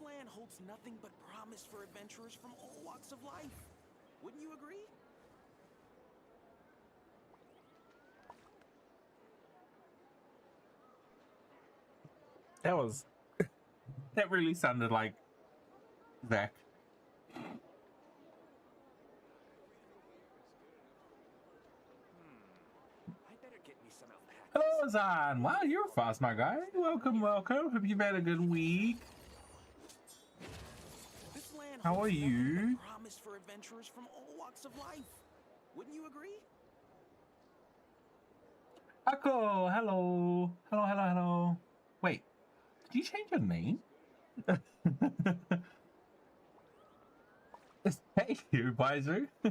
land holds nothing but promise for adventurers from all walks of life. Wouldn't you agree? That was... that really sounded like Zach. Hello, Zan. Wow, you're fast, my guy. Welcome, welcome. Hope you've had a good week. How are you? Promise for adventurers from all walks of life. Wouldn't you agree? Akko, hello. Hello, hello, hello. Wait, did you change your name? Hey, you, Baizu. I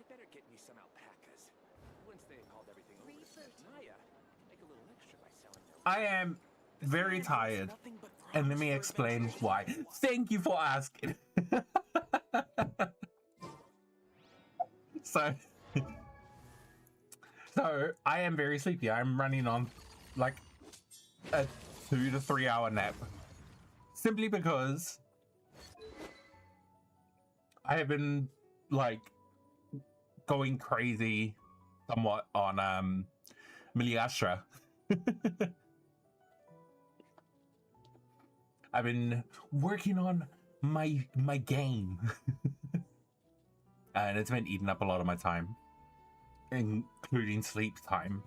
better get me some alpacas. Once they hauled everything over to Naya, make a little extra by selling them. I am very tired, and let me explain why. Thank you for asking. So I am very sleepy. I'm running on like a 2 to 3 hour nap, simply because I have been like going crazy somewhat on Miliastra. I've been working on my game. And it's been eating up a lot of my time, including sleep time.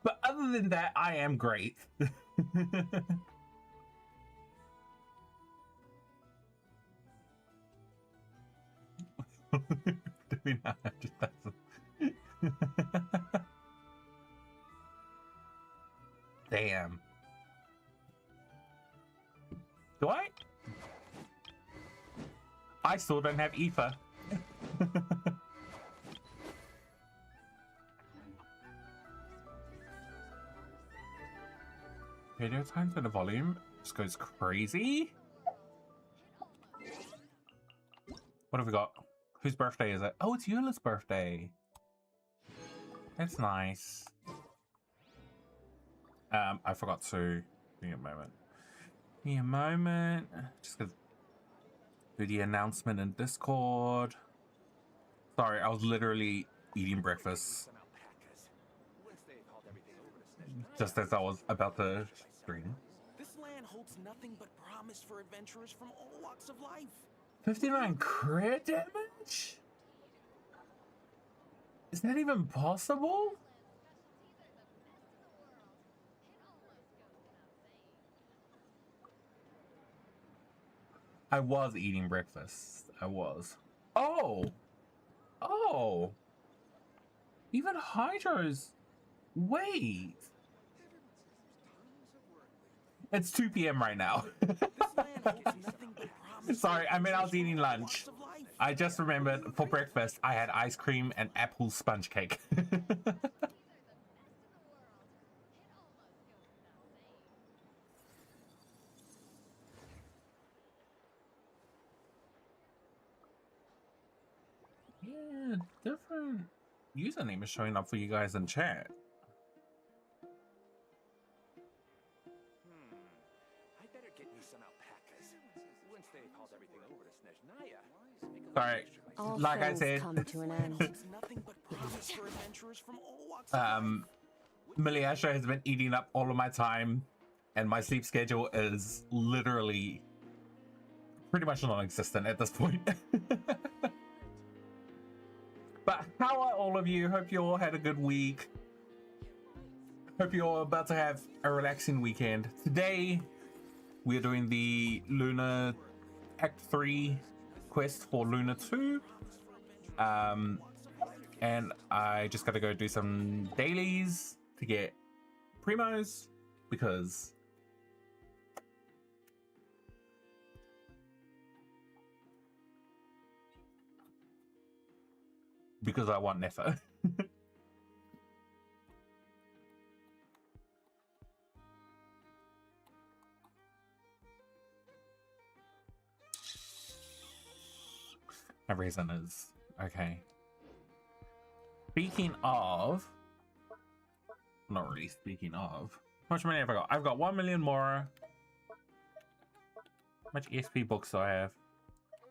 But other than that, I am great. Doing that just doesn't. Damn. Do I? I still don't have ether. Radio times and the volume just goes crazy. What have we got? Whose birthday is it? Oh, it's Eula's birthday. That's nice. I forgot to give me a moment. Give me a moment. Just gonna do the announcement in Discord. Sorry, I was literally eating breakfast just as I was about to stream. This land holds nothing but promise for adventurers from all walks of life. 59 crit damage? Is that even possible? I was eating breakfast. I was. Oh! Oh! Even Hydro's... Wait! It's 2 p.m. right now. Sorry, I mean I was eating lunch. I just remembered for breakfast I had ice cream and apple sponge cake. Yeah, different username is showing up for you guys in chat. I better get me some alpacas. Once they hauled everything over to Snezhnaya, Sorry, all like I said, come to an end. Miliasha has been eating up all of my time, and my sleep schedule is literally pretty much non-existent at this point. But how are all of you? Hope you all had a good week. Hope you're all about to have a relaxing weekend. Today, we are doing the Luna Act 3 quest for Luna 2. And I just got to go do some dailies to get primos because I want Nefer. My reason is okay. Speaking of, not really speaking of. How much money have I got? I've got 1 million more. How much ESP books do I have?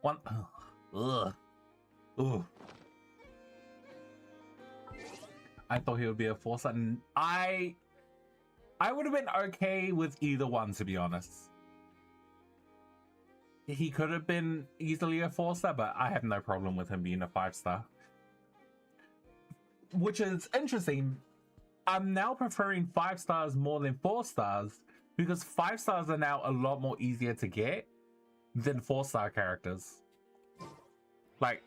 One. Ugh. Ugh. I thought he would be a 4-star. I would have been okay with either one, to be honest. He could have been easily a 4-star, but I have no problem with him being a 5-star. Which is interesting. I'm now preferring 5 stars more than 4 stars because 5 stars are now a lot more easier to get than 4-star characters. Like,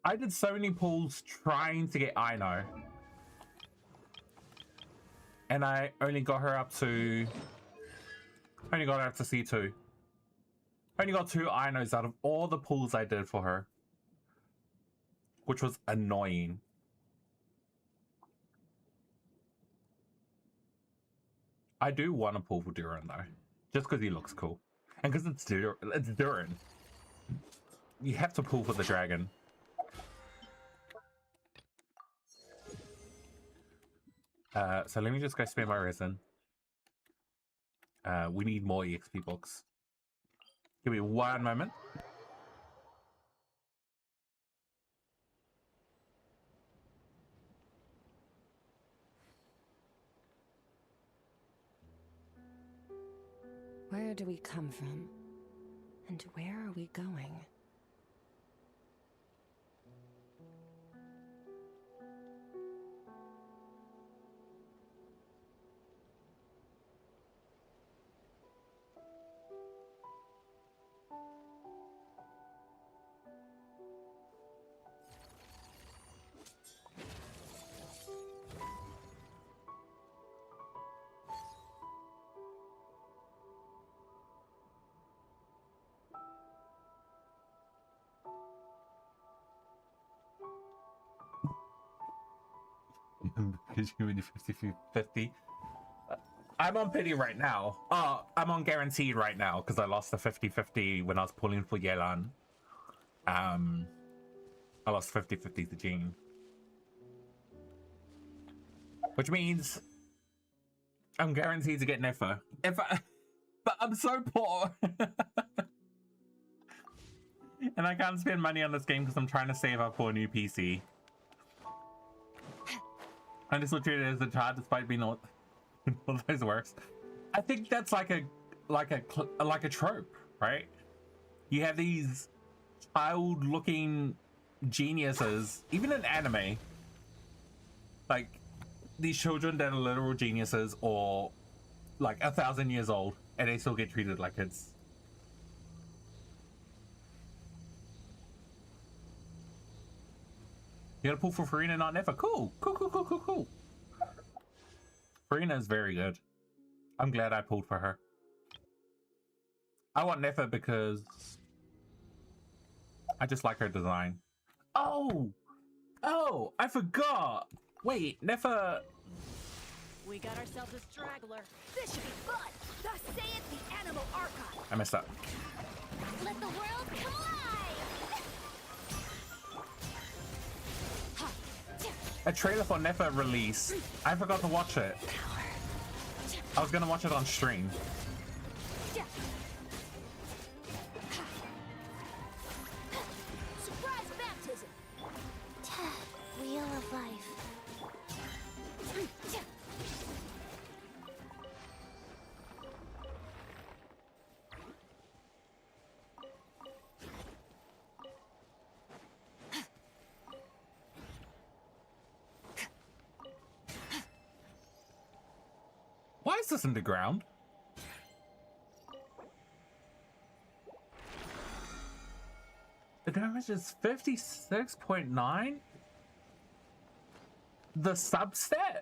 I did so many pulls trying to get Ino, and I only got her up to C2. I only got 2 Inos out of all the pulls I did for her, which was annoying. I do want to pull for Duran though, just because he looks cool, and because it's Duran. You have to pull for the dragon. So let me just go spend my resin. We need more EXP books. Give me 1 moment. Where do we come from? And where are we going? Because you win 50-50. I'm on pity right now. I'm on guaranteed right now because I lost the 50-50 when I was pulling for Yelan. I lost 50-50 to Jean. Which means I'm guaranteed to get Nefer. But I'm so poor. And I can't spend money on this game because I'm trying to save up for a new PC. And this will treat it as a child despite being all those works. I think that's like a trope, right? You have these child-looking geniuses, even in anime, like these children that are literal geniuses or like 1,000 years old, and they still get treated like kids. You gotta pull for Farina, not Nefer. Cool. Cool. Farina is very good. I'm glad I pulled for her. I want Nefer because I just like her design. Oh, I forgot. Wait, Nefer. We got ourselves a straggler. This should be fun. Thus saith the Animal Archive. I messed up. Let the world collide. A trailer for Nefer released. I forgot to watch it. I was gonna watch it on stream. Surprise baptism. Wheel of life. Why is this in the ground? The damage is 56.9? The substat?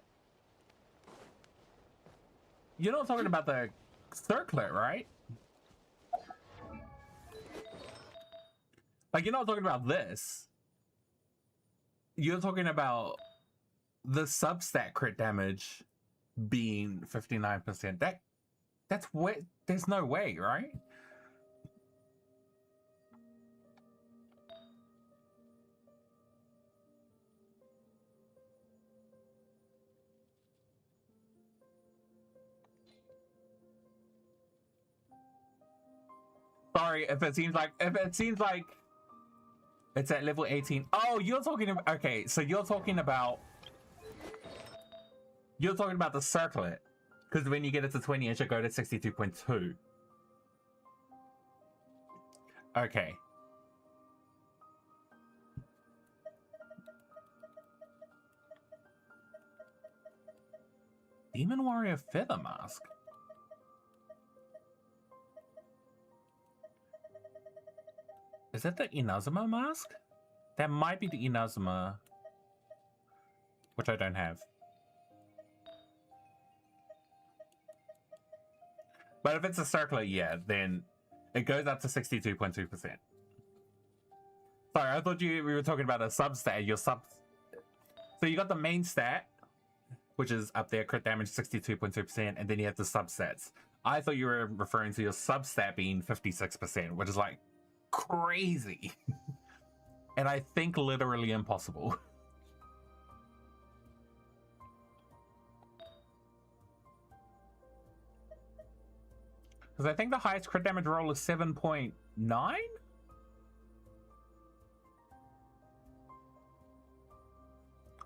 You're not talking about the circlet, right? Like, you're not talking about this. You're talking about the substat crit damage being 59%. That's way, there's no way, right? Sorry if it seems like it's at level 18. Oh, you're talking about, okay, so you're talking about the circlet, because when you get it to 20 it should go to 62.2. Okay. Demon Warrior Feather Mask. Is that the Inazuma mask? That might be the Inazuma, which I don't have. But if it's a circular, yeah, then it goes up to 62.2%. Sorry, I thought we were talking about a substat. So you got the main stat, which is up there, crit damage 62.2%, and then you have the substats. I thought you were referring to your substat being 56%, which is like crazy. And I think literally impossible. Because I think the highest crit damage roll is 7.9?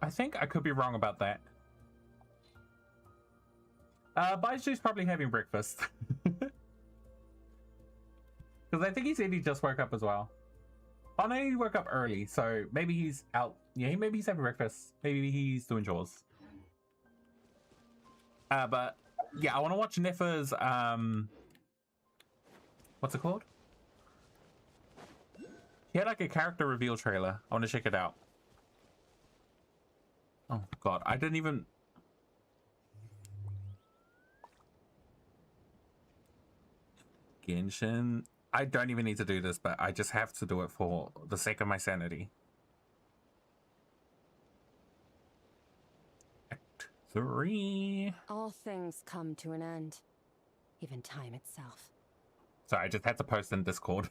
I think I could be wrong about that. Baiju's probably having breakfast. Because I think he said he just woke up as well. Oh no, he woke up early, so maybe he's out. Yeah, maybe he's having breakfast. Maybe he's doing chores. But yeah, I want to watch Nefer's what's it called? He had like a character reveal trailer. I want to check it out. Oh god, I didn't even... Genshin. I don't even need to do this, but I just have to do it for the sake of my sanity. Act 3. All things come to an end, even time itself. Sorry, I just had to post in Discord.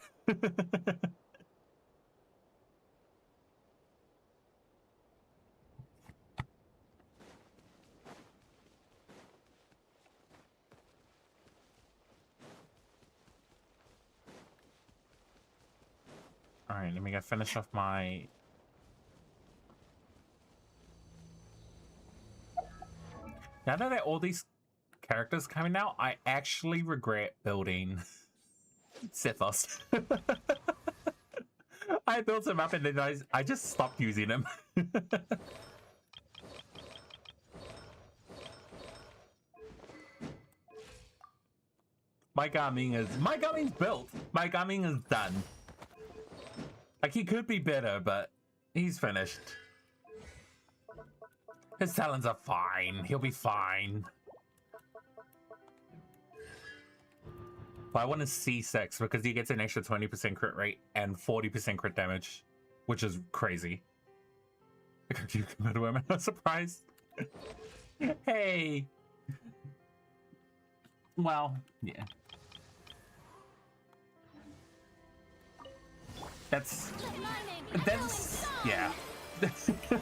Alright, let me go finish off my... Now that all these characters coming out, I actually regret building Sethos. I built him up and then I just stopped using him. My Garming's built. My Garming is done. Like, he could be better, but he's finished. His talents are fine. He'll be fine. But I want to C6 because he gets an extra 20% crit rate and 40% crit damage, which is crazy. You commit women, I'm surprised. Hey. Well, yeah. That's yeah. This should be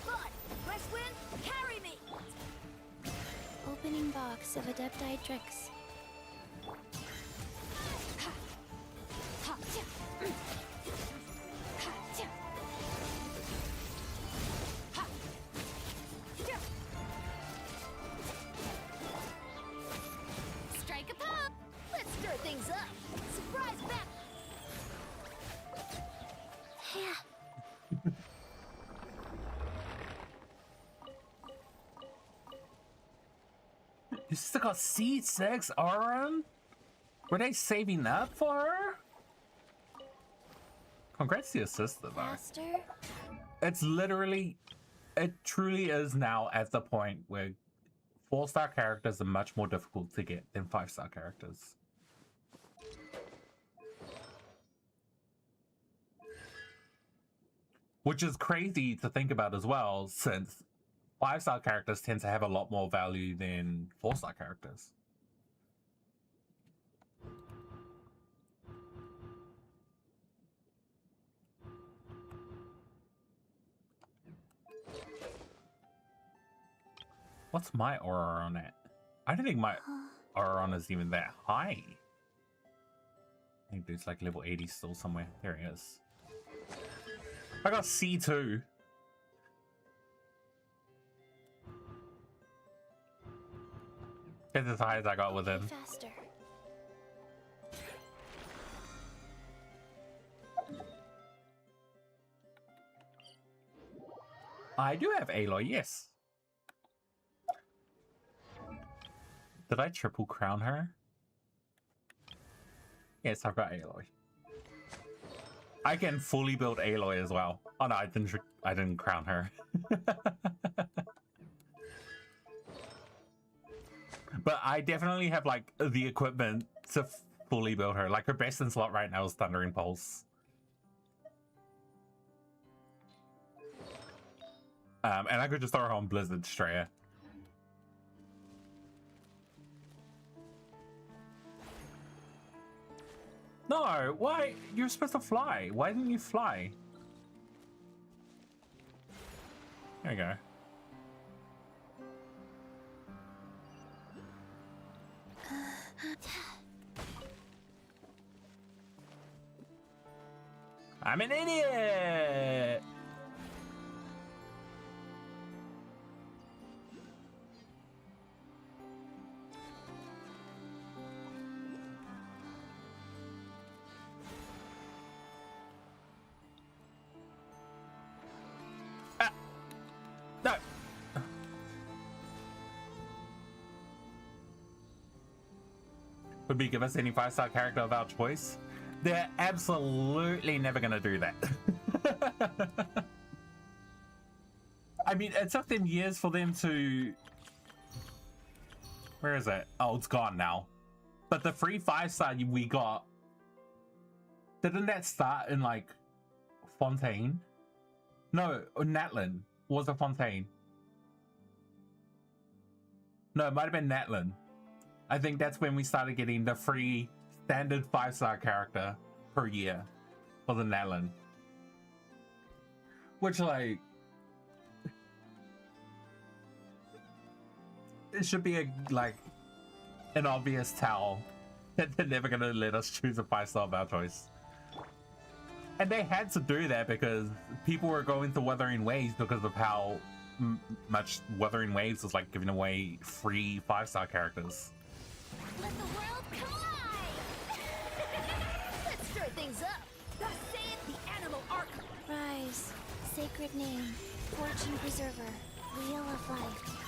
fun. West Wind, carry me. Opening box of Adepti tricks. Strike a pop. Let's stir things up. Surprise back. You still got C6 Auron? Were they saving up for her? Congrats to your sister, though. Faster? It's literally, it truly is now at the point where 4-star characters are much more difficult to get than 5-star characters. Which is crazy to think about as well, since 5-star characters tend to have a lot more value than 4-star characters. What's my Auron at? I don't think my Auron is even that high. I think there's like level 80 still somewhere. There he is. I got C2. That's as high as I got with him. Faster. I do have Aloy, yes. Did I triple crown her? Yes, I've got Aloy. I can fully build Aloy as well. Oh no, I didn't crown her. But I definitely have like the equipment to fully build her. Like her best in slot right now is Thundering Pulse. And I could just throw her on Blizzard Straya. No, why? You're supposed to fly. Why didn't you fly? There you go. I'm an idiot! No. Would we give us any 5-star character of our choice? They're absolutely never gonna do that. I mean, it took them years for them to... Where is it? Oh, it's gone now. But the free 5-star we got... Didn't that start in, like, Fontaine? No, Natlin. Was it Fontaine? No, it might have been Natlin. I think that's when we started getting the free standard 5-star character per year for the Natlin. Which, like... It should be, an obvious tell that they're never going to let us choose a 5-star of our choice. And they had to do that because people were going to Wuthering Waves because of how much Wuthering Waves was like giving away free 5-star characters. Let the world collide! Let's stir things up. Thus saith the animal arc. Rise, sacred name, fortune preserver, wheel of life.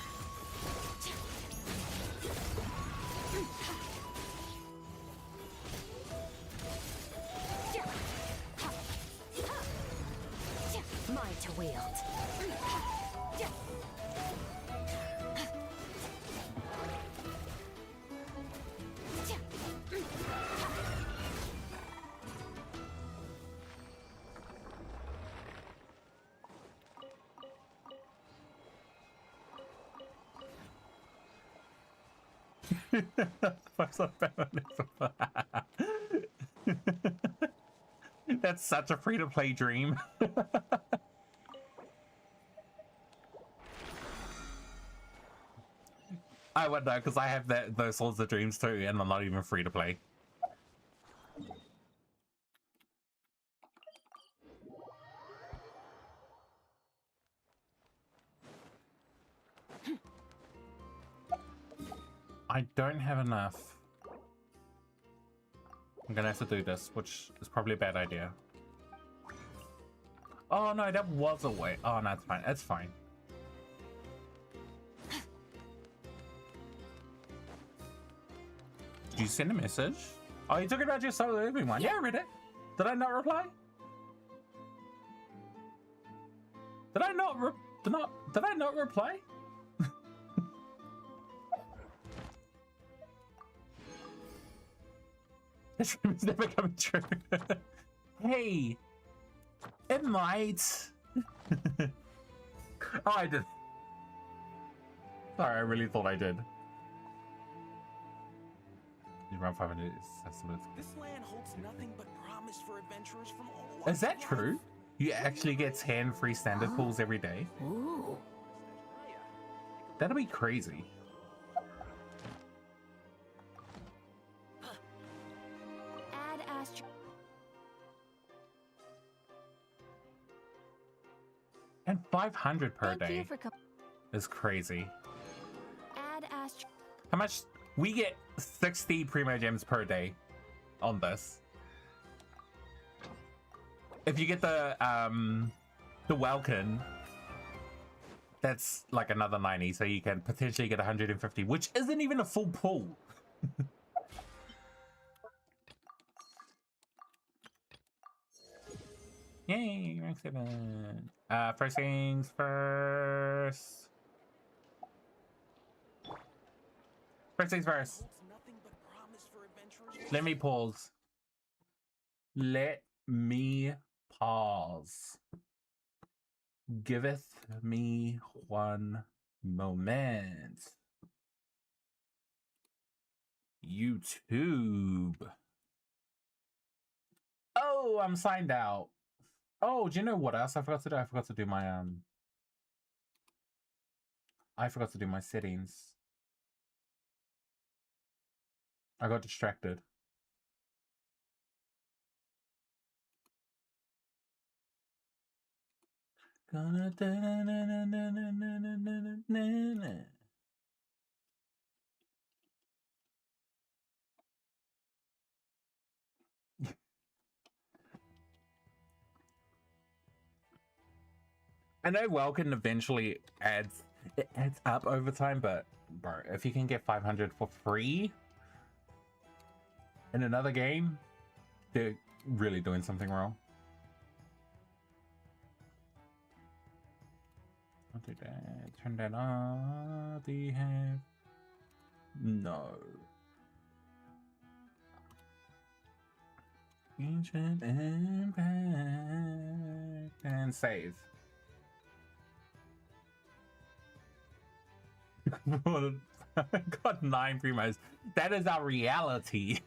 Mine to wield. That's such a free-to-play dream. I would know because I have those sorts of dreams too, and I'm not even free to play. I don't have enough. I'm gonna have to do this, which is probably a bad idea. Oh no, that was a way. Oh no, it's fine. It's fine. Did you send a message? Oh, you talking about your solo living one? Yeah, I read it. Did I not reply? Did I not reply? This dream is never coming true. Hey, it might. Oh, I did. Sorry, I really thought I did. Around 500 This land holds nothing but promise for adventurers from all Is that true? You actually get 10 free standard pulls every day? Ooh. That'll be crazy. 500 per Thank you day for is crazy. add Astro. How much? We get 60 Primo Gems per day on this. If you get the Welkin, that's like another 90, so you can potentially get 150, which isn't even a full pool. Yay, rank 7. First things first. First things first. Let me pause. Let me pause. Giveth me one moment. YouTube. Oh, I'm signed out. Oh, do you know what else I forgot to do? I forgot to do my I forgot to do my settings. I got distracted. Gonna I know Welkin eventually adds up over time, but bro, if you can get 500 for free in another game, they're really doing something wrong. I'll do that. Turn that on. Do you have? No. Ancient Impact and save. Got 9 primos. That is our reality.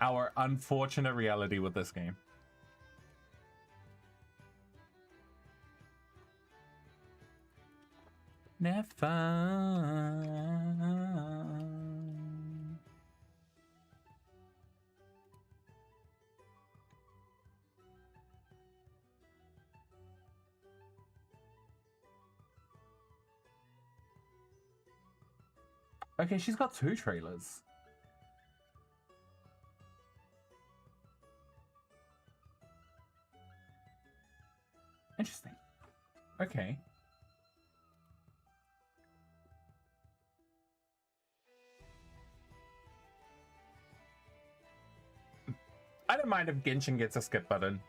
Our unfortunate reality with this game. Nefer. Okay, she's got 2 trailers. Interesting. Okay. I don't mind if Genshin gets a skip button.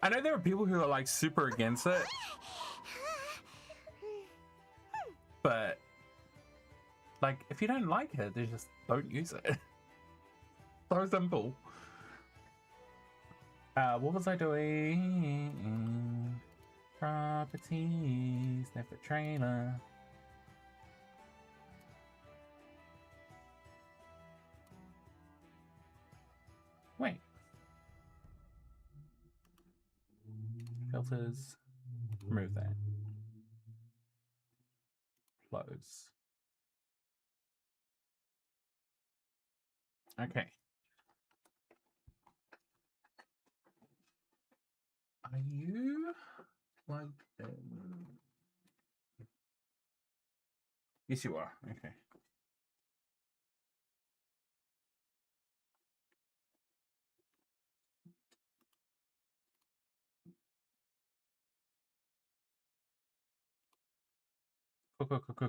I know there are people who are like super against it, but like if you don't like it, they just don't use it. So simple. What was I doing? Properties, Nefer trailer. Wait. Filters. Remove that. Close. Okay. Are you plugged in? Yes, you are. Okay.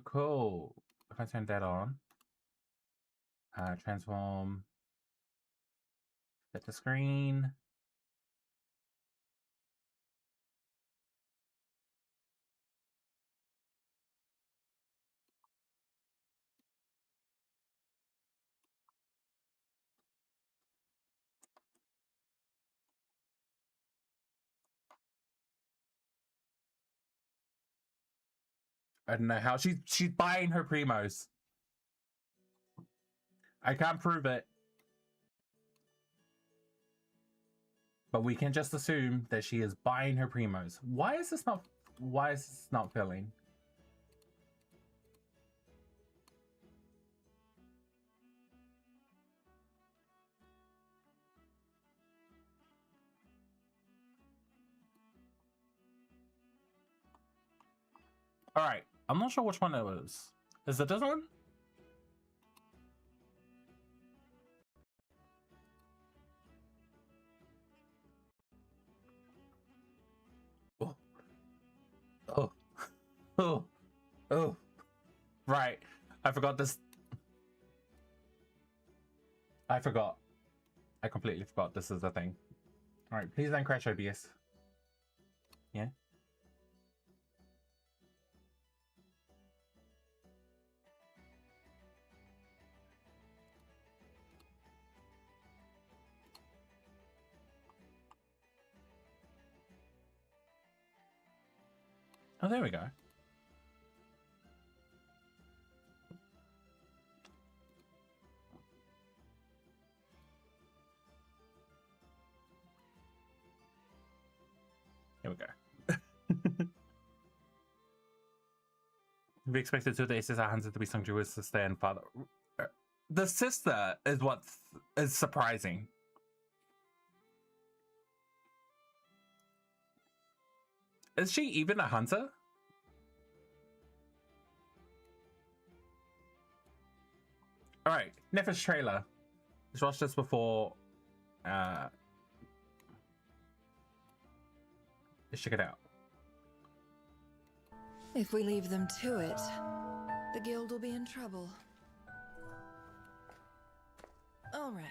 Cool. If I turn that on, transform, set the screen. I don't know how she's buying her primos. I can't prove it, but we can just assume that she is buying her primos. Why is this not filling? All right, I'm not sure which one it was. Is it this one? Oh, oh, oh, oh. Right, I forgot this. I forgot. I completely forgot this is the thing. All right, please don't crash OBS. Yeah. Oh, there we go. Here we go. We expected two days our hands to be sung Jewish sister and father. The sister is what is surprising. Is she even a hunter? Alright, Nefer's trailer. Let's watch this before let's check it out. If we leave them to it, the guild will be in trouble. All right.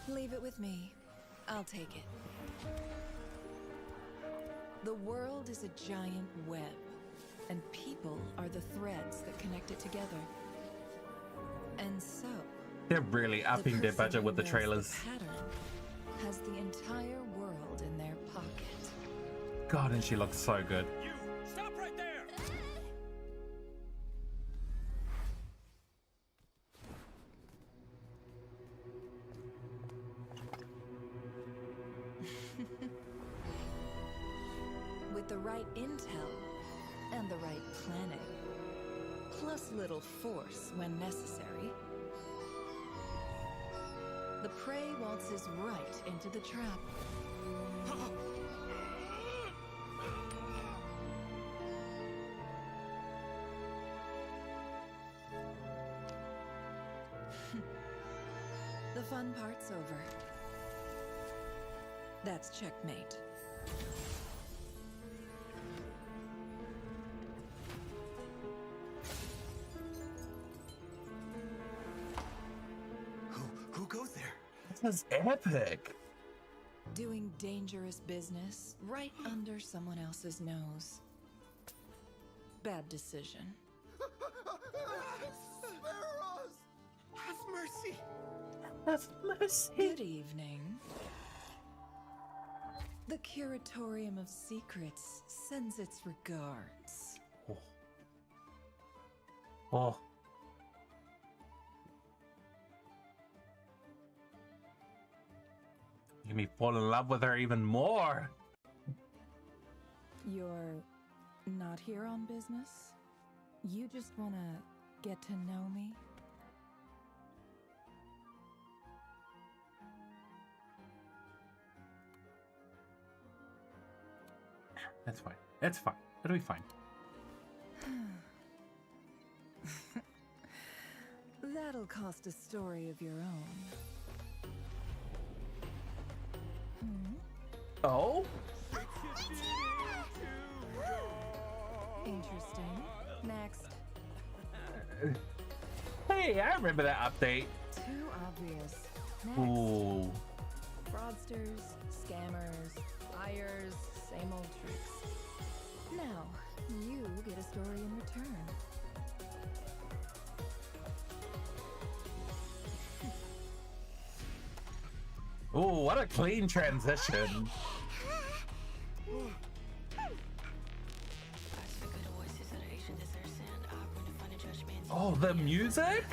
Leave it with me. I'll take it. The world is a giant web, and people are the threads that connect it together. And so, They're really upping their budget with the trailers. The pattern has the entire world in their pocket. God, and she looks so good. You stop right there! With the right intel and the right planning, plus little force when necessary, the prey waltzes right into the trap. The fun part's over. That's checkmate. Who goes there? This is epic. Doing dangerous business right under someone else's nose. Bad decision. Have mercy! That's mercy. Good evening. The Curatorium of Secrets sends its regards. Oh. Oh. You may fall in love with her even more. You're not here on business? You just wanna get to know me? That's fine. That's fine. It'll be fine. That'll cost a story of your own. Oh? Interesting. Next. Hey, I remember that update. Too obvious. Next. Ooh. Fraudsters, scammers, liars, same old tricks. Now, you get a story in return. Ooh, what a clean transition. Oh, the music?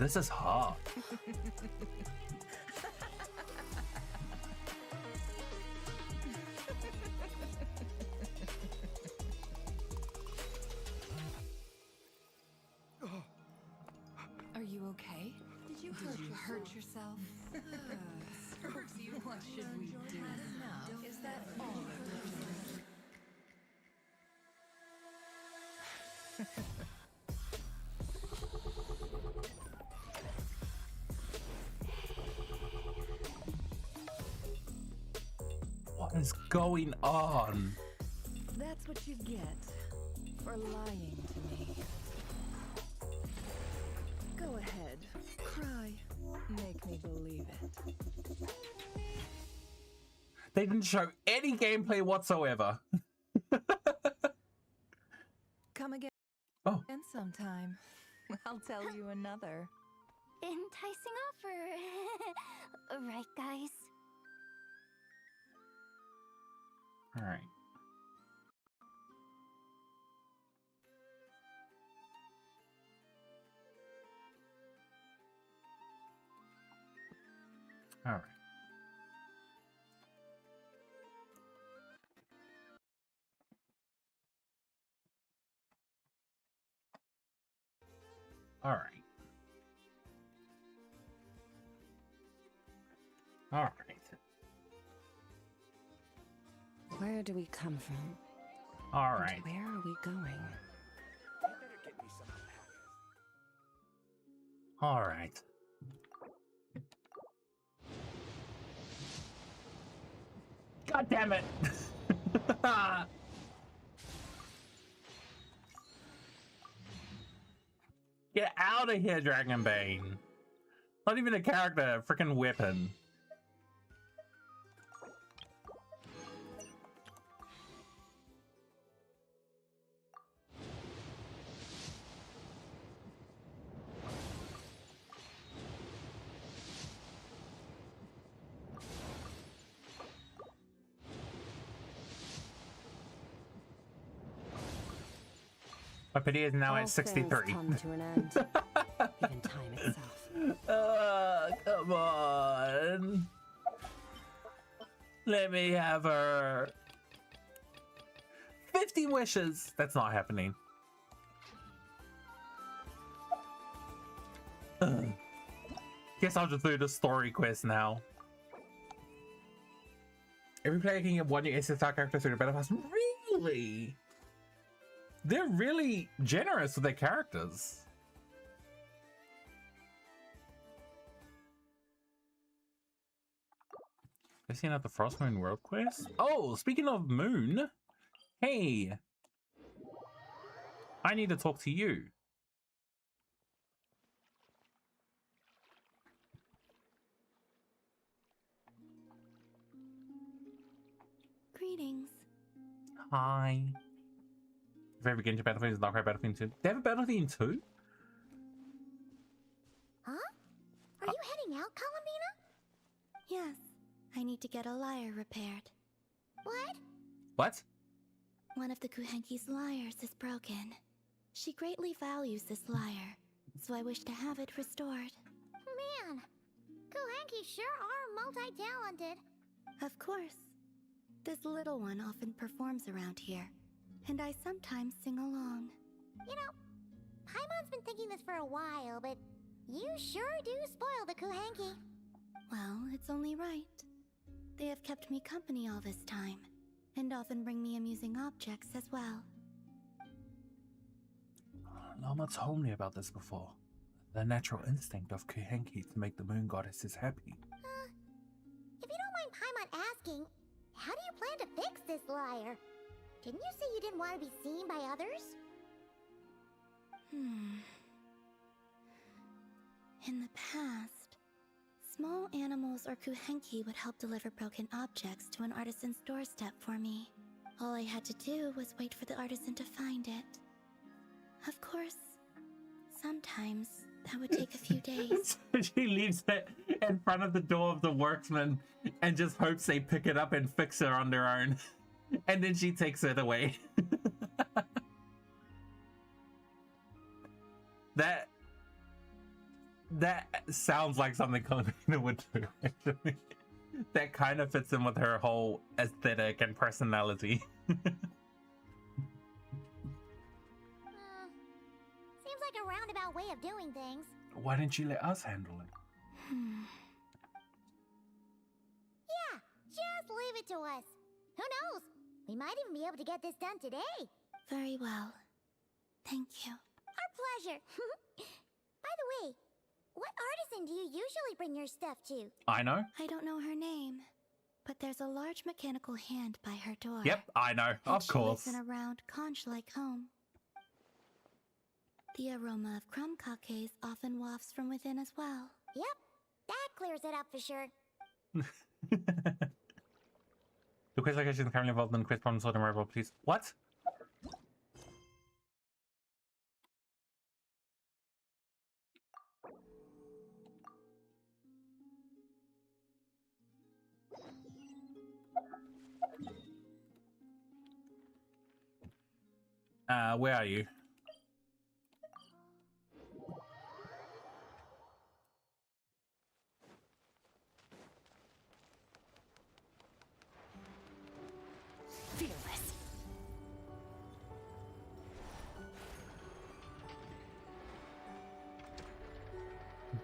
This is hard. Are you okay? Did you hurt yourself? What should we do now? Is that all? What is going on? That's what you get for lying to me. Go ahead, cry. Make me believe it. They didn't show any gameplay whatsoever. Come again. Oh. And sometime. I'll tell you another. Enticing offer. Right, guys? All right. All right. All right. All right. Where do we come from? All And right. where are we going? I better get me some alpacas. All right. God damn it. Get out of here, Dragonbane. Not even a character, a freaking weapon. My pity is now All at 63. things come to an end. Even time itself. Come on. Let me have her. 50 wishes. That's not happening. Ugh. Guess I'll just do the story quest now. Every player can get one new SSR character through the battle pass. Really? They're really generous with their characters. I seen out the Frost Moon World Quest. Oh, speaking of Moon, hey, I need to talk to you. Greetings. Hi. Favorite Genshin Battlefield is NOD-KRAI Battlefield 2. They have a Battlefield 2? Huh? Are you heading out, Columbina? Yes. I need to get a lyre repaired. What? What? One of the Kuhenki's lyres is broken. She greatly values this lyre, so I wish to have it restored. Man, Kuhenki sure are multi-talented. Of course. This little one often performs around here, and I sometimes sing along. You know, Paimon's been thinking this for a while, but you sure do spoil the Kuhenki. Well, it's only right. They have kept me company all this time, and often bring me amusing objects as well. Lama told me about this before. The natural instinct of Kuhenki to make the moon goddesses happy. If you don't mind Paimon asking, how do you plan to fix this lyre? Didn't you say you didn't want to be seen by others? In the past, small animals or Kuhenki would help deliver broken objects to an artisan's doorstep for me. All I had to do was wait for the artisan to find it. Of course, sometimes that would take a few days. She leaves it in front of the door of the worksman and just hopes they pick it up and fix it on their own. And then she takes it away. That sounds like something Clementina would do, actually. That kind of fits in with her whole aesthetic and personality. Seems like a roundabout way of doing things. Why didn't you let us handle it? Yeah, just leave it to us. Who knows? We might even be able to get this done today. Very well. Thank you. Our pleasure. By the way, what artisan do you usually bring your stuff to? I know. I don't know her name, but there's a large mechanical hand by her door. Yep, I know. And Of she course. lives in a round, conch-like home. The aroma of crumb cakes often wafts from within as well. Yep, that clears it up for sure. The quiz location is currently involved in the quiz problem solving robot, please. What? Where are you? Fearless.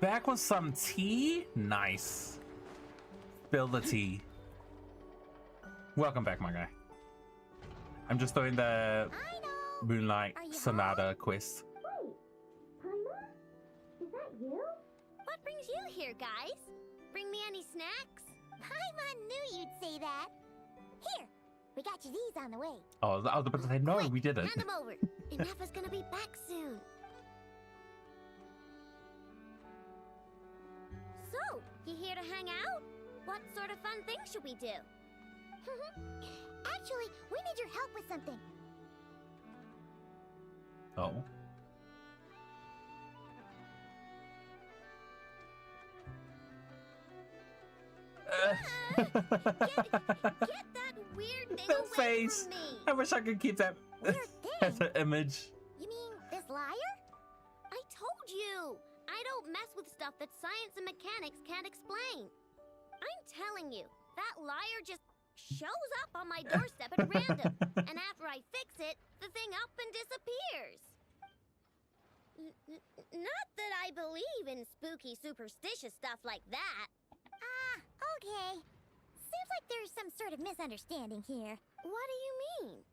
Back with some tea? Nice. Spill the tea. Welcome back, my guy. I'm just doing the I know. Moonlight Are you Sonata quest. Wait, Paimon? Is that you? What brings you here, guys? Bring me any snacks? Paimon knew you'd say that. Here, we got you these on the way. Oh, I was about to say, no, Quick, we didn't. Hand them over. Nefer's gonna be back soon. So, you here to hang out? What sort of fun things should we do? Actually, we need your help with something. Oh. Get that weird thing The away face. from me! I wish I could keep that Weird as thing? an image. You mean this liar? I told you! I don't mess with stuff that science and mechanics can't explain. I'm telling you, that liar just shows up on my doorstep at random, and after I fix it, the thing up and disappears. Not that I believe in spooky, superstitious stuff like that. Ah, okay. Seems like there's some sort of misunderstanding here. What do you mean?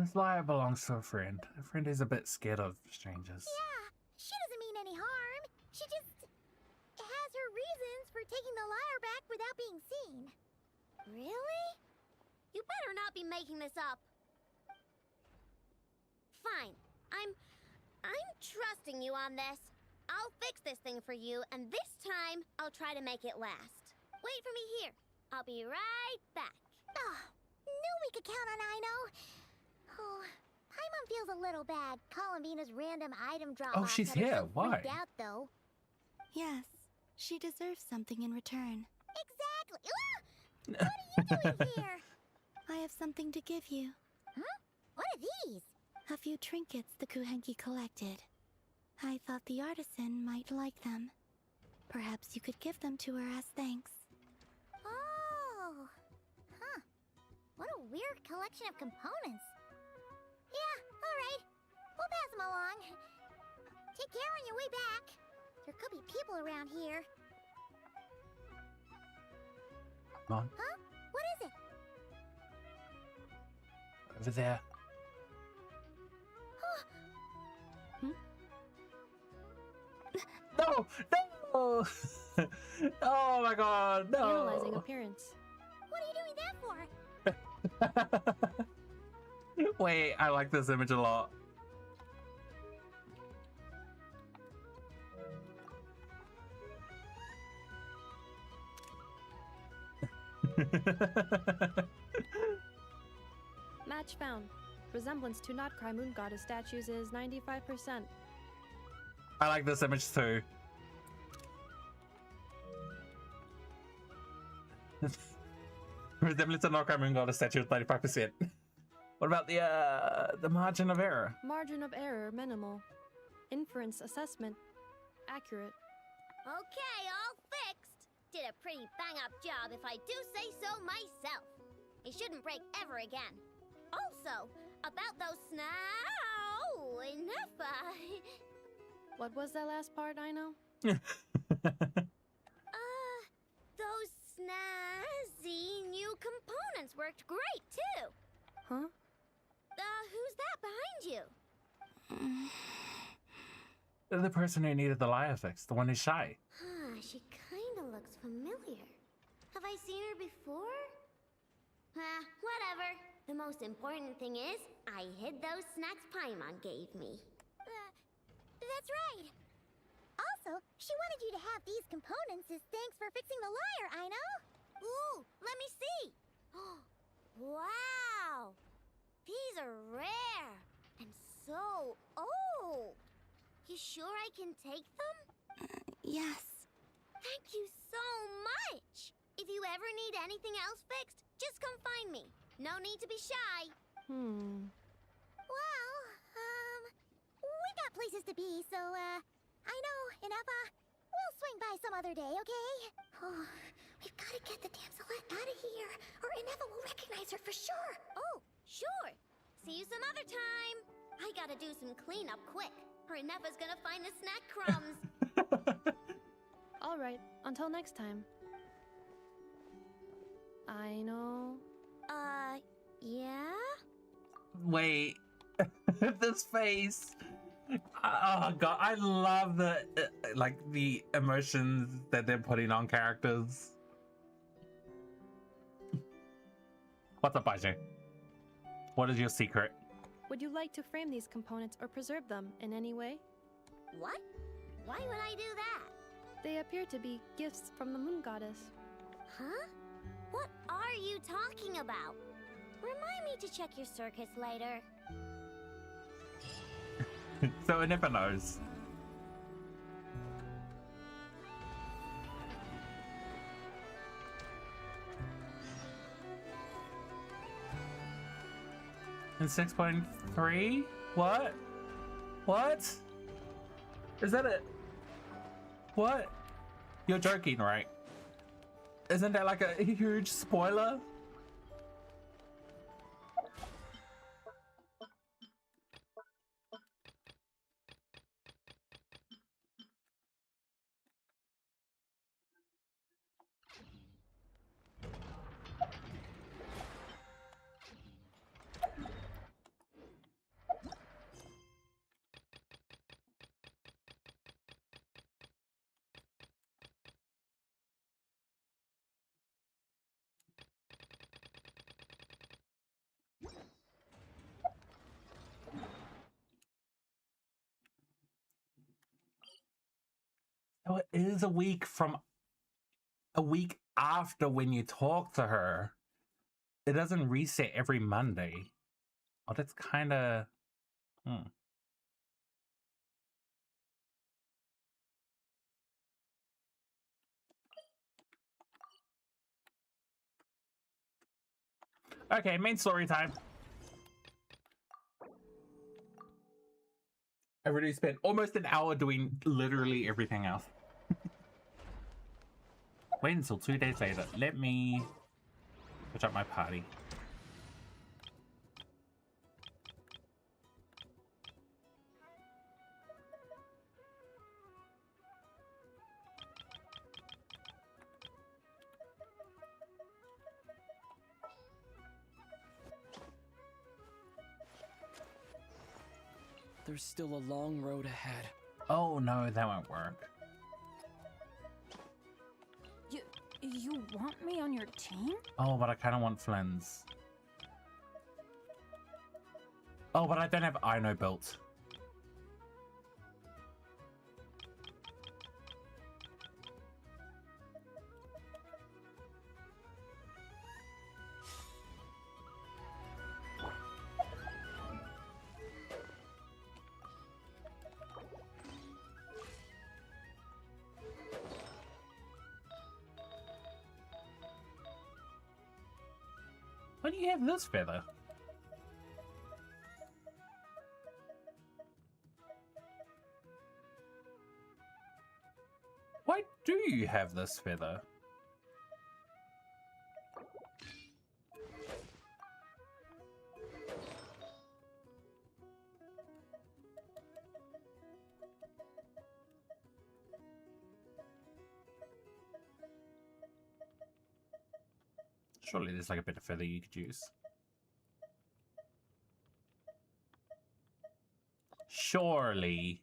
This liar belongs to a friend. A friend is a bit scared of strangers. Yeah, she doesn't mean any harm. She just has her reasons for taking the lyre back without being seen. Really? You better not be making this up. Fine. I'm trusting you on this. I'll fix this thing for you, and this time I'll try to make it last. Wait for me here. I'll be right back. Oh, knew we could count on Aino. Oh, Paimon feels a little bad calling Venus random item drop. Oh, she's here. Why? Out, though. Yes, she deserves something in return. Exactly. Ah! What are you doing here? I have something to give you. Huh? What are these? A few trinkets the Kuhenki collected. I thought the artisan might like them. Perhaps you could give them to her as thanks. Oh. Huh. What a weird collection of components. Yeah, alright. We'll pass them along. Take care on your way back. There could be people around here. Come on. Huh? What is it? Over there. No! No! Oh my god, no! Analyzing appearance. What are you doing that for? Wait, I like this image a lot. Match found. Resemblance to NOD-KRAI moon goddess statues is 95%. I like this image too. Resemblance to NOD-KRAI moon goddess statue is 95%. What about the margin of error? Margin of error minimal. Inference assessment. accurate. Okay, all fixed. Did a pretty bang-up job if I do say so myself. It shouldn't break ever again. Also, about those Nefer. What was that last part, I know? Those snazzy new components worked great, too. Huh? Who's that behind you? The person who needed the liar fix, the one who's shy. She kinda looks familiar. Have I seen her before? Whatever. The most important thing is, I hid those snacks Paimon gave me. That's right. Also, she wanted you to have these components as thanks for fixing the lyre, I know. Ooh, let me see. Wow. These are rare and so old. You sure I can take them? Yes. Thank you so much. If you ever need anything else fixed, just come find me. No need to be shy. Well, we got places to be, so, I know, Nefer, we'll swing by some other day, okay? Oh, we've got to get the damselette out of here, or Nefer will recognize her for sure. Oh, sure. See you some other time. I gotta do some cleanup quick, or Nefer's gonna find the snack crumbs. All right, until next time. I know. Yeah? Wait. This face. Oh god, I love the like the emotions that they're putting on characters. What's up, Baiju? What is your secret? Would you like to frame these components or preserve them in any way? What? Why would I do that? They appear to be gifts from the moon goddess. Huh? What are you talking about? Remind me to check your circuits later. So it never knows. In 6.3? What? What? Is that it? What? You're joking, right? Isn't that like a huge spoiler? So it is a week after when you talk to her. It doesn't reset every Monday. Oh, that's kind of... Okay, main story time. I already spent almost an hour doing literally everything else. Wait until 2 days later. Let me switch up my party. There's still a long road ahead. Oh no, that won't work. You want me on your team? Oh, but I kind of want Flynn's. Oh, but I don't have Ino built. Why do you have this feather? you have this feather. Surely there's like a better feather you could use. Surely.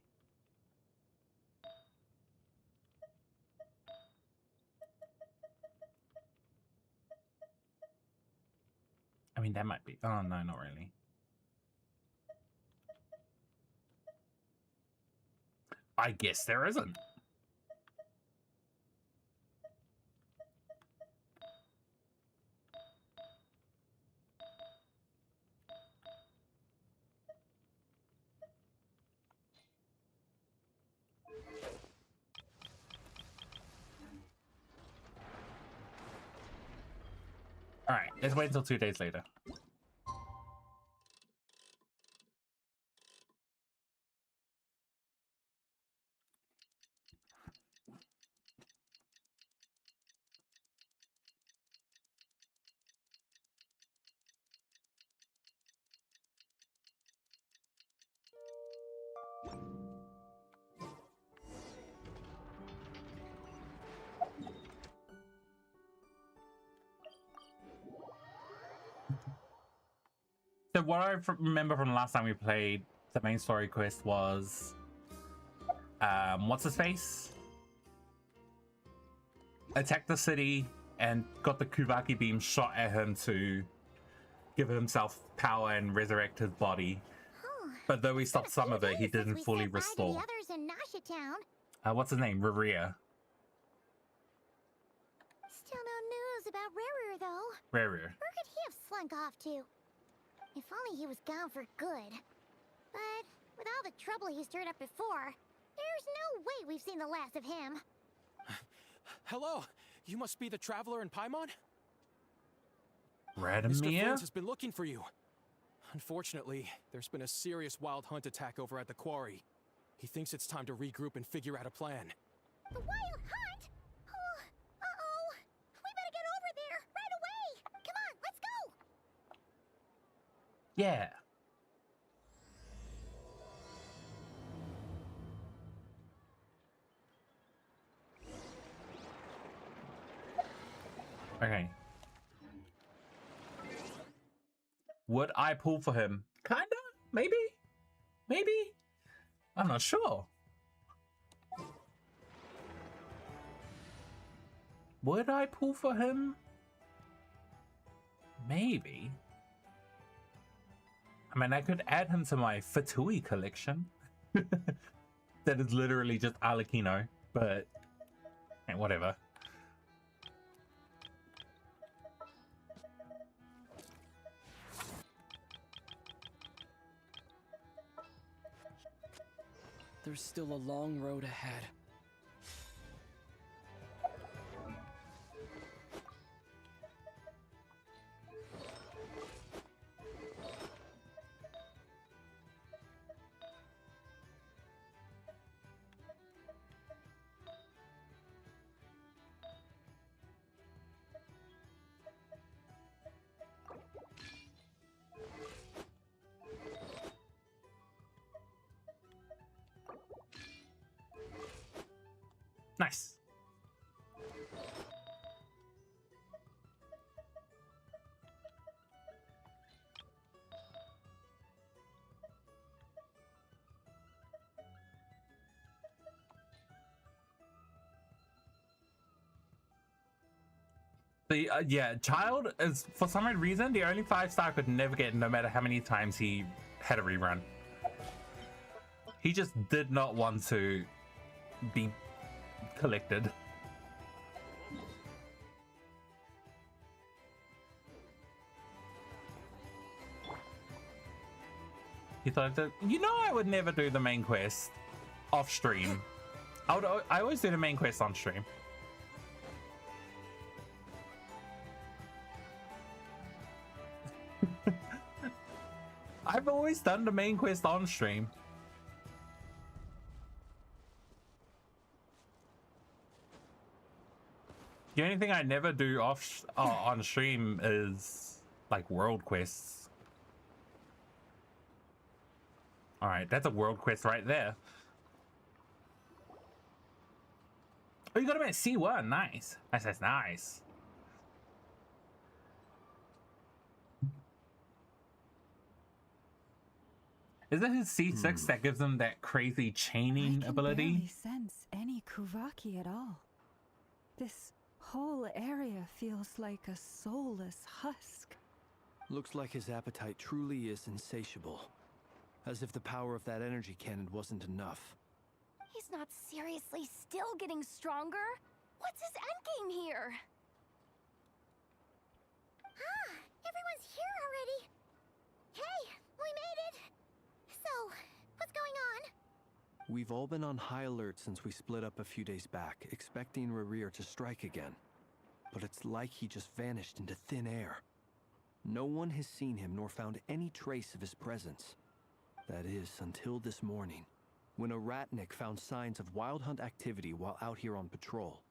I mean, that might be. Oh, no, not really. I guess there isn't. All right, let's wait until 2 days later. So what I remember from the last time we played, the main story quest was, what's his face? Attacked the city and got the Kuvaki beam shot at him to give himself power and resurrect his body. But though we stopped some of it, he didn't fully restore. The others in Nasha Town. What's his name? Raria. Still no news about Rarer, though. Raria. Where could he have slunk off to? If only he was gone for good. But with all the trouble he stirred up before, there's no way we've seen the last of him. Hello, you must be the traveler in Paimon? Radomir? Mr. Franz has been looking for you. Unfortunately, there's been a serious wild hunt attack over at the quarry. He thinks it's time to regroup and figure out a plan. The wild hunt? Oh, uh-oh. We better get over there, right away! Come on, let's go! Yeah. Okay. Would I pull for him? Kinda? Maybe? Maybe? I'm not sure. Would I pull for him? Maybe. I mean, I could add him to my Fatui collection. That is literally just Alakino, but whatever. There's still a long road ahead. Nice. The yeah, child is for some reason the only 5-star I could never get, no matter how many times he had a rerun. He just did not want to be collected. He thought that, you know, I would never do the main quest off stream. I always do the main quest on stream. I've always done the main quest on stream. The only thing I never do on stream is like world quests. All right, that's a world quest right there. Oh, you got him at C1. Nice. That's nice. Is it his C6 that gives him that crazy chaining ability? I can barely sense any Kuvaki at all. This whole area feels like a soulless husk. Looks like his appetite truly is insatiable. As if the power of that energy cannon wasn't enough. He's not seriously still getting stronger? What's his endgame here? Ah, everyone's here already. Hey, we made it. So, what's going on? We've all been on high alert since we split up a few days back, expecting Rerir to strike again. But it's like he just vanished into thin air. No one has seen him nor found any trace of his presence. That is, until this morning, when a ratnik found signs of wild hunt activity while out here on patrol.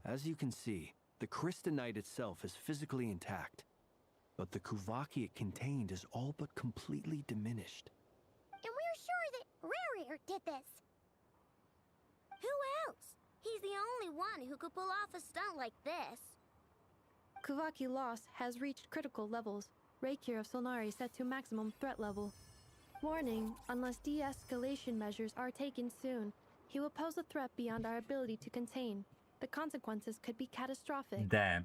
As you can see, the crystalline itself is physically intact, but the Kuvaki it contained is all but completely diminished. And we're sure that Rerir did this. Who else? He's the only one who could pull off a stunt like this. Kuvaki loss has reached critical levels. Reikir of Solnari set to maximum threat level. Warning, unless de-escalation measures are taken soon, he will pose a threat beyond our ability to contain. The consequences could be catastrophic. Damn.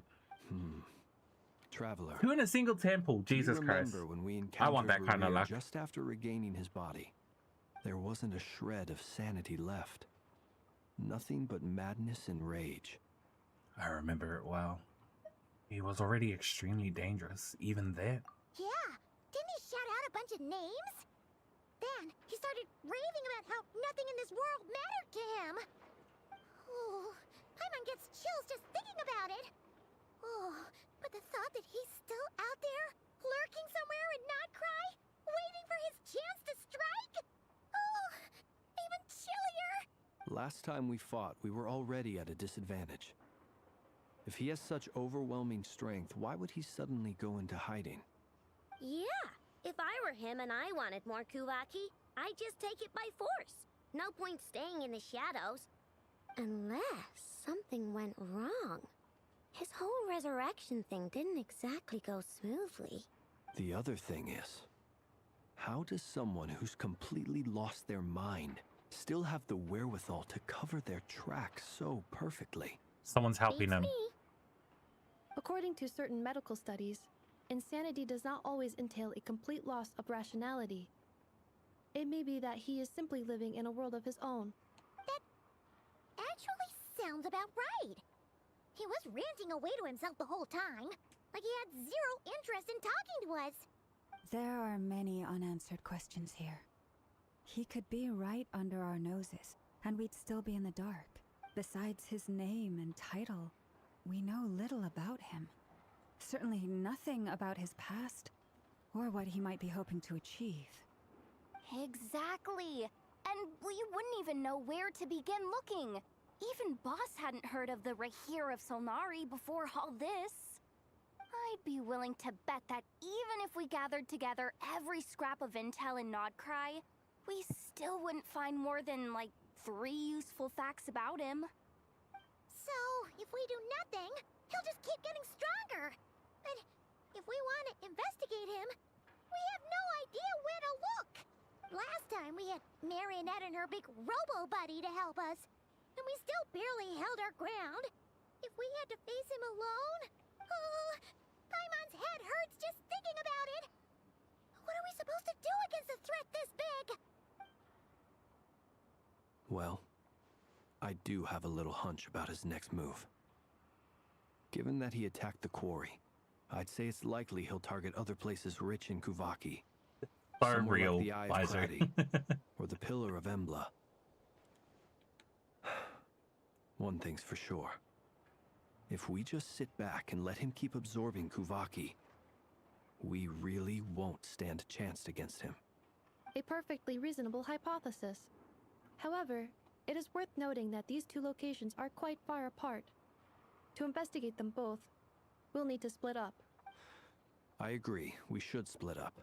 Traveler. Two in a single temple, Jesus Christ. Remember when we I want that kind of Rerir luck. just after regaining his body? There wasn't a shred of sanity left. Nothing but madness and rage. I remember it well. He was already extremely dangerous, even then. Yeah, didn't he shout out a bunch of names? Then he started raving about how nothing in this world mattered to him. Oh, Paimon gets chills just thinking about it. Oh, but the thought that he's still out there, lurking somewhere in NOD-KRAI, waiting for his chance to strike? Oh, even chillier. Last time we fought, we were already at a disadvantage. If he has such overwhelming strength, why would he suddenly go into hiding? Yeah, if I were him and I wanted more Kuvaki, I'd just take it by force. No point staying in the shadows. Unless something went wrong. His whole resurrection thing didn't exactly go smoothly. The other thing is, how does someone who's completely lost their mind still have the wherewithal to cover their tracks so perfectly? Someone's helping Beats him. me. According to certain medical studies, insanity does not always entail a complete loss of rationality. It may be that he is simply living in a world of his own. That actually sounds about right. He was ranting away to himself the whole time, like he had zero interest in talking to us. There are many unanswered questions here. He could be right under our noses, and we'd still be in the dark. Besides his name and title, we know little about him. Certainly nothing about his past, or what he might be hoping to achieve. Exactly. And we wouldn't even know where to begin looking. Even Boss hadn't heard of the Reikir of Solnari before all this. I'd be willing to bet that even if we gathered together every scrap of intel in NOD-KRAI, we still wouldn't find more than, like, 3 useful facts about him. So, if we do nothing, he'll just keep getting stronger. But if we want to investigate him, we have no idea where to look. Last time we had Marionette and her big robo-buddy to help us, and we still barely held our ground. If we had to face him alone, oh, Paimon's head hurts just thinking about it. What are we supposed to do against a threat this big? Well, I do have a little hunch about his next move. Given that he attacked the quarry, I'd say it's likely he'll target other places rich in Kuvaki. For Somewhere real, like the Eye of Visor. Krati, or the Pillar of Embla. One thing's for sure. If we just sit back and let him keep absorbing Kuvaki, we really won't stand a chance against him. A perfectly reasonable hypothesis. However, it is worth noting that these two locations are quite far apart. To investigate them both, we'll need to split up. I agree, we should split up.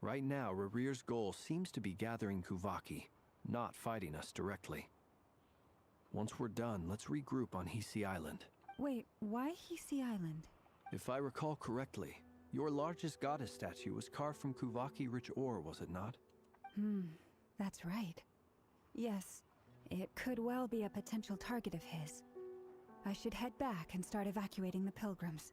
Right now, Rarir's goal seems to be gathering Kuvaki, not fighting us directly. Once we're done, let's regroup on Hisi Island. Wait, why Hisi Island? If I recall correctly, your largest goddess statue was carved from Kuvaki-rich ore, was it not? That's right. Yes, it could well be a potential target of his. I should head back and start evacuating the pilgrims.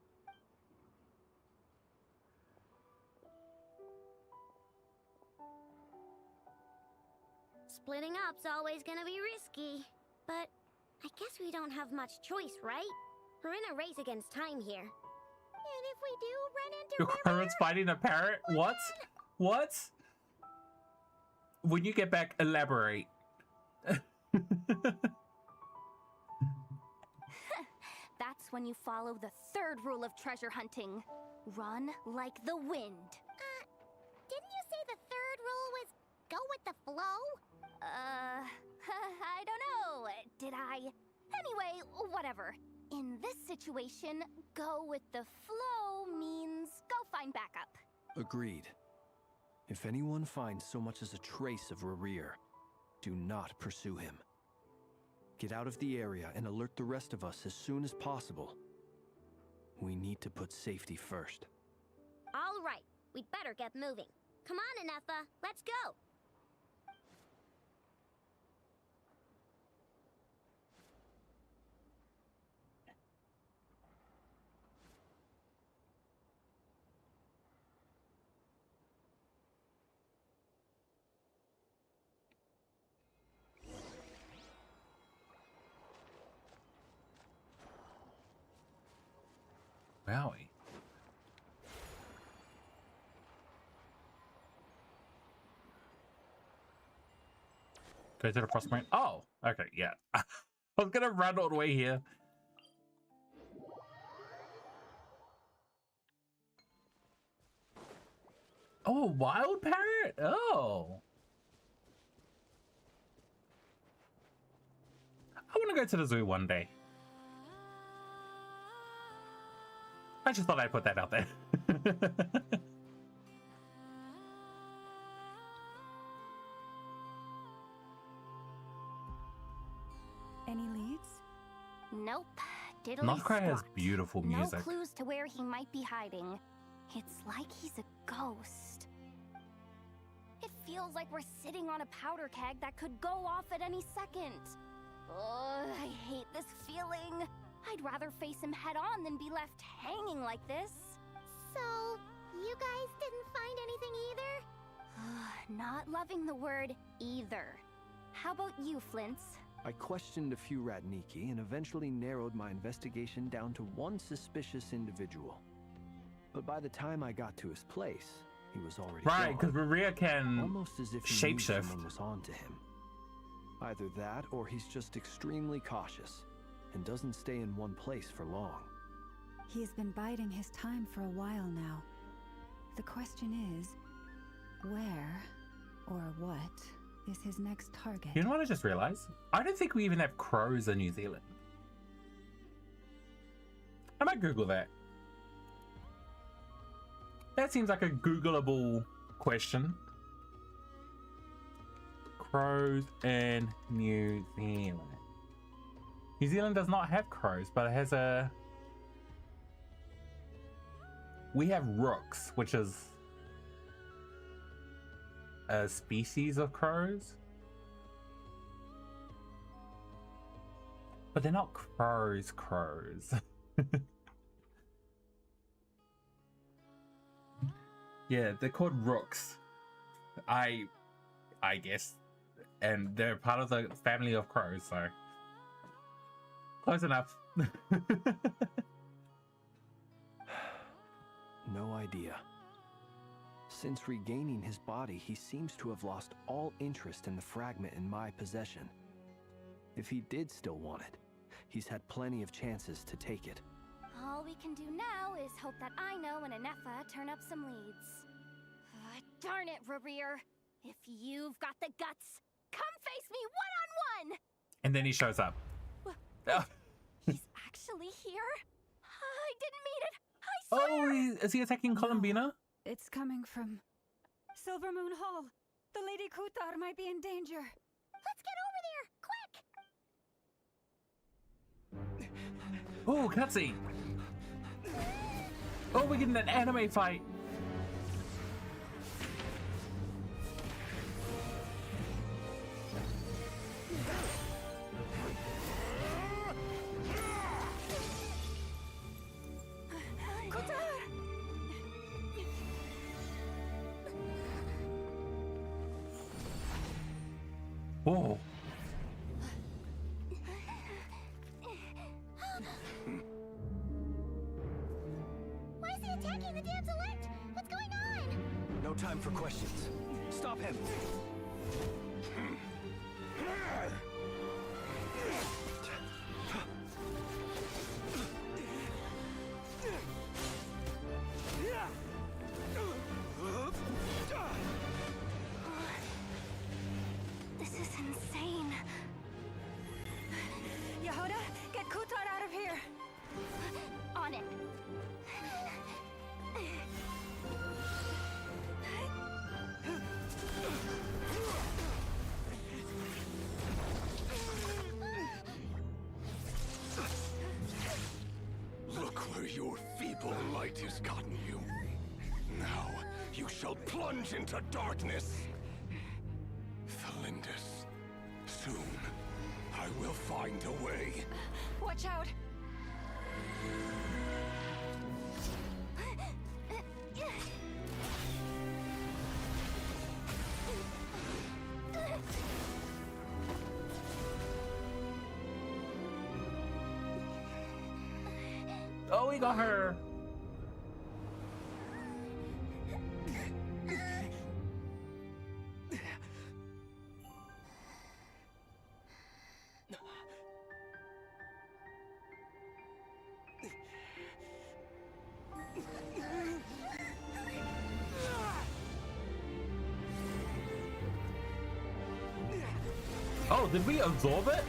Splitting up's always gonna be risky. But I guess we don't have much choice, right? We're in a race against time here. And if we do run into Your parents fighting a parrot? What? What? When you get back, elaborate. That's when you follow the third rule of treasure hunting. Run like the wind. Didn't you say the third rule was go with the flow? I don't know. Did I? Anyway, whatever. In this situation, go with the flow means go find backup. Agreed. If anyone finds so much as a trace of Rarir, do not pursue him. Get out of the area and alert the rest of us as soon as possible. We need to put safety first. All right, we'd better get moving. Come on, Nefer, let's go. Wowie. Go to the prospect. Oh, okay, yeah. I was gonna run all the way here. Oh, wild parrot? Oh. I want to go to the zoo one day. I just thought I'd put that out there. Any leads? Nope. Diddly NOD-KRAI has squat. beautiful music. No clues to where he might be hiding. It's like he's a ghost. It feels like we're sitting on a powder keg that could go off at any second. Ugh, I hate this feeling. I'd rather face him head on than be left hanging like this. So, you guys didn't find anything either? Not loving the word either. How about you, Flintz? I questioned a few Ratniki and eventually narrowed my investigation down to one suspicious individual. But by the time I got to his place, he was already Right, because gone. Rarir can Almost as if he knew shapeshift. someone was on to him. Either that, or he's just extremely cautious and doesn't stay in one place for long. He's been biding his time for a while now. The question is, where or what is his next target? You know what I just realized? I don't think we even have crows in New Zealand. I might Google that. That seems like a Googleable question. Crows in New Zealand. New Zealand does not have crows, but it has a... We have rooks, which is a species of crows. But they're not crows. Yeah, they're called rooks. I guess. And they're part of the family of crows, so... Close enough. No idea. Since regaining his body, he seems to have lost all interest in the fragment in my possession. If he did still want it, he's had plenty of chances to take it. All we can do now is hope that Aino and Nefer turn up some leads. Darn it, Rarir. If you've got the guts, come face me one-on-one! And then he shows up. He's actually actually here? I didn't mean it. I Oh, swear. is he attacking Columbina? It's coming from Silver Moon Hall. The Lady Kutar might be in danger. Let's get over there, quick! Oh, cutscene. Oh, we're getting an anime fight. Whoa. Why is he attacking the damsel elect? What's going on? No time for questions. Stop him! This is insane. Yehuda, get Kutar out of here. On it. Look where your feeble light has gotten you. Now you shall plunge into darkness. Felindus, soon I will find a way. Watch out. Oh, we got her. Oh, did we absorb it?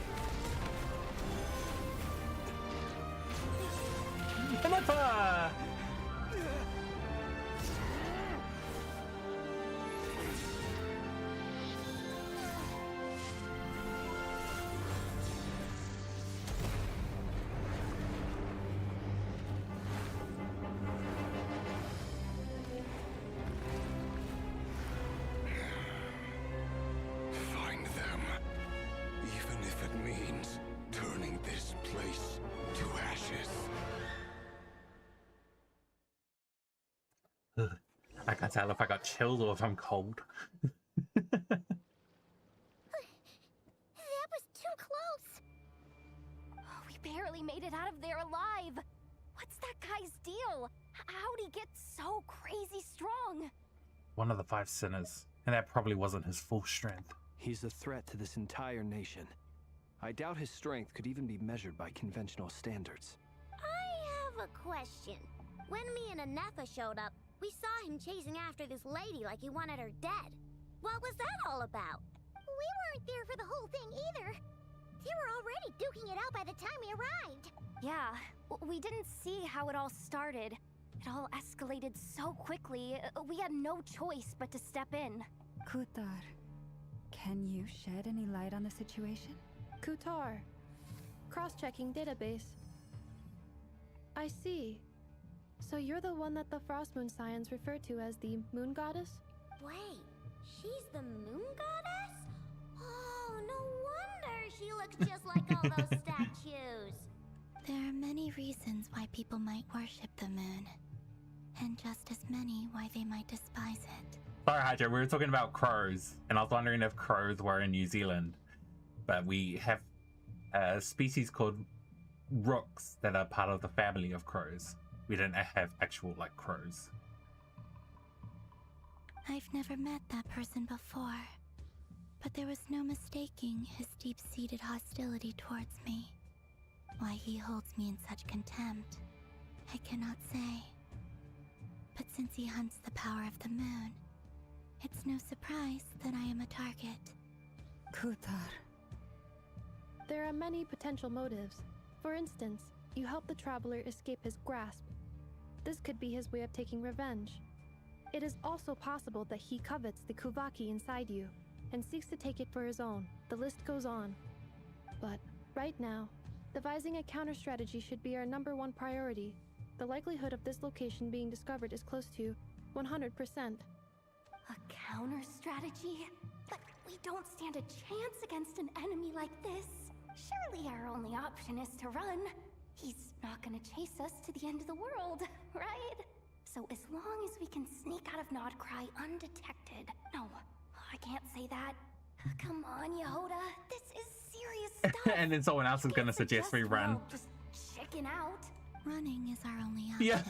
Nefer! Find them, even if it means turning this place to ashes. I can't tell if I got chills or if I'm cold. That was too close. Oh, we barely made it out of there alive. What's that guy's deal? How'd he get so crazy strong? One of the 5 sinners, and that probably wasn't his full strength. He's a threat to this entire nation. I doubt his strength could even be measured by conventional standards. I have a question. When me and Nefer showed up, we saw him chasing after this lady like he wanted her dead. What was that all about? We weren't there for the whole thing either. They were already duking it out by the time we arrived. Yeah, we didn't see how it all started. It all escalated so quickly, we had no choice but to step in. Kutar, can you shed any light on the situation? Kutar. Cross-checking database. I see. So you're the one that the Frost Moon Scions refer to as the Moon Goddess? Wait, she's the moon goddess? Oh, no wonder she looks just like all those statues. There are many reasons why people might worship the moon, and just as many why they might despise it. Sorry, Hydra, we were talking about crows, and I was wondering if crows were in New Zealand. But we have a species called rooks that are part of the family of crows. We don't have actual, like, crows. I've never met that person before, but there was no mistaking his deep-seated hostility towards me. Why he holds me in such contempt, I cannot say. But since he hunts the power of the moon, it's no surprise that I am a target. Kutar. There are many potential motives. For instance, you help the traveler escape his grasp. This could be his way of taking revenge. It is also possible that he covets the Kuvaki inside you and seeks to take it for his own. The list goes on. But right now, devising a counter strategy should be our #1 priority. The likelihood of this location being discovered is close to 100%. A counter strategy? But we don't stand a chance against an enemy like this. Surely our only option is to run. He's not gonna chase us to the end of the world, right? So as long as we can sneak out of NOD-KRAI undetected... No, I can't say that. Come on, Yehoda. This is serious stuff. And then someone else is gonna suggest we run. Just chicken out. Running is our only option. Yeah.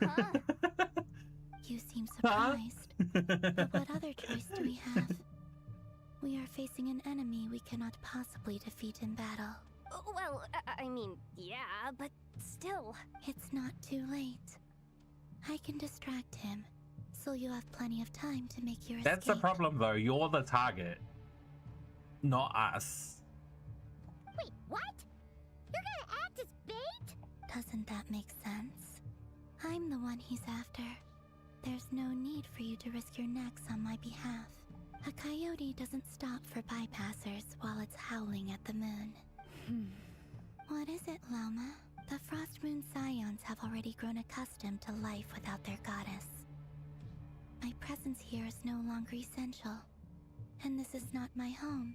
Huh? You seem surprised. But what other choice do we have? We are facing an enemy we cannot possibly defeat in battle. Well, I mean, yeah, but still. It's not too late. I can distract him, so you have plenty of time to make your That's the escape. problem, though. You're the target, not us. Wait, what? You're gonna act as bait? Doesn't that make sense? I'm the one he's after. There's no need for you to risk your necks on my behalf. A coyote doesn't stop for bypassers while it's howling at the moon. What is it, Loma? The Frost Moon Scions have already grown accustomed to life without their goddess. My presence here is no longer essential, and this is not my home,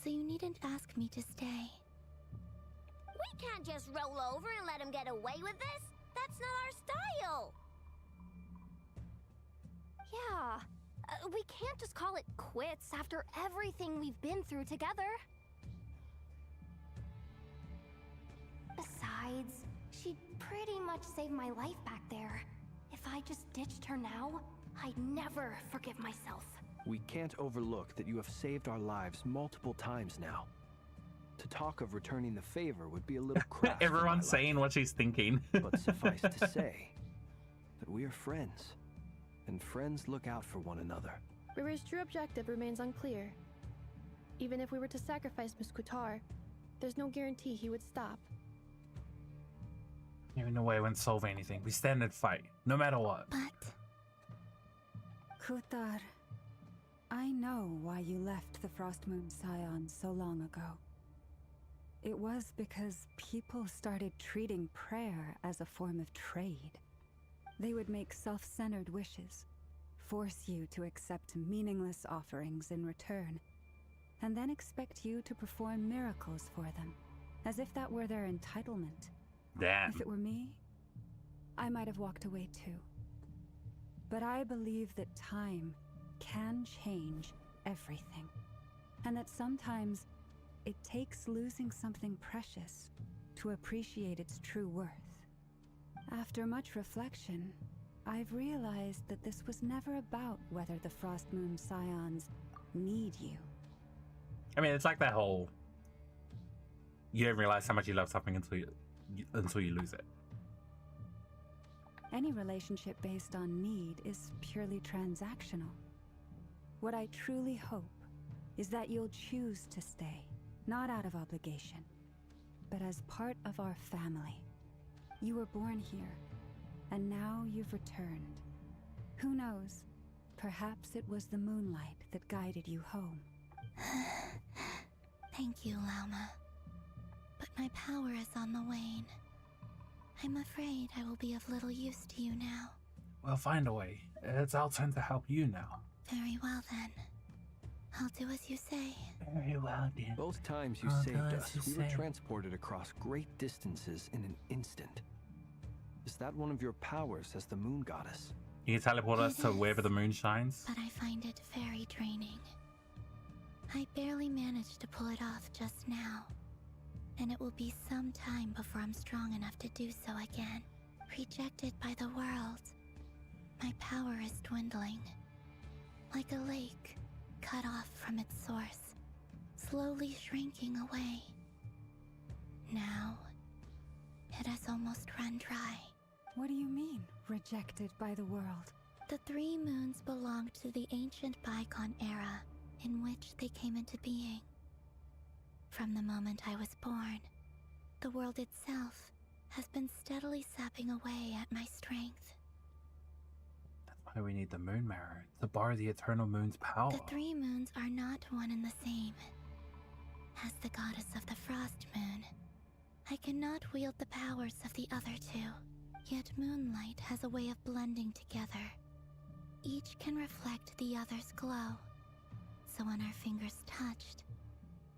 so you needn't ask me to stay. We can't just roll over and let him get away with this. That's not our style. Yeah. We can't just call it quits after everything we've been through together. Besides, she pretty much saved my life back there. If I just ditched her now, I'd never forgive myself. We can't overlook that you have saved our lives multiple times now. To talk of returning the favor would be a little crass. Everyone's saying what she's thinking. But suffice to say that we are friends, and friends look out for one another. Riri's true objective remains unclear. Even if we were to sacrifice Muskutar, there's no guarantee he would stop. Even no way it won't solve anything. We stand and fight, no matter what. But Kutar, I know why you left the Frost Moon Scions so long ago. It was because people started treating prayer as a form of trade. They would make self-centered wishes, force you to accept meaningless offerings in return, and then expect you to perform miracles for them, as if that were their entitlement. Damn. If it were me, I might have walked away too. But I believe that time can change everything, and that sometimes it takes losing something precious to appreciate its true worth. After much reflection, I've realized that this was never about whether the Frost Moon Scions need you. I mean, it's like that whole... You don't realize how much you love something until you lose it. Any relationship based on need is purely transactional. What I truly hope is that you'll choose to stay, not out of obligation, but as part of our family. You were born here, and now you've returned. Who knows? Perhaps it was the moonlight that guided you home. thank you, Lauma. But my power is on the wane. I'm afraid I will be of little use to you now. We'll find a way. It's our turn to help you now. Very well then. I'll do as you say. Very well, then. Both times you I'll saved do as us, you we were say. transported across great distances in an instant. Is that one of your powers as the moon goddess? You can teleport us It to is. wherever the moon shines. But I find it very draining. I barely managed to pull it off just now. And it will be some time before I'm strong enough to do so again. Rejected by the world. My power is dwindling. Like a lake, cut off from its source, slowly shrinking away. Now, it has almost run dry. What do you mean, rejected by the world? The 3 moons belonged to the ancient bygone era in which they came into being. From the moment I was born, The world itself has been steadily sapping away at my strength. That's why we need the moon mirror, to borrow the eternal moon's power. The 3 moons are not one and the same. As the goddess of the frost moon, I cannot wield the powers of the other 2. Yet moonlight has a way of blending together. Each can reflect the other's glow. So when our fingers touched,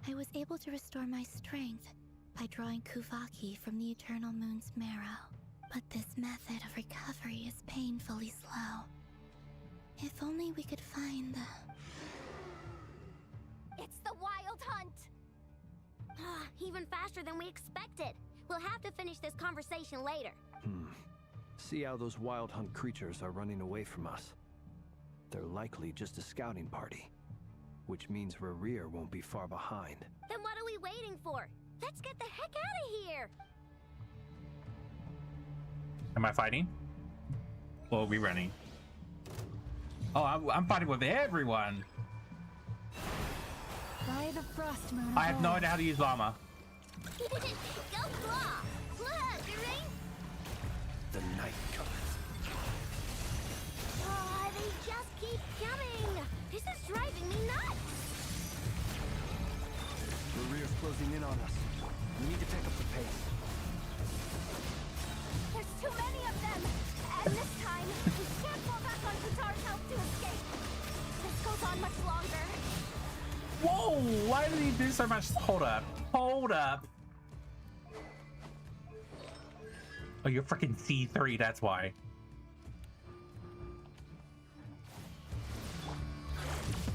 I was able to restore my strength by drawing Kuvaki from the eternal moon's marrow. But this method of recovery is painfully slow. If only we could find the... It's the Wild Hunt! Even faster than we expected. We'll have to finish this conversation later. See how those Wild Hunt creatures are running away from us. They're likely just a scouting party, which means Rerir won't be far behind. Then what are we waiting for? Let's get the heck out of here! Am I fighting? Or are we running? Oh, I'm fighting with everyone! By the frost moon. I have no idea how to use llama. Go claw! Look, Irene! The night cometh. Oh, they just keep coming! This is driving me nuts! Rerir's closing in on us. We need to pick up the pace. There's too many of them! And this time, we can't fall back on Qatar's help to escape. This goes on much longer. Whoa! Why did he do so much? Hold up. Hold up. Oh, you're freaking C3, that's why.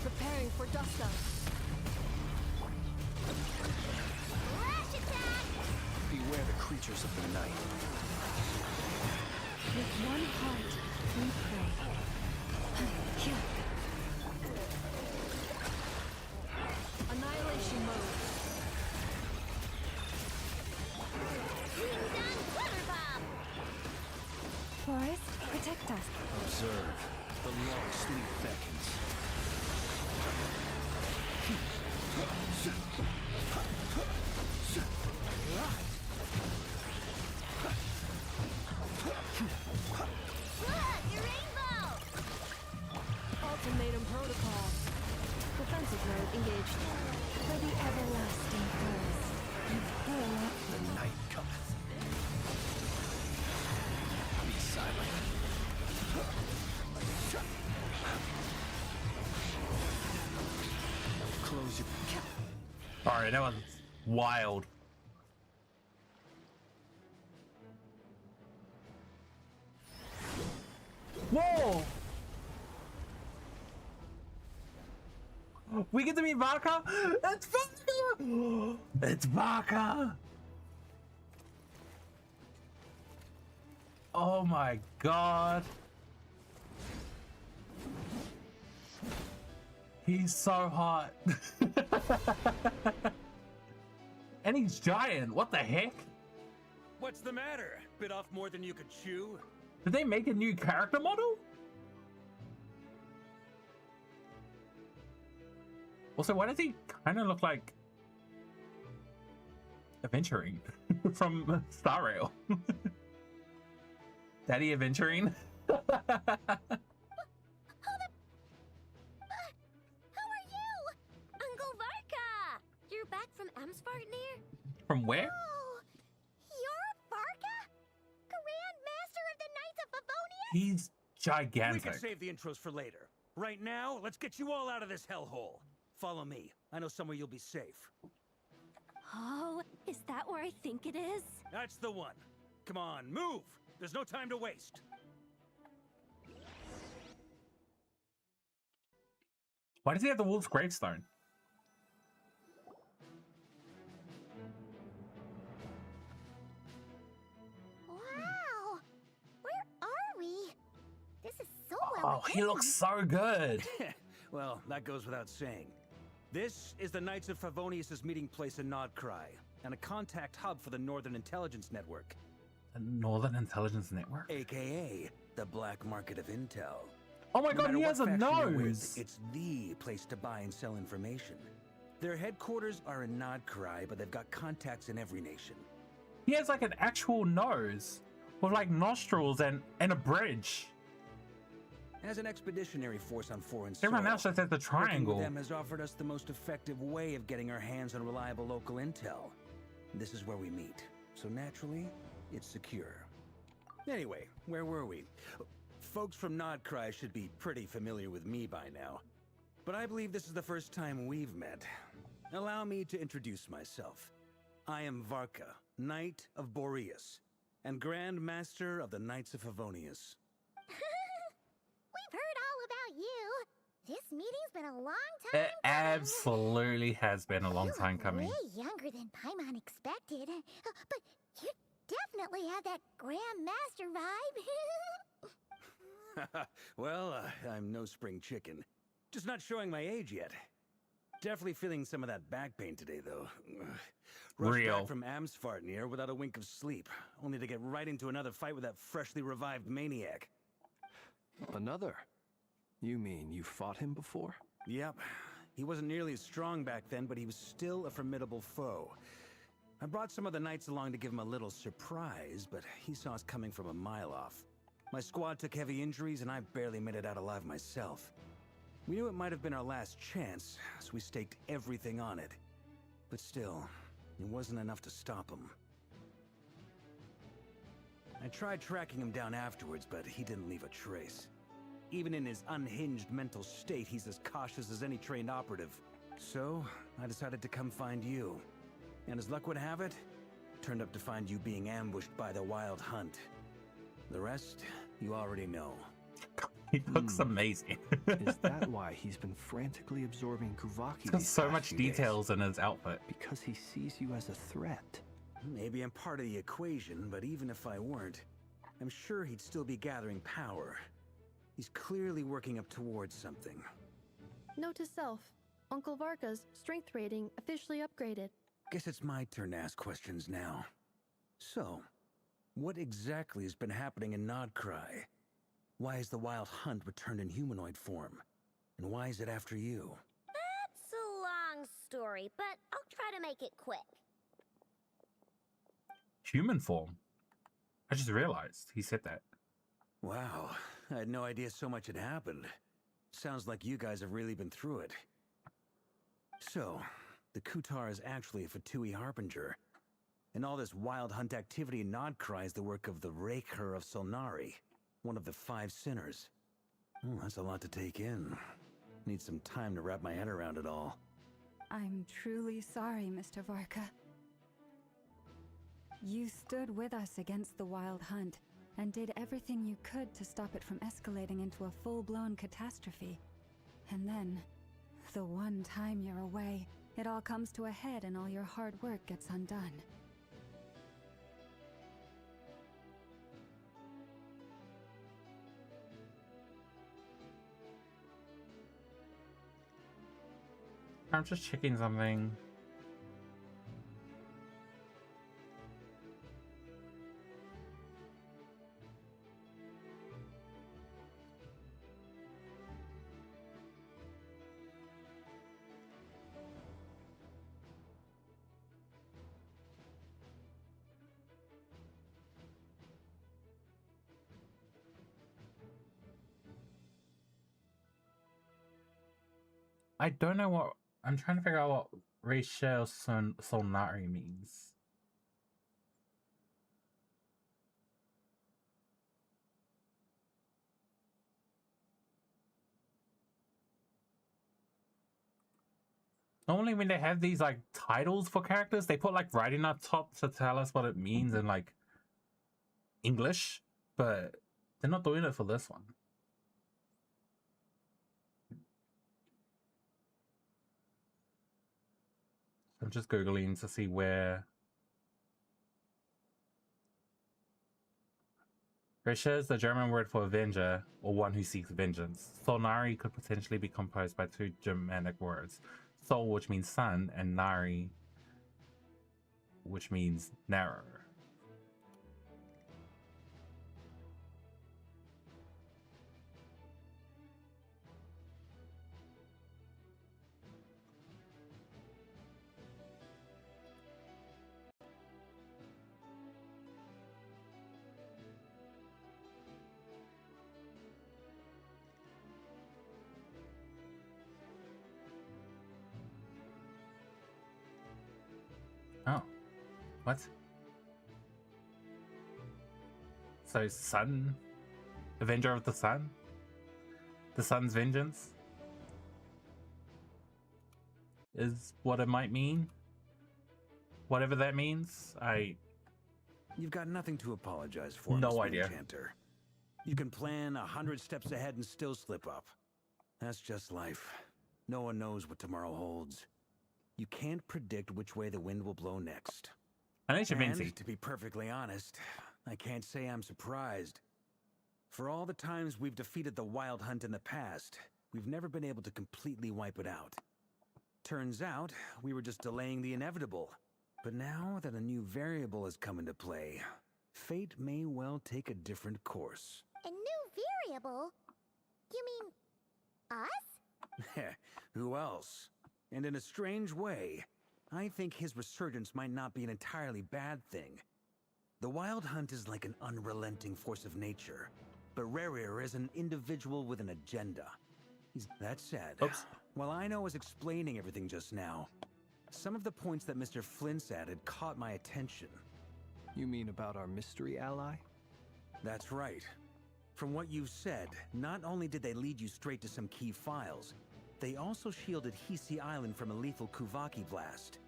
Preparing for dust up. Lash attack! Beware the creatures of the night. With one heart, we pray. Annihilation mode. Wings on Glitter Bomb! Forest, protect us. Observe. The long sleep beckons. Look, your rainbow! Ultimatum protocol. Defensive mode engaged. For the everlasting forest. The night cometh. Be silent. Close your... Alright, that was wild. Whoa! We get to meet Vaka? It's Vaka! It's Vaka! Oh my god. He's so hot. And he's giant. What the heck? What's the matter? Bit off more than you could chew? Did they make a new character model? Also, why does he kind of look like Aventurine from Star Rail? Daddy Aventurine? How are you? Uncle Varka! You're back from Amsvartnir? From where? Oh, you're Varka? Grand Master of the Knights of Favonius? He's We gigantic. can save the intros for later. Right now, let's get you all out of this hellhole. Follow me. I know somewhere you'll be safe. Oh, is that where I think it is? That's the one. Come on, move! There's no time to waste. Why does he have the wolf's gravestone? Wow! Where are we? This is so well Oh, he looks so good. Well, that goes without saying. This is the Knights of Favonius' meeting place in NOD-KRAI, and a contact hub for the Northern Intelligence Network. The Northern Intelligence Network? AKA, the black market of intel. Oh my No god, matter he what has a faction you're with, nose! it's the place to buy and sell information. Their headquarters are in NOD-KRAI, but they've got contacts in every nation. He has like an actual nose with like nostrils and a bridge. As an expeditionary force on foreign soil, Everyone else just has the working triangle. with them has offered us the most effective way of getting our hands on reliable local intel. This is where we meet, so naturally, it's secure. Anyway, where were we? Folks from NOD-KRAI should be pretty familiar with me by now, but I believe this is the first time we've met. Allow me to introduce myself. I am Varka, Knight of Boreas, and Grand Master of the Knights of Favonius. We've heard all about you. This meeting's been a long time It absolutely has been a long time coming. Way younger than Paimon expected. But you definitely have that Grand Master vibe. Well, I'm no spring chicken. Just not showing my age yet. Definitely feeling some of that back pain today, though. Rushed Real. back from Amsfartnir without a wink of sleep, only to get right into another fight with that freshly revived maniac. Another? You mean you fought him before? Yep. He wasn't nearly as strong back then, but he was still a formidable foe. I brought some of the knights along to give him a little surprise, but he saw us coming from a mile off. My squad took heavy injuries, and I barely made it out alive myself. We knew it might have been our last chance, so we staked everything on it. But still, it wasn't enough to stop him. I tried tracking him down afterwards, but he didn't leave a trace. Even in his unhinged mental state, he's as cautious as any trained operative. So, I decided to come find you. And as luck would have it, turned up to find you being ambushed by the Wild Hunt. The rest, you already know. He looks amazing. Is that why he's been frantically absorbing Kuvaki He's got these so past much few days? details in his outfit. Because he sees you as a threat. Maybe I'm part of the equation, but even if I weren't, I'm sure he'd still be gathering power. He's clearly working up towards something. Note to self, Uncle Varka's strength rating officially upgraded. Guess it's my turn to ask questions now. So, what exactly has been happening in NOD-KRAI? Why is the Wild Hunt returned in humanoid form? And why is it after you? That's a long story, but I'll try to make it quick. Human form. I just realized he said that. Wow, I had no idea so much had happened. Sounds like you guys have really been through it. So, the Kutar is actually a Fatui Harbinger. And all this Wild Hunt activity in NOD-KRAI is the work of the Raker of Solnari, one of the 5 sinners. Oh, that's a lot to take in. Need some time to wrap my head around it all. I'm truly sorry, Mr. Varka. You stood with us against the Wild Hunt and did everything you could to stop it from escalating into a full-blown catastrophe. And then, the one time you're away, it all comes to a head and all your hard work gets undone. I'm just checking something. I don't know what I'm trying to figure out what Rachel Solnari means. Normally when they have these like titles for characters, they put like writing up top to tell us what it means in like English, but they're not doing it for this one. I'm just Googling to see where. Risha is the German word for avenger, or one who seeks vengeance. Solnari could potentially be composed by 2 Germanic words. Sol, which means sun, and Nari, which means narrower. What? So Sun? Avenger of the Sun? The Sun's vengeance? Is what it might mean? Whatever that means? You've got nothing to apologize for, No Miss idea. Enchanter. You can plan 100 steps ahead and still slip up. That's just life. No one knows what tomorrow holds. You can't predict which way the wind will blow next. And to be perfectly honest, I can't say I'm surprised. For all the times we've defeated the Wild Hunt in the past, we've never been able to completely wipe it out. Turns out, we were just delaying the inevitable. But now that a new variable has come into play, fate may well take a different course. A new variable? You mean us? Who else? And in a strange way, I think his resurgence might not be an entirely bad thing. The Wild Hunt is like an unrelenting force of nature, but Rerir is an individual with an agenda. That said, while I was explaining everything just now, some of the points that Mr. Flint's added caught my attention. You mean about our mystery ally? That's right. From what you've said, not only did they lead you straight to some key files, they also shielded Hisi Island from a lethal Kuvaki blast.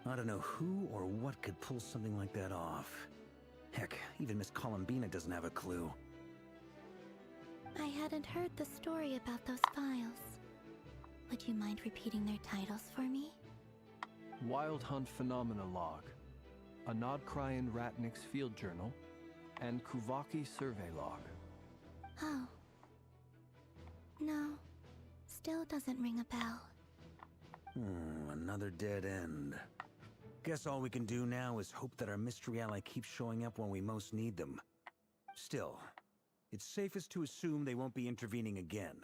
I don't know who or what could pull something like that off. Heck, even Miss Columbina doesn't have a clue. I hadn't heard the story about those files. Would you mind repeating their titles for me? Wild Hunt Phenomena Log, a NOD-KRAI and Ratnik's Field Journal, and Kuvaki Survey Log. Oh. No. Still doesn't ring a bell. Another dead end. Guess all we can do now is hope that our mystery ally keeps showing up when we most need them. Still, it's safest to assume they won't be intervening again.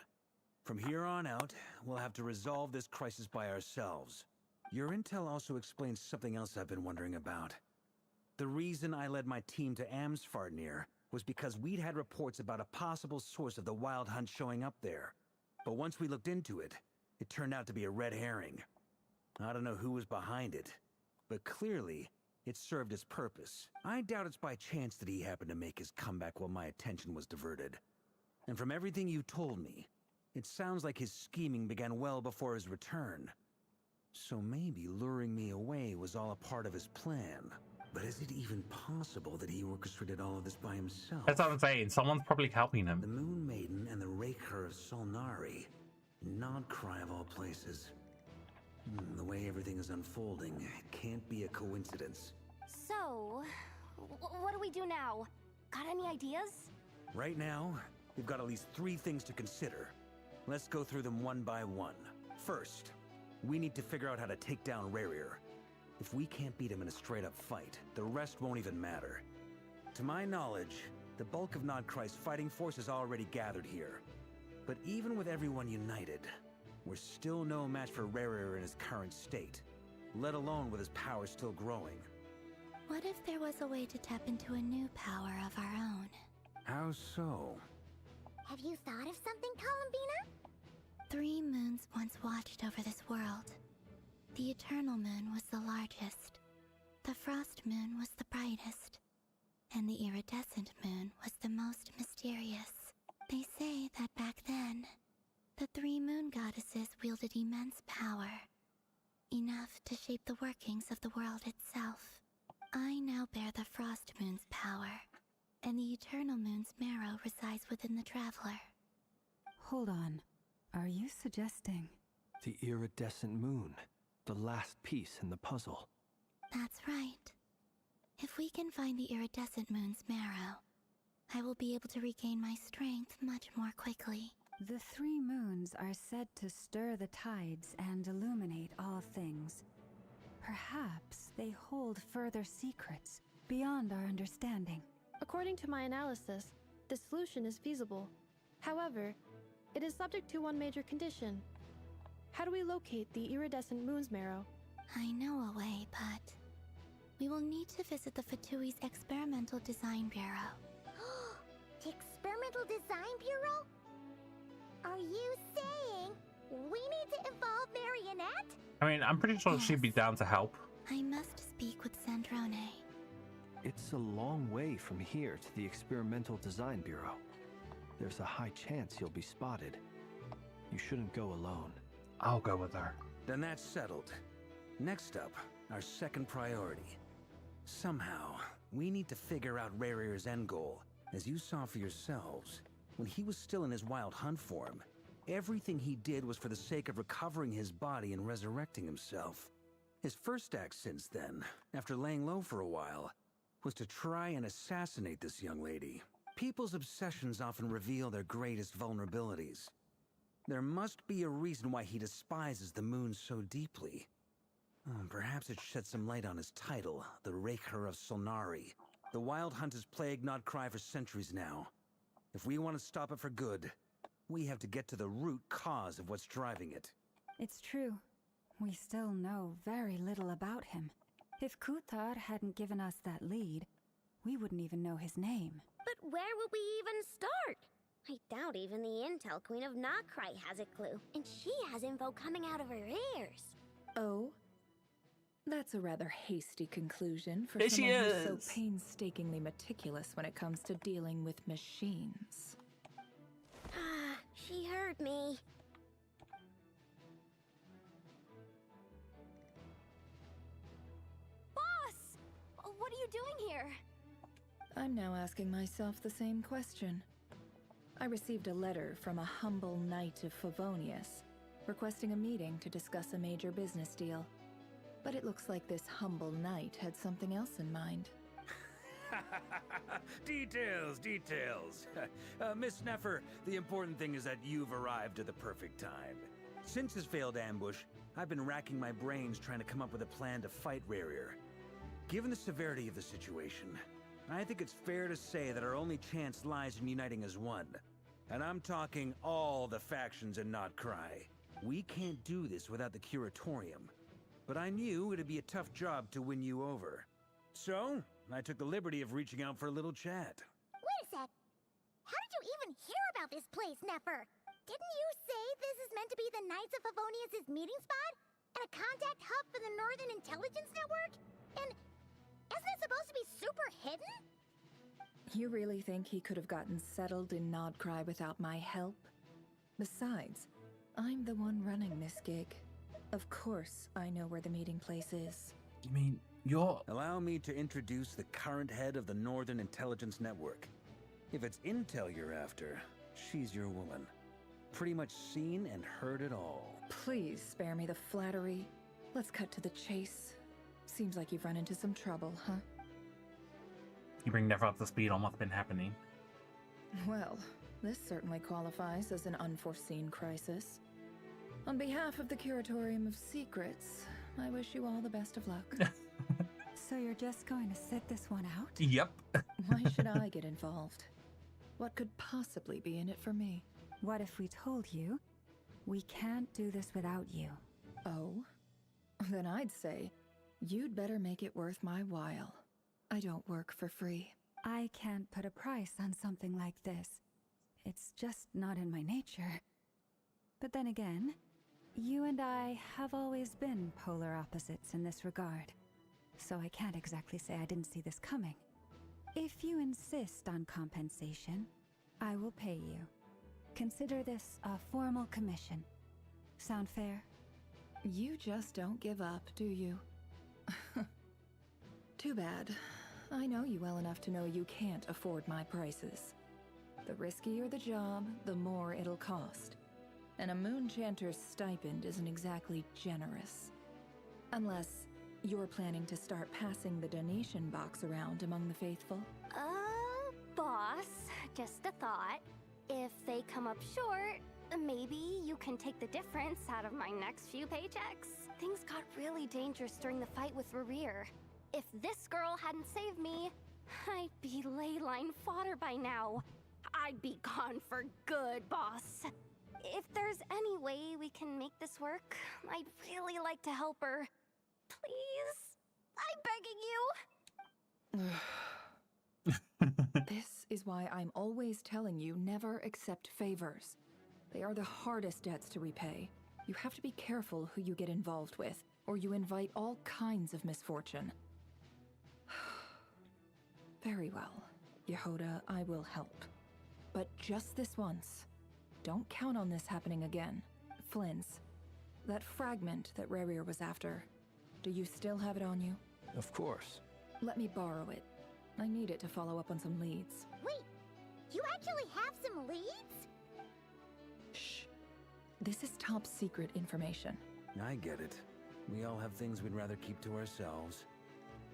From here on out, we'll have to resolve this crisis by ourselves. Your intel also explains something else I've been wondering about. The reason I led my team to Amsfarnir was because we'd had reports about a possible source of the Wild Hunt showing up there. But once we looked into it, it turned out to be a red herring. I don't know who was behind it, but clearly, it served its purpose. I doubt it's by chance that he happened to make his comeback while my attention was diverted. And from everything you told me, it sounds like his scheming began well before his return. So maybe luring me away was all a part of his plan. But is it even possible that he orchestrated all of this by himself? That's what I'm saying. Someone's probably helping him. The Moon Maiden and the Raker of Solnari. NOD-KRAI of all places. The way everything is unfolding, it can't be a coincidence. So, what do we do now? Got any ideas? Right now, we've got at least 3 things to consider. Let's go through them one by one. First, we need to figure out how to take down Rerir. If we can't beat him in a straight-up fight, the rest won't even matter. To my knowledge, the bulk of NOD-KRAI's fighting force is already gathered here. But even with everyone united, we're still no match for Rerir in his current state, let alone with his power still growing. What if there was a way to tap into a new power of our own? How so? Have you thought of something, Columbina? 3 moons once watched over this world. The Eternal Moon was the largest, the Frost Moon was the brightest, and the Iridescent Moon was the most mysterious. They say that back then, the 3 moon goddesses wielded immense power, enough to shape the workings of the world itself. I now bear the Frost Moon's power, and the Eternal Moon's marrow resides within the Traveler. Hold on. Are you suggesting? The iridescent moon. The last piece in the puzzle. That's right. If we can find the Iridescent Moon's marrow, I will be able to regain my strength much more quickly. The 3 moons are said to stir the tides and illuminate all things. Perhaps they hold further secrets beyond our understanding. According to my analysis, the solution is feasible. However, it is subject to one major condition. How do we locate the iridescent moon's marrow? I know a way, but we will need to visit the Fatui's Experimental Design Bureau. The Experimental Design Bureau? Are you saying we need to involve Marionette? I mean, I'm pretty sure she'd be down to help. I must speak with Sandrone. It's a long way from here to the Experimental Design Bureau. There's a high chance you'll be spotted. You shouldn't go alone. I'll go with her. Then that's settled. Next up, our second priority. Somehow, we need to figure out Rarir's end goal. As you saw for yourselves, when he was still in his wild hunt form, everything he did was for the sake of recovering his body and resurrecting himself. His first act since then, after laying low for a while, was to try and assassinate this young lady. People's obsessions often reveal their greatest vulnerabilities. There must be a reason why he despises the moon so deeply. Perhaps it sheds some light on his title, the Raker of Solnari. The Wild Hunt has plagued NOD-KRAI for centuries now. If we want to stop it for good, we have to get to the root cause of what's driving it. It's true. We still know very little about him. If Kuthar hadn't given us that lead, we wouldn't even know his name. But where would we even start? I doubt even the Intel Queen of NOD-KRAI has a clue, and she has info coming out of her ears. Oh? That's a rather hasty conclusion for There she someone who's so is. painstakingly meticulous when it comes to dealing with machines. She heard me. Boss! What are you doing here? I'm now asking myself the same question. I received a letter from a humble knight of Favonius, requesting a meeting to discuss a major business deal. But it looks like this humble knight had something else in mind. Details. Miss Nefer, the important thing is that you've arrived at the perfect time. Since his failed ambush, I've been racking my brains trying to come up with a plan to fight Rarir. Given the severity of the situation, I think it's fair to say that our only chance lies in uniting as one. And I'm talking all the factions in NOD-KRAI. We can't do this without the Curatorium. But I knew it'd be a tough job to win you over. So, I took the liberty of reaching out for a little chat. Wait a sec. How did you even hear about this place, Nefer? Didn't you say this is meant to be the Knights of Favonius' meeting spot? And a contact hub for the Northern Intelligence Network? And isn't it supposed to be super hidden? You really think he could have gotten settled in NOD-KRAI without my help? Besides, I'm the one running this gig. Of course I know where the meeting place is. I mean, you're... Allow me to introduce the current head of the Northern Intelligence Network. If it's intel you're after, she's your woman. Pretty much seen and heard it all. Please spare me the flattery. Let's cut to the chase. Seems like you've run into some trouble, huh? You bring Nefer up to speed on what's been happening. Well, this certainly qualifies as an unforeseen crisis. On behalf of the Curatorium of Secrets, I wish you all the best of luck. So you're just going to sit this one out? Yep. Why should I get involved? What could possibly be in it for me? What if we told you we can't do this without you? Oh? Then I'd say you'd better make it worth my while. I don't work for free. I can't put a price on something like this. It's just not in my nature. But then again, you and I have always been polar opposites in this regard. So I can't exactly say I didn't see this coming. If you insist on compensation, I will pay you. Consider this a formal commission. Sound fair? You just don't give up, do you? Too bad. I know you well enough to know you can't afford my prices. The riskier the job, the more it'll cost. And a Moonchanter's stipend isn't exactly generous. Unless you're planning to start passing the donation box around among the faithful. Boss, just a thought. If they come up short, maybe you can take the difference out of my next few paychecks. Things got really dangerous during the fight with Rarir. If this girl hadn't saved me, I'd be ley line fodder by now. I'd be gone for good, boss. If there's any way we can make this work, I'd really like to help her. Please? I'm begging you. This is why I'm always telling you never accept favors. They are the hardest debts to repay. You have to be careful who you get involved with. or you invite all kinds of misfortune. Very well, Yehoda, I will help. But just this once. Don't count on this happening again. Flynn's. That fragment that Rerir was after. Do you still have it on you? Of course. Let me borrow it. I need it to follow up on some leads. Wait, you actually have some leads? Shh. This is top secret information. I get it. We all have things we'd rather keep to ourselves.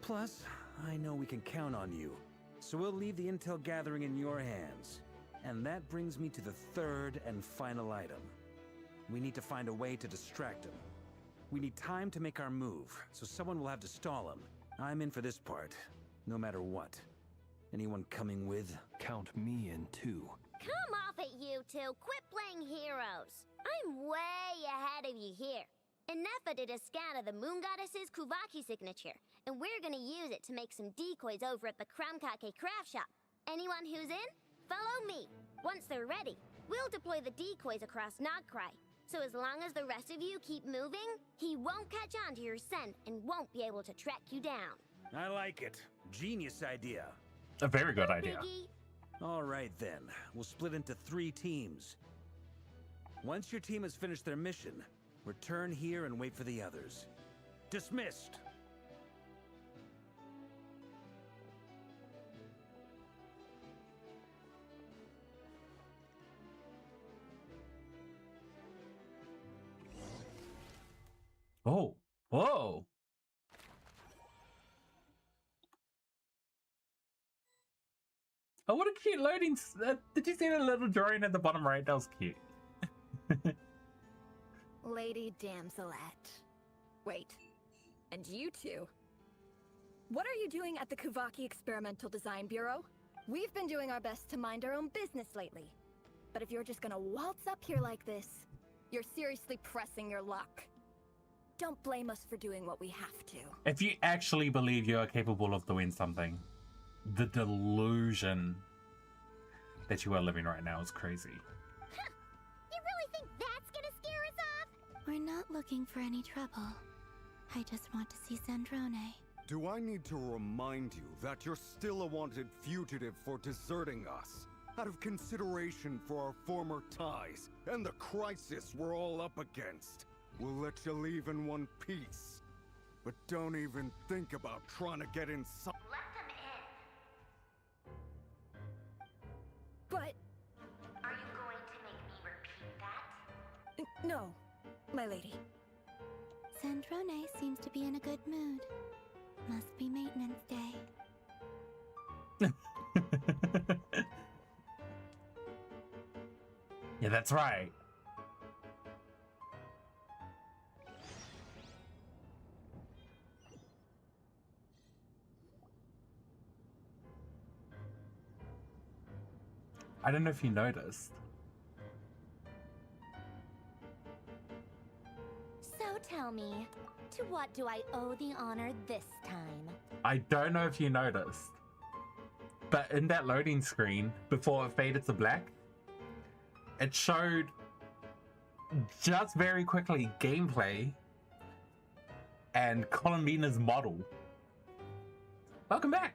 Plus, I know we can count on you. So we'll leave the intel gathering in your hands. And that brings me to the third and final item. We need to find a way to distract him. We need time to make our move, so someone will have to stall him. I'm in for this part, no matter what. Anyone coming with? Count me in too. Come off it, you two. Quit playing heroes. I'm way ahead of you here. And Nefer did a scan of the Moon Goddess's Kuvaki signature, and we're gonna use it to make some decoys over at the NOD-KRAI craft shop. Anyone who's in, follow me. Once they're ready, we'll deploy the decoys across NOD-KRAI. So as long as the rest of you keep moving, he won't catch on to your scent and won't be able to track you down. I like it. Genius idea. A very good idea. All right then, we'll split into 3 teams. Once your team has finished their mission, return here and wait for the others. Dismissed! Oh, whoa. Oh, what a cute loading. Did you see the little drawing at the bottom right? That was cute. Lady Damselette. Wait, and you two? What are you doing at the Kuvaki Experimental Design Bureau? We've been doing our best to mind our own business lately. But if you're just gonna waltz up here like this, you're seriously pressing your luck. Don't blame us for doing what we have to. If you actually believe you are capable of doing something, the delusion that you are living right now is crazy. Huh. You really think that's gonna scare us off? We're not looking for any trouble. I just want to see Zandrone. Do I need to remind you that you're still a wanted fugitive for deserting us? Out of consideration for our former ties and the crisis we're all up against. We'll let you leave in one piece. But don't even think about trying to get inside. Let them in. But... Are you going to make me repeat that? No, my lady. Zandrone seems to be in a good mood. Must be maintenance day. Yeah, that's right. I don't know if you noticed. So tell me, to what do I owe the honor this time? I don't know if you noticed, but in that loading screen, before it faded to black, it showed just very quickly gameplay and Columbina's model. Welcome back.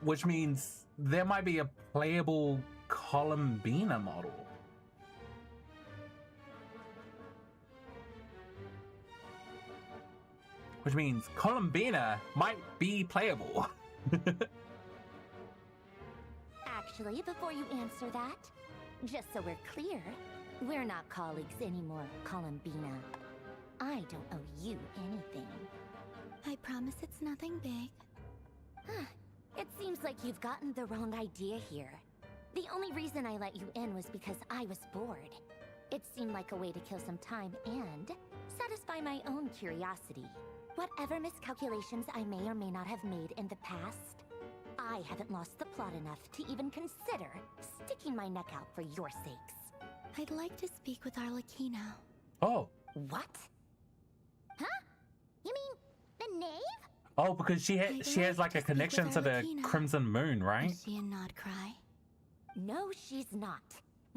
Which means there might be a playable Columbina model. Which means Columbina might be playable. Actually, before you answer that, just so we're clear, we're not colleagues anymore, Columbina. I don't owe you anything. I promise it's nothing big. It seems like you've gotten the wrong idea here. The only reason I let you in was because I was bored. It seemed like a way to kill some time and satisfy my own curiosity. Whatever miscalculations I may or may not have made in the past, I haven't lost the plot enough to even consider sticking my neck out for your sakes. I'd like to speak with Arlecchino. Oh. What? Huh? You mean the knave? Oh, because she has like a connection to the Crimson Moon, right? Is she in NOD-KRAI? No, she's not.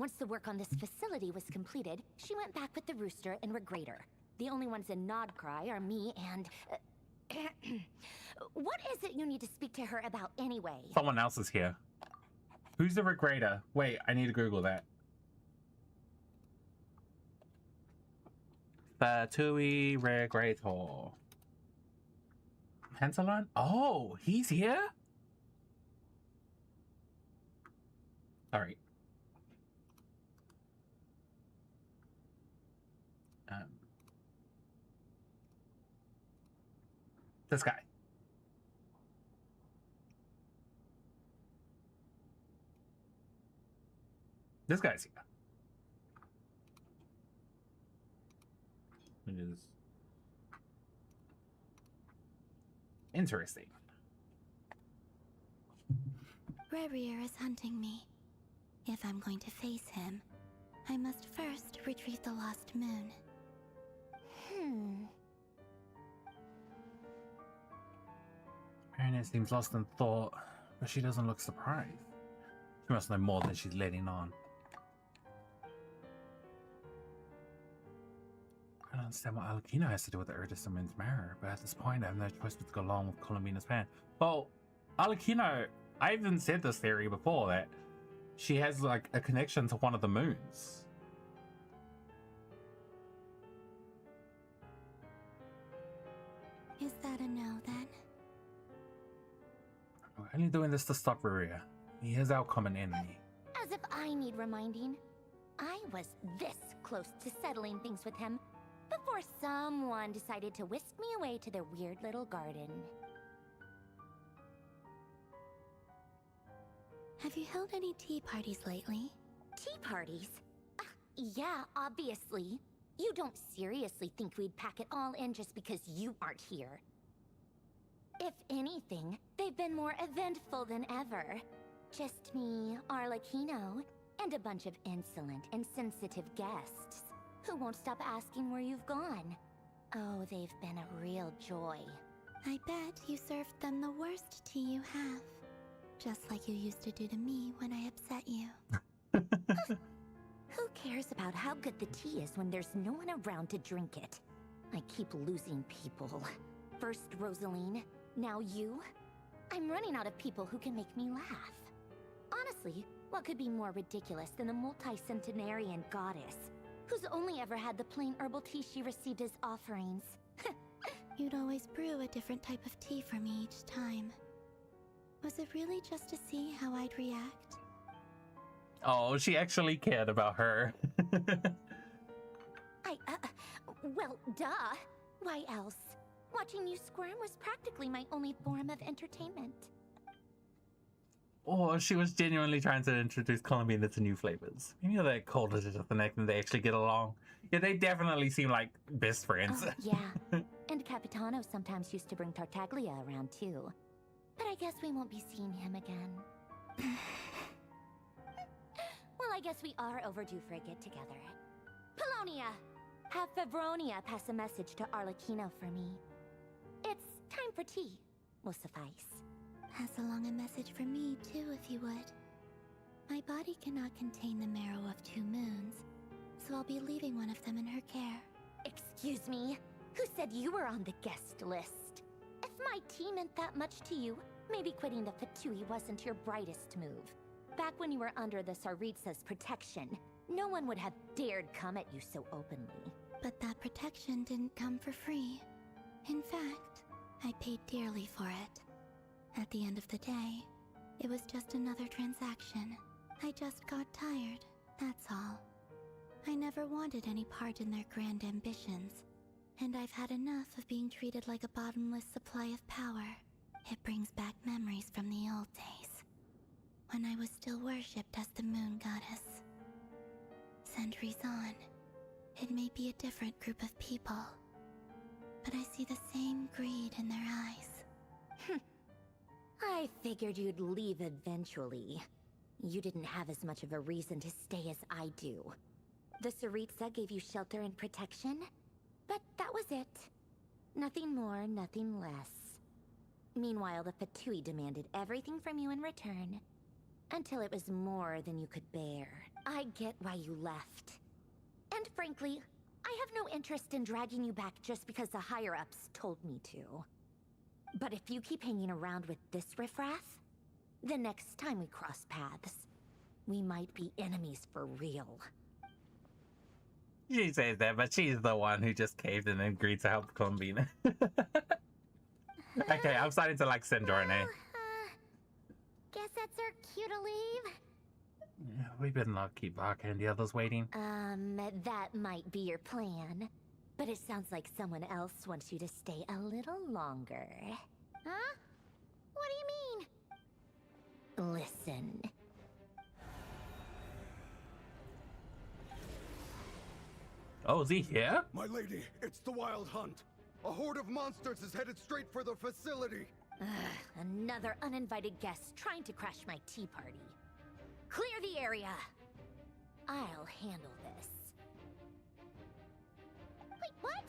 Once the work on this facility was completed, she went back with the rooster and Regrator. The only ones in NOD-KRAI are me and... What is it you need to speak to her about anyway? Someone else is here. Who's the Regrator? Wait, I need to Google that. Fatui Regrator. Hansalon? Oh, he's here? Sorry. This guy. This guy's here. It is interesting. Rerir is hunting me. If I'm going to face him, I must first retrieve the lost moon. Marionette seems lost in thought, but she doesn't look surprised. She must know more than she's letting on. I don't understand what Alakino has to do with the Erdis and Moon's mirror, but at this point I have no choice but to go along with Columbina's plan. Well, Alakino, I even said this theory before, that she has like a connection to one of the moons. Is that a no then? We're only doing this to stop Ruria. He is our common enemy. As if I need reminding. I was this close to settling things with him before someone decided to whisk me away to their weird little garden. Have you held any tea parties lately? Tea parties? Yeah, obviously. You don't seriously think we'd pack it all in just because you aren't here. If anything, they've been more eventful than ever. Just me, Arlecchino, and a bunch of insolent and sensitive guests who won't stop asking where you've gone. Oh, they've been a real joy. I bet you served them the worst tea you have. Just like you used to do to me when I upset you. Who cares about how good the tea is when there's no one around to drink it? I keep losing people. First Rosaline, now you. I'm running out of people who can make me laugh. Honestly, what could be more ridiculous than a multi-centenarian goddess who's only ever had the plain herbal tea she received as offerings? You'd always brew a different type of tea for me each time. Was it really just to see how I'd react? Oh, she actually cared about her. Well, duh. Why else? Watching you squirm was practically my only form of entertainment. Or she was genuinely trying to introduce Columbina to new flavors. Maybe they're colder to the neck and they actually get along. Yeah, they definitely seem like best friends. Oh, yeah. And Capitano sometimes used to bring Tartaglia around too. But I guess we won't be seeing him again. Well, I guess we are overdue for a get-together. Polonia! Have Favronia pass a message to Arlecchino for me. It's time for tea. Will suffice. Pass along a message for me, too, if you would. My body cannot contain the marrow of 2 moons, so I'll be leaving one of them in her care. Excuse me? Who said you were on the guest list? If my tea meant that much to you, maybe quitting the Fatui wasn't your brightest move. Back when you were under the Tsaritsa's protection, no one would have dared come at you so openly. But that protection didn't come for free. In fact, I paid dearly for it. At the end of the day, it was just another transaction. I just got tired, that's all. I never wanted any part in their grand ambitions, and I've had enough of being treated like a bottomless supply of power. It brings back memories from the old days, when I was still worshipped as the moon goddess. Centuries on, it may be a different group of people, but I see the same greed in their eyes. I figured you'd leave eventually. You didn't have as much of a reason to stay as I do. The Tsaritsa gave you shelter and protection, but that was it. Nothing more, nothing less. Meanwhile, the Fatui demanded everything from you in return. Until it was more than you could bear. I get why you left. And frankly, I have no interest in dragging you back just because the higher-ups told me to. But if you keep hanging around with this riffraff, the next time we cross paths, we might be enemies for real. She says that, but she's the one who just caved in and agreed to help Columbina. Okay, I'm starting to like Sandrone. Guess that's our cue to leave. We better not keep Arca and the others waiting. That might be your plan. But it sounds like someone else wants you to stay a little longer. Huh? What do you mean? Listen. Oh, is he here? My lady, it's the Wild Hunt. A horde of monsters is headed straight for the facility. Another uninvited guest trying to crash my tea party. Clear the area. I'll handle this. Wait, what?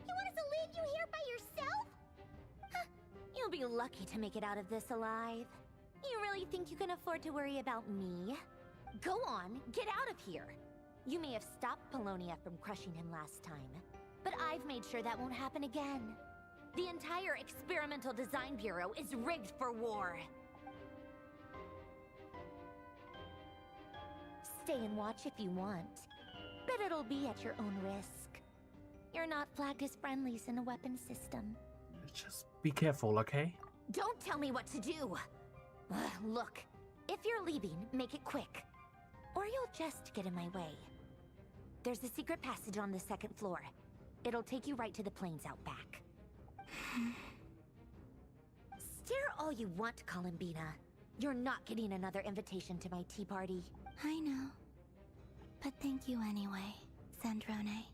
You want us to leave you here by yourself? Huh. You'll be lucky to make it out of this alive. You really think you can afford to worry about me? Go on, get out of here. You may have stopped Polonia from crushing him last time, but I've made sure that won't happen again. The entire Experimental Design Bureau is rigged for war. Stay and watch if you want, but it'll be at your own risk. You're not flagged as friendlies in the weapons system. Just be careful, okay? Don't tell me what to do! Look, if you're leaving, make it quick. Or you'll just get in my way. There's a secret passage on the 2nd floor. It'll take you right to the plains out back. Stare all you want, Columbina. You're not getting another invitation to my tea party. I know. But thank you anyway, Sandrone.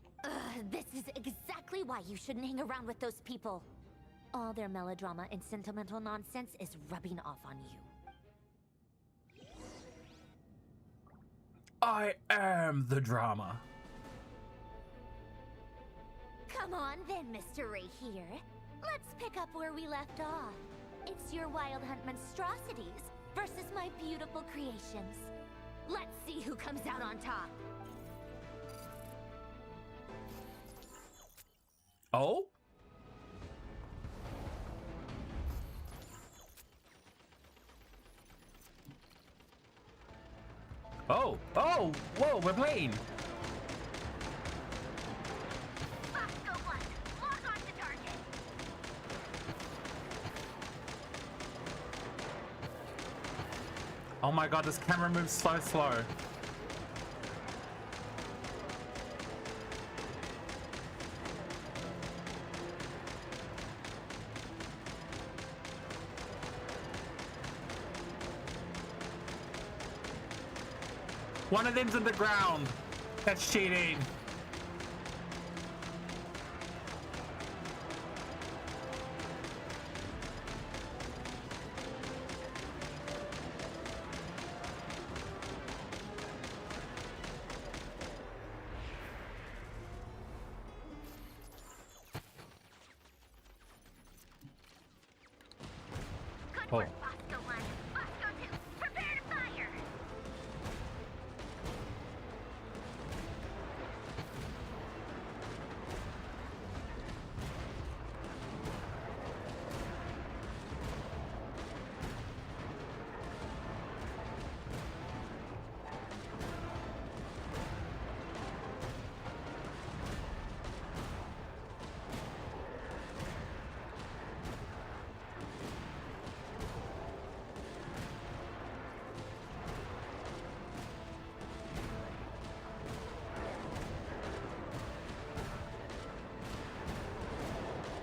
This is exactly why you shouldn't hang around with those people. All their melodrama and sentimental nonsense is rubbing off on you. I am the drama. Come on then, Mr. Ray here. Let's pick up where we left off. It's your Wild Hunt monstrosities versus my beautiful creations. Let's see who comes out on top. Oh? Oh! Oh! Whoa, we're playing! Oh my god, this camera moves so slow. One of them's in the ground. That's cheating. Oh.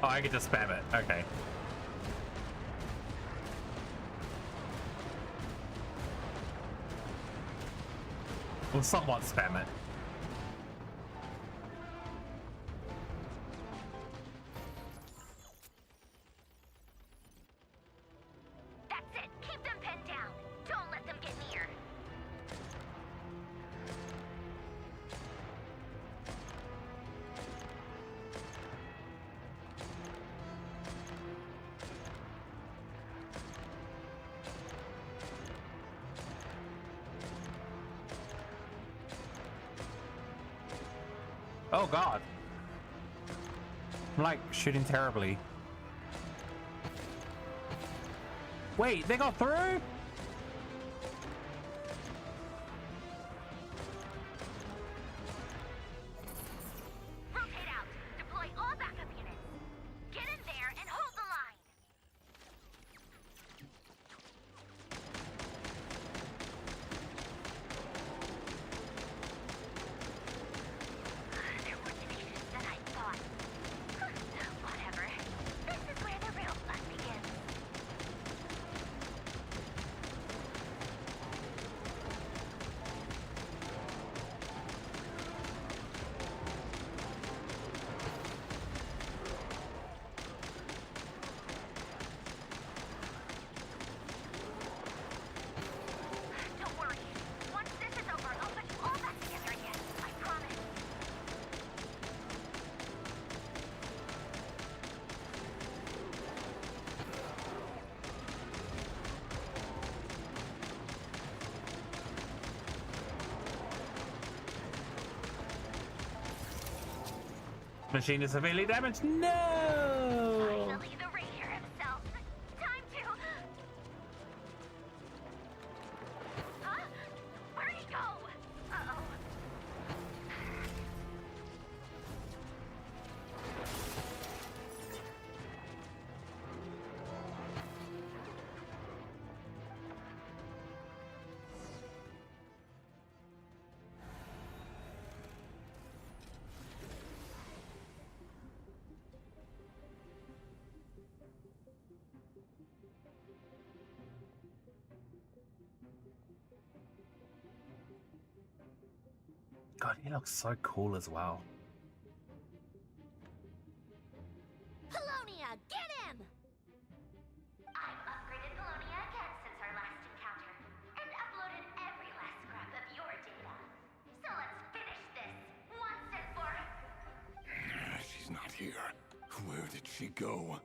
Oh, I can just spam it. Okay. Well, somewhat spam it. That's it. Keep them pinned down. Don't let them get near. Oh god. I'm like shooting terribly. Wait, they got through? Rotate out. Deploy all backup units. Get in there and hold the line. They're more tenacious than I thought. Whatever. This is where the real fun begins. Don't worry. Once this is over, I'll put you all back together again. I promise. Machine is severely damaged. No! Finally, the Ranger himself. Time to... Huh? Where'd he go? Uh-oh. God, he looks so cool as well. Polonia, get him! I've upgraded Polonia again since our last encounter, and uploaded every last scrap of your data. So let's finish this, once and for... She's not here. Where did she go?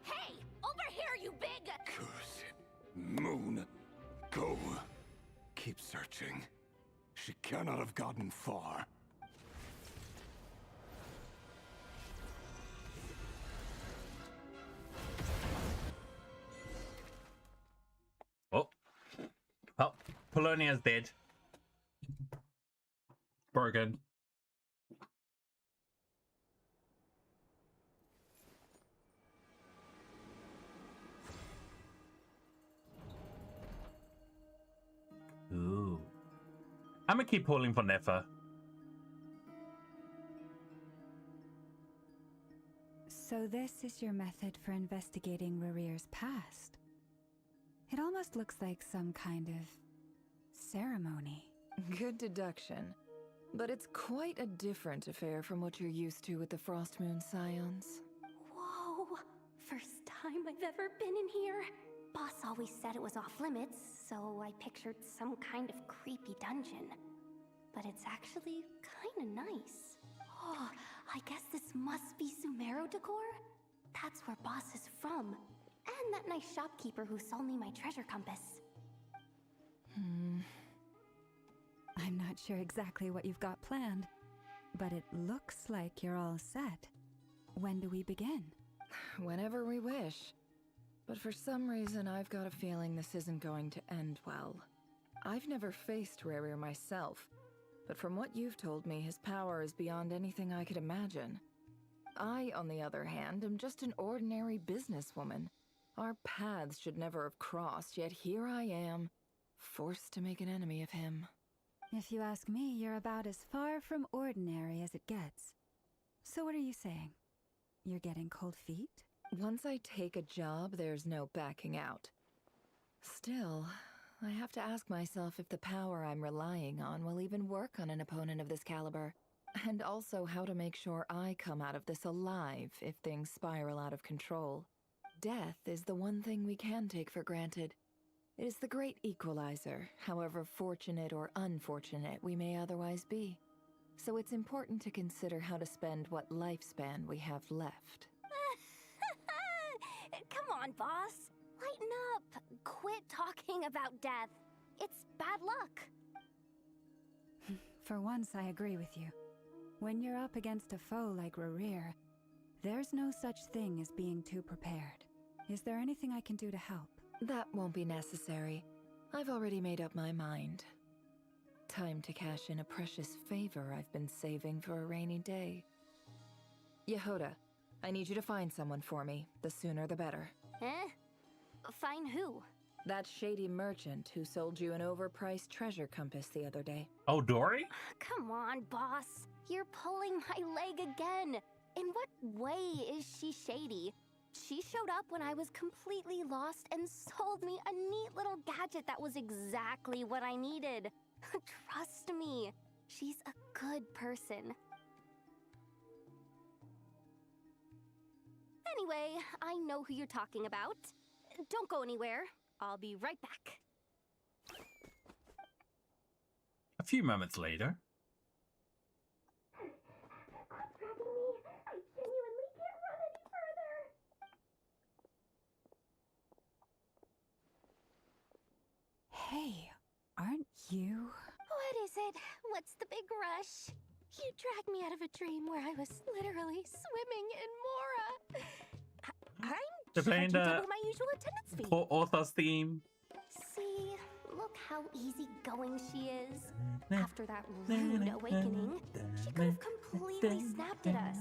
Hey, over here, you big... Curse it. Moon. Go. Keep searching. She cannot have gotten far. Oh. Oh, Polonia's dead. Broken. Ooh. I'm gonna keep pulling for Nefer. So this is your method for investigating Rarir's past. It almost looks like some kind of ceremony. Good deduction. But it's quite a different affair from what you're used to with the Frostmoon Scions. Whoa! First time I've ever been in here. Boss always said it was off limits, so I pictured some kind of creepy dungeon. But it's actually kinda nice. Oh, I guess this must be Sumero decor? That's where Boss is from. And that nice shopkeeper who sold me my treasure compass. I'm not sure exactly what you've got planned, but it looks like you're all set. When do we begin? Whenever we wish. But for some reason, I've got a feeling this isn't going to end well. I've never faced Rarir myself, but from what you've told me, his power is beyond anything I could imagine. I, on the other hand, am just an ordinary businesswoman. Our paths should never have crossed, yet here I am, forced to make an enemy of him. If you ask me, you're about as far from ordinary as it gets. So what are you saying? You're getting cold feet? Once I take a job, there's no backing out. Still, I have to ask myself if the power I'm relying on will even work on an opponent of this caliber. And also how to make sure I come out of this alive if things spiral out of control. Death is the one thing we can take for granted. It is the great equalizer, however fortunate or unfortunate we may otherwise be. So it's important to consider how to spend what lifespan we have left. Come on, boss. Lighten up. Quit talking about death. It's bad luck. For once, I agree with you. When you're up against a foe like Rerir, there's no such thing as being too prepared. Is there anything I can do to help? That won't be necessary. I've already made up my mind. Time to cash in a precious favor I've been saving for a rainy day. Yehoda, I need you to find someone for me. The sooner the better. Eh? Find who? That shady merchant who sold you an overpriced treasure compass the other day. Oh, Dory? Come on, boss. You're pulling my leg again. In what way is she shady? She showed up when I was completely lost and sold me a neat little gadget that was exactly what I needed. Trust me, she's a good person. Anyway, I know who you're talking about. Don't go anywhere. I'll be right back. A few moments later. Stop dragging me. I genuinely can't run any further. Hey, aren't you? What is it? What's the big rush? You dragged me out of a dream where I was literally swimming in Mora. They're playing double my usual attendance fee. Poor Author's theme. See, look how easygoing she is. After that rude awakening, she could have completely snapped at us.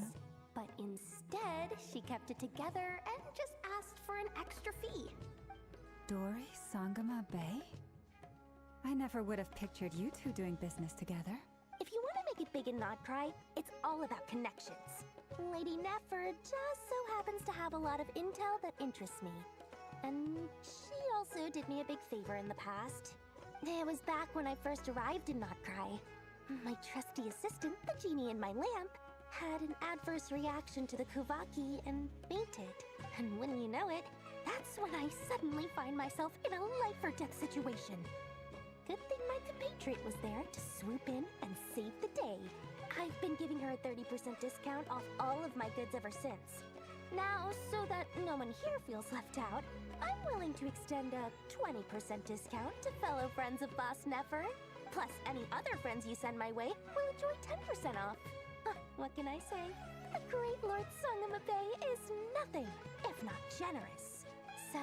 But instead, she kept it together and just asked for an extra fee. Dory Sangama Bay? I never would have pictured you two doing business together. If you want to make it big in NOD-KRAI, it's all about connections. Lady Nefer just so happens to have a lot of intel that interests me. And she also did me a big favor in the past. It was back when I first arrived in NOD-KRAI. My trusty assistant, the genie in my lamp, had an adverse reaction to the Kuvaki and fainted. And wouldn't you know it, that's when I suddenly find myself in a life-or-death situation. Good thing my compatriot was there to swoop in and save the day. I've been giving her a 30% discount off all of my goods ever since. Now, so that no one here feels left out, I'm willing to extend a 20% discount to fellow friends of Boss Nefer. Plus, any other friends you send my way will enjoy 10% off. What can I say? The great Lord Sangama Bay is nothing if not generous. So,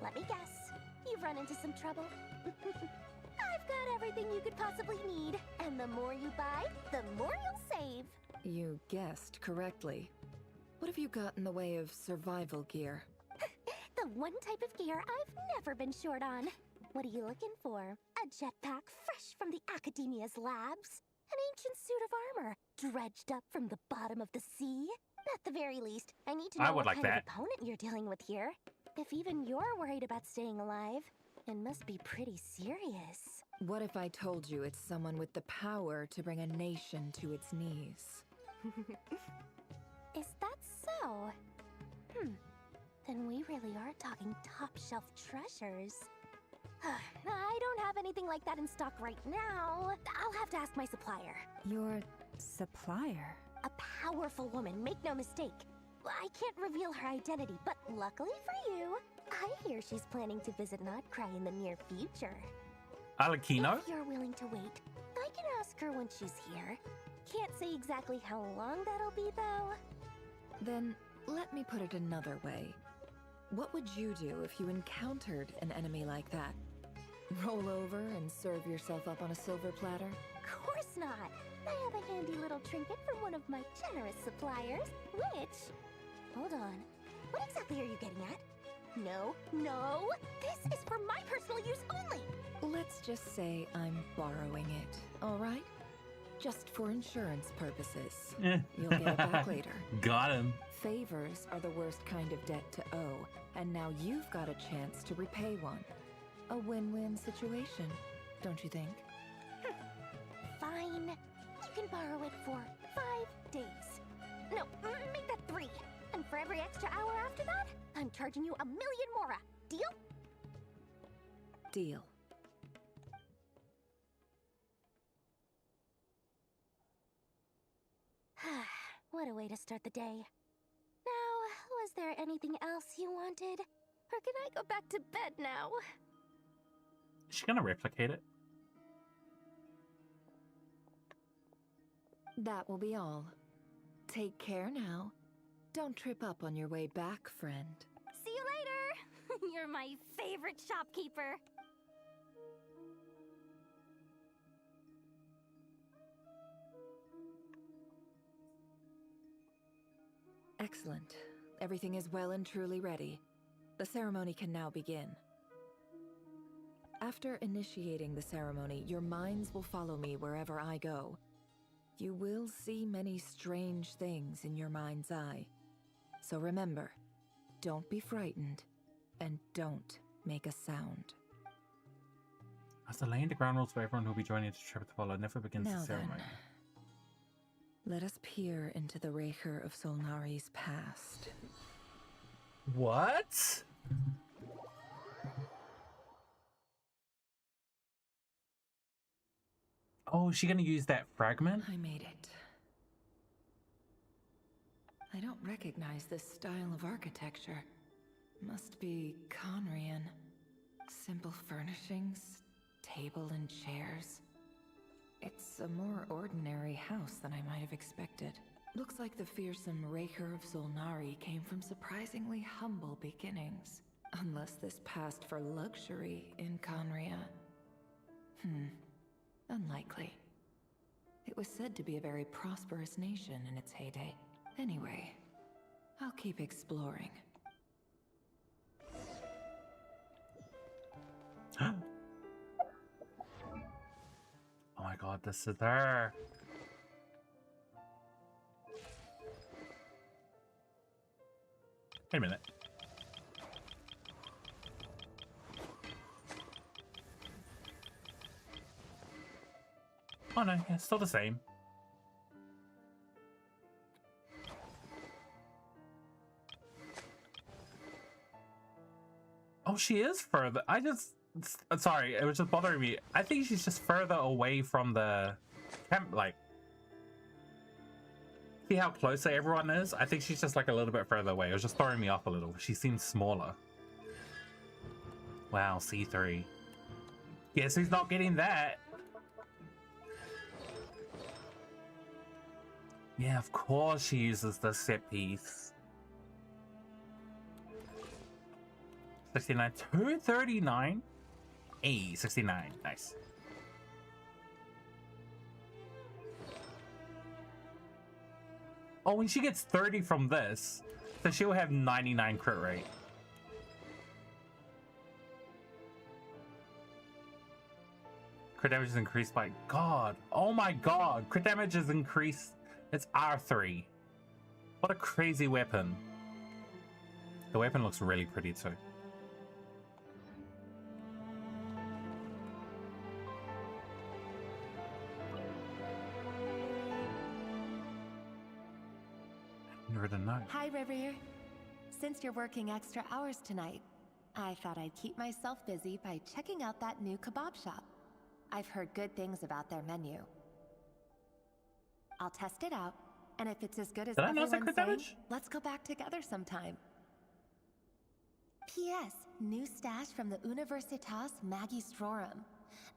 let me guess. You've run into some trouble? I've got everything you could possibly need, and the more you buy, the more you'll save. You guessed correctly. What have you got in the way of survival gear? The one type of gear I've never been short on. What are you looking for? A jetpack fresh from the Academia's labs? An ancient suit of armor, dredged up from the bottom of the sea? At the very least, I need to know what kind of opponent you're dealing with here. If even you're worried about staying alive, it must be pretty serious. What if I told you it's someone with the power to bring a nation to its knees? Is that so? Then we really are talking top-shelf treasures. I don't have anything like that in stock right now. I'll have to ask my supplier. Your supplier? A powerful woman, make no mistake. I can't reveal her identity, but luckily for you, I hear she's planning to visit NOD-KRAI in the near future. Alakino? If you're willing to wait, I can ask her when she's here. Can't say exactly how long that'll be, though. Then, let me put it another way. What would you do if you encountered an enemy like that? Roll over and serve yourself up on a silver platter? Of course not. I have a handy little trinket from one of my generous suppliers, which... Hold on. What exactly are you getting at? No, no! This is for my personal use only! Let's just say I'm borrowing it, all right? Just for insurance purposes. You'll get it back later. Got him. Favors are the worst kind of debt to owe, and now you've got a chance to repay one. A win-win situation, don't you think? Fine. You can borrow it for 5 days. No, make that 3. And for every extra hour after that, I'm charging you 1,000,000 mora. Deal? Deal. What a way to start the day. Now, was there anything else you wanted? Or can I go back to bed now? Is she gonna replicate it? That will be all. Take care now. Don't trip up on your way back, friend. See you later! You're my favorite shopkeeper. Excellent. Everything is well and truly ready. The ceremony can now begin. After initiating the ceremony, your minds will follow me wherever I go. You will see many strange things in your mind's eye. So remember, don't be frightened, and don't make a sound. After laying the ground rules for everyone who will be joining the trip to follow, Nefer begins Now the ceremony. Then, let us peer into the Recher of Solnari's past. What? Oh, is she gonna use that fragment? I made it. I don't recognize this style of architecture. Must be Conrian. Simple furnishings, table and chairs. It's a more ordinary house than I might have expected. Looks like the fearsome Recher of Solnari came from surprisingly humble beginnings. Unless this passed for luxury in Conria. Unlikely. It was said to be a very prosperous nation in its heyday. Anyway, I'll keep exploring. Oh my god, this is her. Wait a minute. Oh no, it's still the same. Oh, she is further. Sorry, it was just bothering me. I think she's just further away from the camp, like. See how close everyone is? I think she's just like a little bit further away. It was just throwing me off a little. She seems smaller. Wow, C3. Guess who's not getting that? Yeah, of course she uses the set piece. 69, 239. Hey, 69. Nice. Oh, when she gets 30 from this, so she'll have 99 crit rate. Crit damage is increased by God. Oh my God. Crit damage is increased. It's R3. What a crazy weapon. The weapon looks really pretty too. Hi, River. Since you're working extra hours tonight, I thought I'd keep myself busy by checking out that new kebab shop. I've heard good things about their menu. I'll test it out, and if it's as good as everyone's saying, let's go back together sometime. P.S. New stash from the Universitas Magistrorum.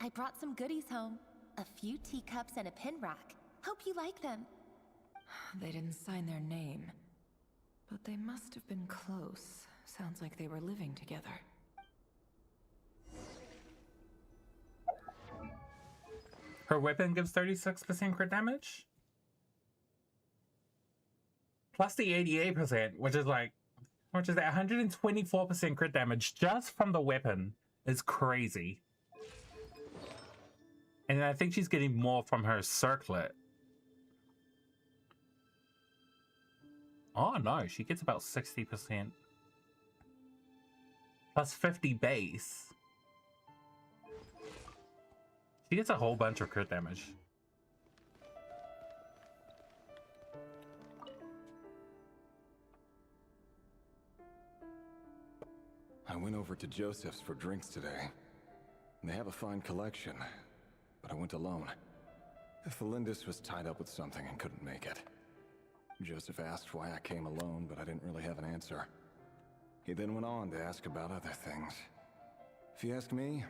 I brought some goodies home. A few teacups and a pin rack. Hope you like them. They didn't sign their name, but they must have been close. Sounds like they were living together. Her weapon gives 36% crit damage? Plus the 88%, which is that 124% crit damage just from the weapon is crazy. And I think she's getting more from her circlet. Oh no, she gets about 60%. Plus 50 base. She gets a whole bunch of crit damage. I went over to Joseph's for drinks today. They have a fine collection, but I went alone. Felindis was tied up with something and couldn't make it. Joseph asked why I came alone, but I didn't really have an answer. He then went on to ask about other things. If you ask me,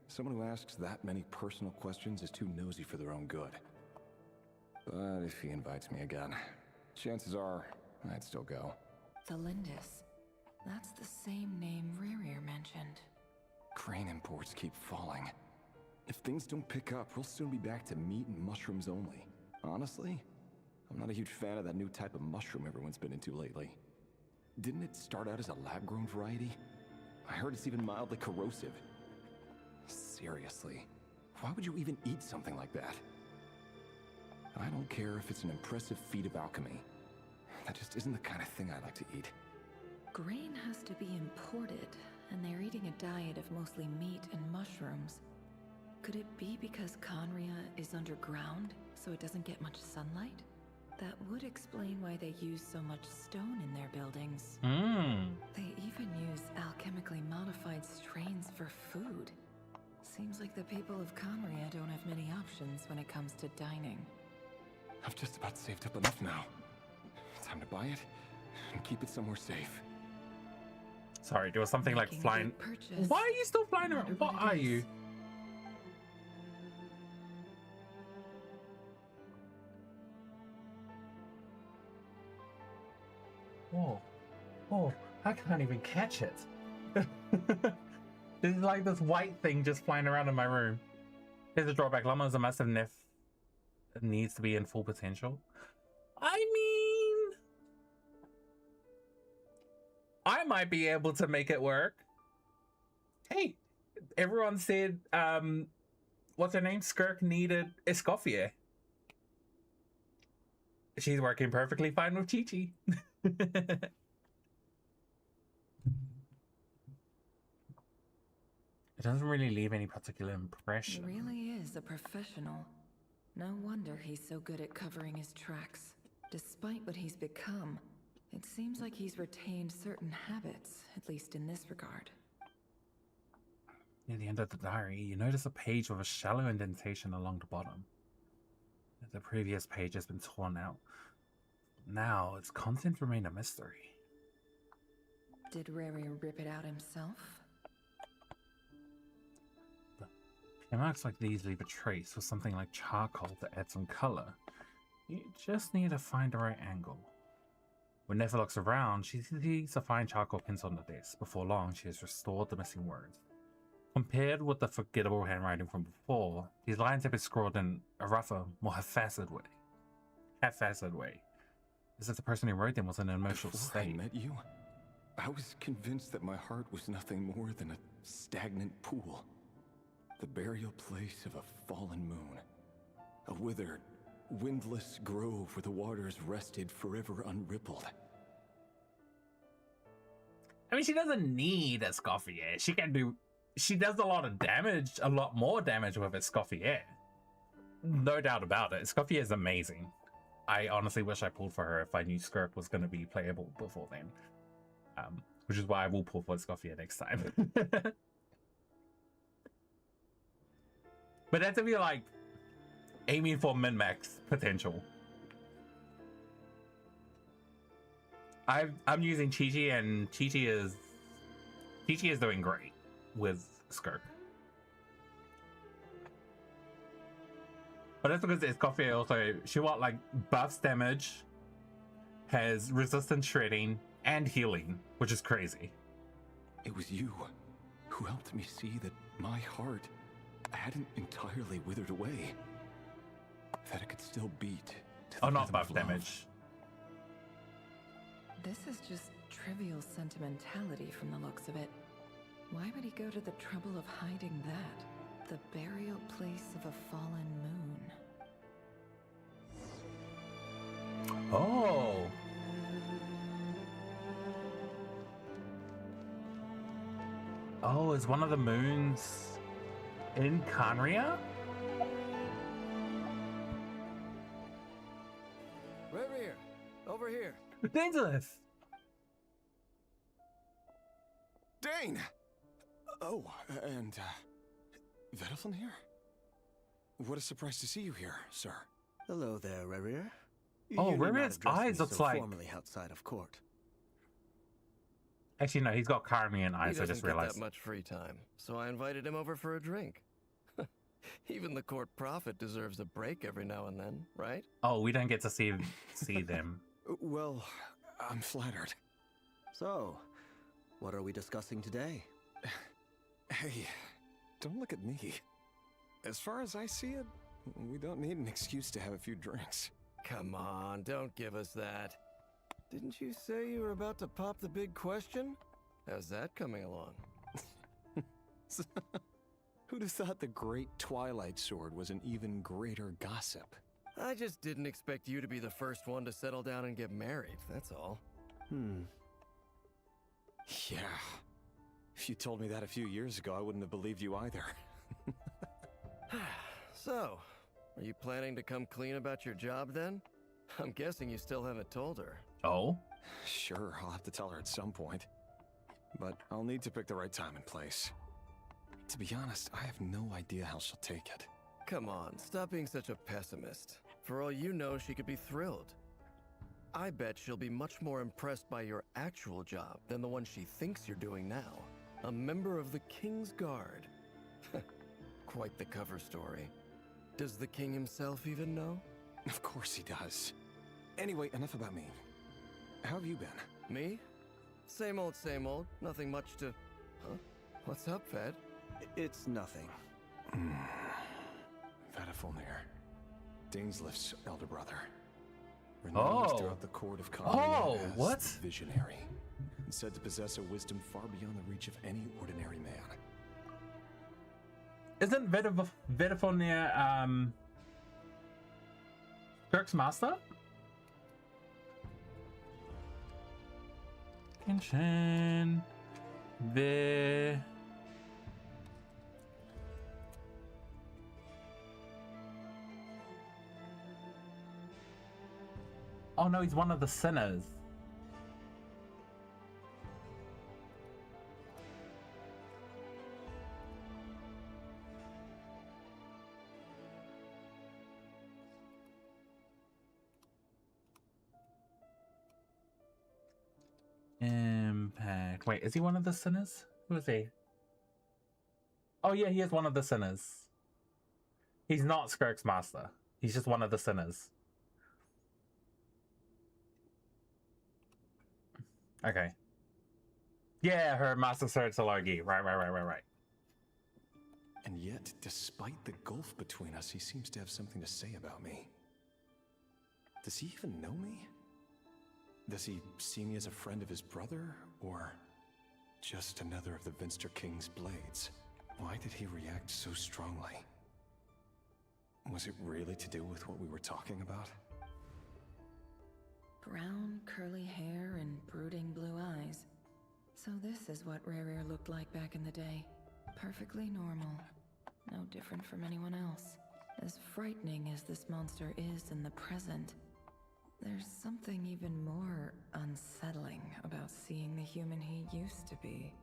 someone who asks that many personal questions is too nosy for their own good. But if he invites me again, chances are I'd still go. Felindis. That's the same name Rerir mentioned. Crane imports keep falling. If things don't pick up, we'll soon be back to meat and mushrooms only. Honestly, I'm not a huge fan of that new type of mushroom everyone's been into lately. Didn't it start out as a lab-grown variety? I heard it's even mildly corrosive. Seriously, why would you even eat something like that? I don't care if it's an impressive feat of alchemy. That just isn't the kind of thing I like to eat. Grain has to be imported, and they're eating a diet of mostly meat and mushrooms. Could it be because Conria is underground, so it doesn't get much sunlight? That would explain why they use so much stone in their buildings. They even use alchemically modified strains for food. Seems like the people of Conria don't have many options when it comes to dining. I've just about saved up enough now. Time to buy it and keep it somewhere safe. Sorry, there was something like flying. Why are you still flying around? What are you? Whoa. Oh, I can't even catch it. There's like this white thing just flying around in my room. Here's a drawback. Llama is a massive Nef. It needs to be in full potential. I mean, I might be able to make it work. Hey, everyone said, what's her name? Skirk needed Escoffier. She's working perfectly fine with Chi-Chi. It doesn't really leave any particular impression. He really is a professional. No wonder he's so good at covering his tracks. Despite what he's become, it seems like he's retained certain habits, at least in this regard. Near the end of the diary, you notice a page with a shallow indentation along the bottom. The previous page has been torn out. Now, its content remain a mystery. Did Rerir rip it out himself? Marks like these leave a trace with something like charcoal to add some color. You just need to find the right angle. When Nefer looks around, she sees a fine charcoal pencil on the desk. Before long, she has restored the missing words. Compared with the forgettable handwriting from before, these lines have been scrawled in a rougher, more haphazard way. As if the person who wrote them was in an emotional Before state. I met you, I was convinced that my heart was nothing more than a stagnant pool. The burial place of a fallen moon. A withered, windless grove where the waters rested forever unrippled. I mean, she doesn't need Escoffier. She does a lot of damage, a lot more damage with Escoffier. No doubt about it. Escoffier is amazing. I honestly wish I pulled for her if I knew Skirk was going to be playable before then. Which is why I will pull for Escoffier next time. But that's if you're like aiming for min-max potential. I'm using Chi-Chi, and Chi-Chi is doing great with Skirk. But that's because Escoffier also, she like buffs damage, has resistance shredding, and healing, which is crazy. It was you who helped me see that my heart hadn't entirely withered away. That it could still beat to the not rhythm buff of love. damage. This is just trivial sentimentality from the looks of it. Why would he go to the trouble of hiding that? The burial place of a fallen moon. Oh. Oh, is one of the moons in Conria? Rerir, over here. Dangerous. Dane! Oh, and, Vedelfin here? What a surprise to see you here, sir. Hello there, Rerir. Oh, Rerir's eyes looks like... formally outside of court. Actually, no, he's got Carmian eyes, I just He doesn't get realized. that much free time, so I invited him over for a drink. Even the court prophet deserves a break every now and then, right? Oh, we don't get to see them. Well, I'm flattered. So, what are we discussing today? Hey, don't look at me. As far as I see it, we don't need an excuse to have a few drinks. Come on, don't give us that. Didn't you say you were about to pop the big question? How's that coming along? Who'd have thought the great Twilight Sword was an even greater gossip? I just didn't expect you to be the first one to settle down and get married, that's all. Yeah. If you told me that a few years ago, I wouldn't have believed you either. So, are you planning to come clean about your job then? I'm guessing you still haven't told her. Oh? Sure, I'll have to tell her at some point. But I'll need to pick the right time and place. To be honest, I have no idea how she'll take it. Come on, stop being such a pessimist. For all you know, she could be thrilled. I bet she'll be much more impressed by your actual job than the one she thinks you're doing now. A member of the King's Guard. Quite the cover story. Does the king himself even know? Of course he does. Anyway, enough about me. How have you been? Me? Same old, same old. Nothing much to... Huh? What's up, Fed? It's nothing. Vadafulnir, Dainslift's elder brother. Renowned throughout the court of Kali as what? Visionary, and said to possess a wisdom far beyond the reach of any ordinary man. Isn't Vadafulnir, Kirk's master? Genshin. Oh no, he's one of the sinners. Impact. Wait, is he one of the sinners? Who is he? Oh yeah, he is one of the sinners. He's not Skirk's master. He's just one of the sinners. Okay. Yeah, her master Sir Talogi. Right. And yet, despite the gulf between us, he seems to have something to say about me. Does he even know me? Does he see me as a friend of his brother, or just another of the Vinster King's blades? Why did he react so strongly? Was it really to do with what we were talking about? Brown, curly hair and brooding blue eyes. So this is what Rare looked like back in the day. Perfectly normal. No different from anyone else. As frightening as this monster is in the present, there's something even more unsettling about seeing the human he used to be.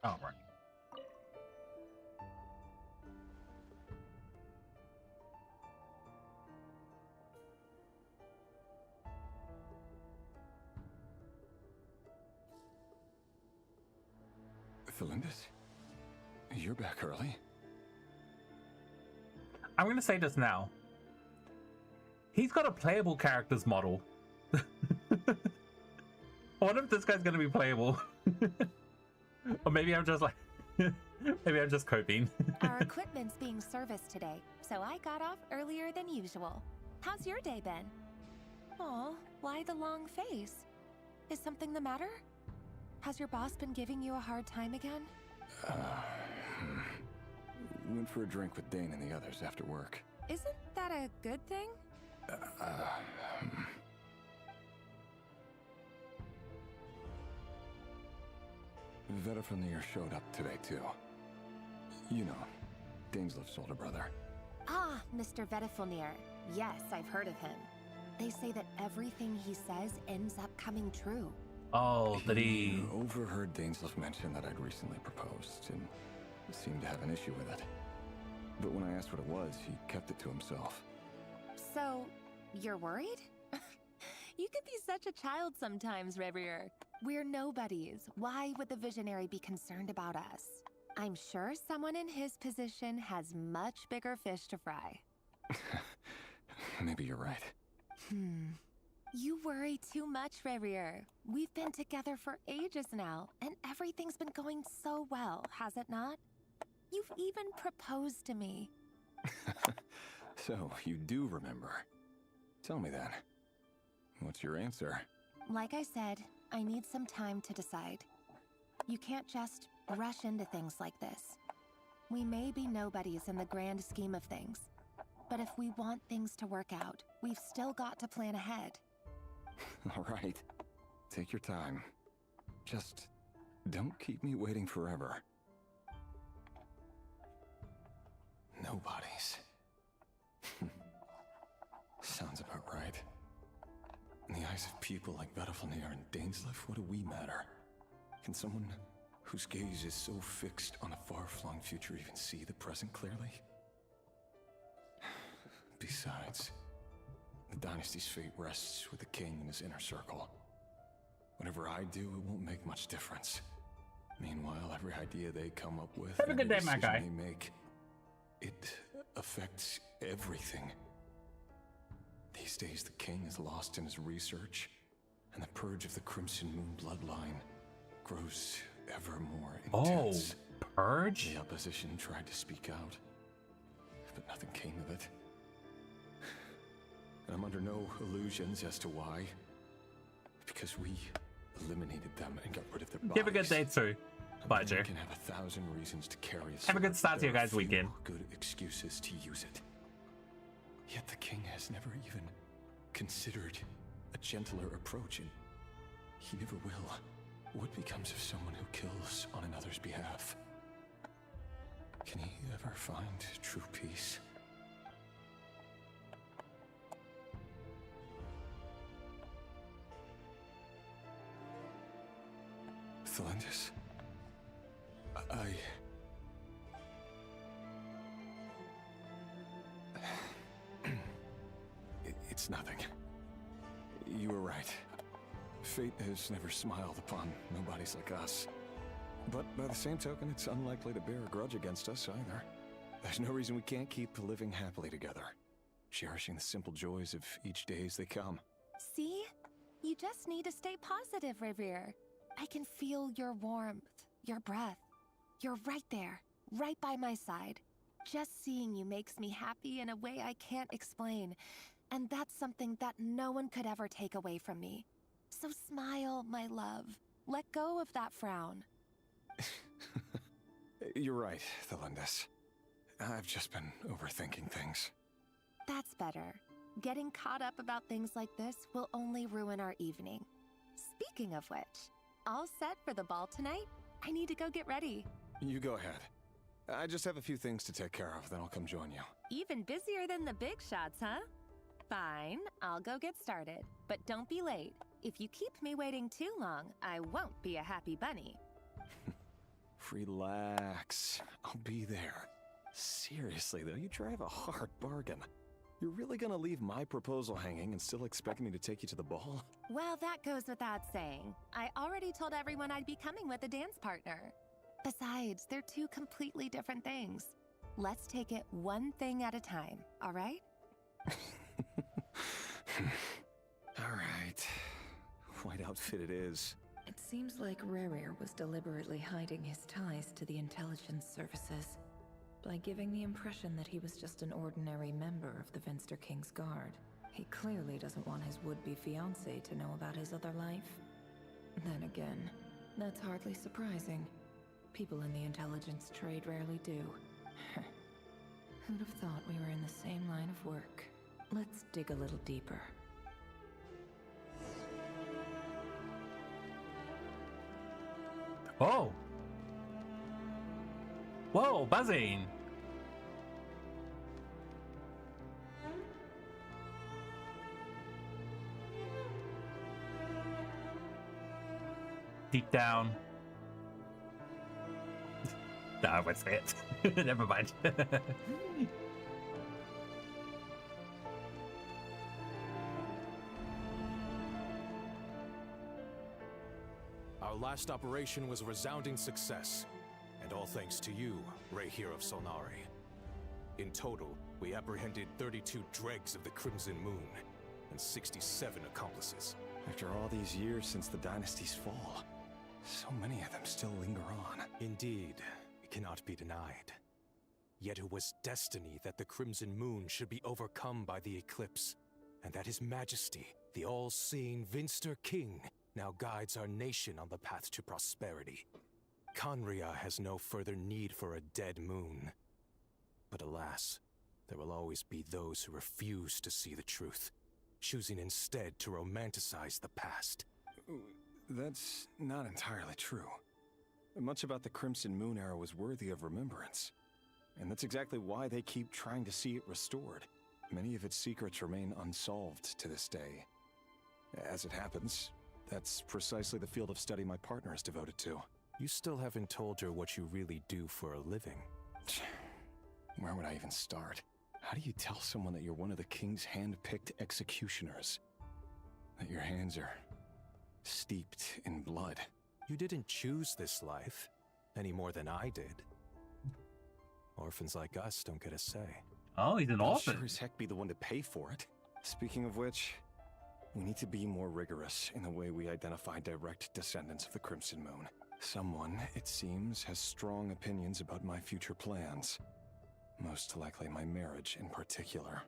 Oh, right. Felindis? You're back early? I'm gonna say this now. He's got a playable characters model. I wonder if this guy's gonna be playable. Or maybe I'm just like... maybe I'm just coping. Our equipment's being serviced today, so I got off earlier than usual. How's your day been? Aw, why the long face? Is something the matter? Has your boss been giving you a hard time again? Went for a drink with Dane and the others after work. Isn't that a good thing? Vedafulnir showed up today too. You know, Dainslift's older brother. Ah, Mr. Vedafulnir. Yes, I've heard of him. They say that everything he says ends up coming true. Oh, did he... overheard Dainslift mention that I'd recently proposed, and seemed to have an issue with it. But when I asked what it was, he kept it to himself. So, you're worried? such a child sometimes, Revier. We're nobodies. Why would the Visionary be concerned about us? I'm sure someone in his position has much bigger fish to fry. Maybe you're right. You worry too much, Revier. We've been together for ages now, and everything's been going so well, has it not? You've even proposed to me. So, you do remember. Tell me then. What's your answer? Like I said, I need some time to decide. You can't just rush into things like this. We may be nobodies in the grand scheme of things, but if we want things to work out, we've still got to plan ahead. All right. Take your time. Just don't keep me waiting forever. Nobodies. Sounds about right. In the eyes of people like Vedalfnir and Dainsleif, what do we matter? Can someone whose gaze is so fixed on a far-flung future even see the present clearly? Besides, the dynasty's fate rests with the king and his inner circle. Whatever I do, it won't make much difference. Meanwhile, every idea they come up with, Have a good day, my guy. they make, it affects everything. These days, the king is lost in his research, and the purge of the Crimson Moon bloodline grows ever more intense. Oh, purge? The opposition tried to speak out, but nothing came of it. And I'm under no illusions as to why. Because we eliminated them and got rid of their bodies. Have a good day too. Bye, Joe. Can have 1,000 reasons to carry a Have a good start to your guys' weekend. Good excuses to use it. Yet the king has never even considered a gentler approach, and he never will. What becomes of someone who kills on another's behalf? Can he ever find true peace? Thelindis, It's nothing. You were right. Fate has never smiled upon nobodies like us. But by the same token, it's unlikely to bear a grudge against us either. There's no reason we can't keep living happily together, cherishing the simple joys of each day as they come. See? You just need to stay positive, Revier. I can feel your warmth, your breath. You're right there, right by my side. Just seeing you makes me happy in a way I can't explain. And that's something that no one could ever take away from me. So smile, my love. Let go of that frown. You're right, Thelindis. I've just been overthinking things. That's better. Getting caught up about things like this will only ruin our evening. Speaking of which, all set for the ball tonight? I need to go get ready. You go ahead. I just have a few things to take care of, then I'll come join you. Even busier than the big shots, huh? Fine, I'll go get started. But don't be late. If you keep me waiting too long, I won't be a happy bunny. Relax. I'll be there. Seriously, though, you drive a hard bargain. You're really gonna leave my proposal hanging and still expect me to take you to the ball? Well, that goes without saying. I already told everyone I'd be coming with a dance partner. Besides, they're two completely different things. Let's take it one thing at a time, all right? All right. White outfit it is. It seems like Rerir was deliberately hiding his ties to the intelligence services by giving the impression that he was just an ordinary member of the Venster King's Guard. He clearly doesn't want his would-be fiancée to know about his other life. Then again, that's hardly surprising. People in the intelligence trade rarely do. Who'd have thought we were in the same line of work? Let's dig a little deeper. Oh! Whoa, buzzing! Deep down. No, I won't say it. Never mind. Our last operation was a resounding success, and all thanks to you, Ray here of Solnari. In total, we apprehended 32 dregs of the Crimson Moon, and 67 accomplices. After all these years since the dynasty's fall, so many of them still linger on. Indeed, it cannot be denied. Yet it was destiny that the Crimson Moon should be overcome by the eclipse, and that His Majesty, the all-seeing Vinster King, now guides our nation on the path to prosperity. Khaenri'ah has no further need for a dead moon. But alas, there will always be those who refuse to see the truth, choosing instead to romanticize the past. That's not entirely true. Much about the Crimson Moon era was worthy of remembrance. And that's exactly why they keep trying to see it restored. Many of its secrets remain unsolved to this day. As it happens, that's precisely the field of study my partner is devoted to. You still haven't told her what you really do for a living. Where would I even start? How do you tell someone that you're one of the King's hand-picked executioners? That your hands are steeped in blood? You didn't choose this life, any more than I did. Orphans like us don't get a say. Oh, he's an orphan. I'll sure as heck be the one to pay for it. Speaking of which, we need to be more rigorous in the way we identify direct descendants of the Crimson Moon. Someone, it seems, has strong opinions about my future plans. Most likely my marriage in particular.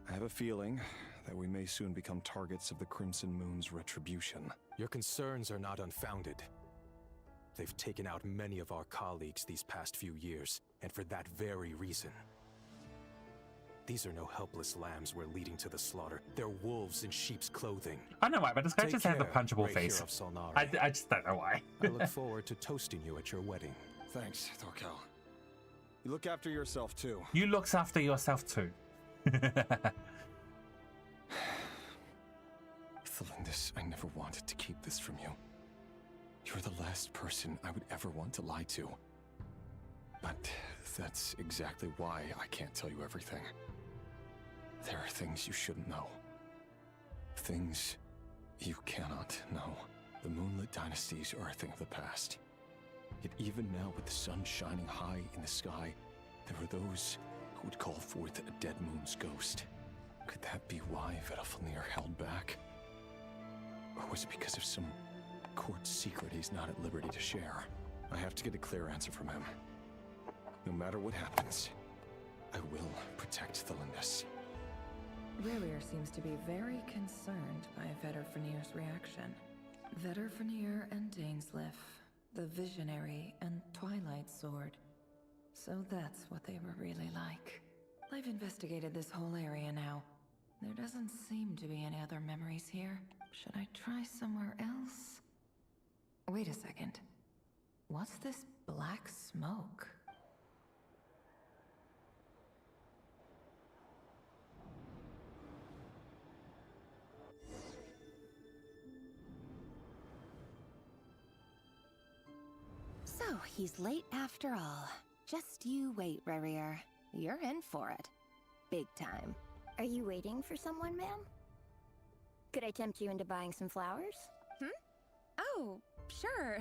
I have a feeling that we may soon become targets of the Crimson Moon's retribution. Your concerns are not unfounded. They've taken out many of our colleagues these past few years, and for that very reason. These are no helpless lambs we're leading to the slaughter. They're wolves in sheep's clothing. I know why, but this guy just has a punchable Ray face. here of Solnari. I just don't know why. I look forward to toasting you at your wedding. Thanks, Thorkel. You look after yourself, too. You looks after yourself, too. Thelindis, I never wanted to keep this from you. You're the last person I would ever want to lie to. But that's exactly why I can't tell you everything. There are things you shouldn't know. Things you cannot know. The moonlit dynasties are a thing of the past. Yet even now, with the sun shining high in the sky, there are those who would call forth a dead moon's ghost. Could that be why Vedalfnir held back? Or was it because of some court secret he's not at liberty to share? I have to get a clear answer from him. No matter what happens, I will protect Thelindis. Ririer seems to be very concerned by Vedalfnir's reaction. Vedalfnir and Dainsleif, the Visionary and Twilight Sword. So that's what they were really like. I've investigated this whole area now. There doesn't seem to be any other memories here. Should I try somewhere else? Wait a second. What's this black smoke? So, he's late after all. Just you wait, Ririer. You're in for it. Big time. Are you waiting for someone, ma'am? Could I tempt you into buying some flowers? Oh, sure.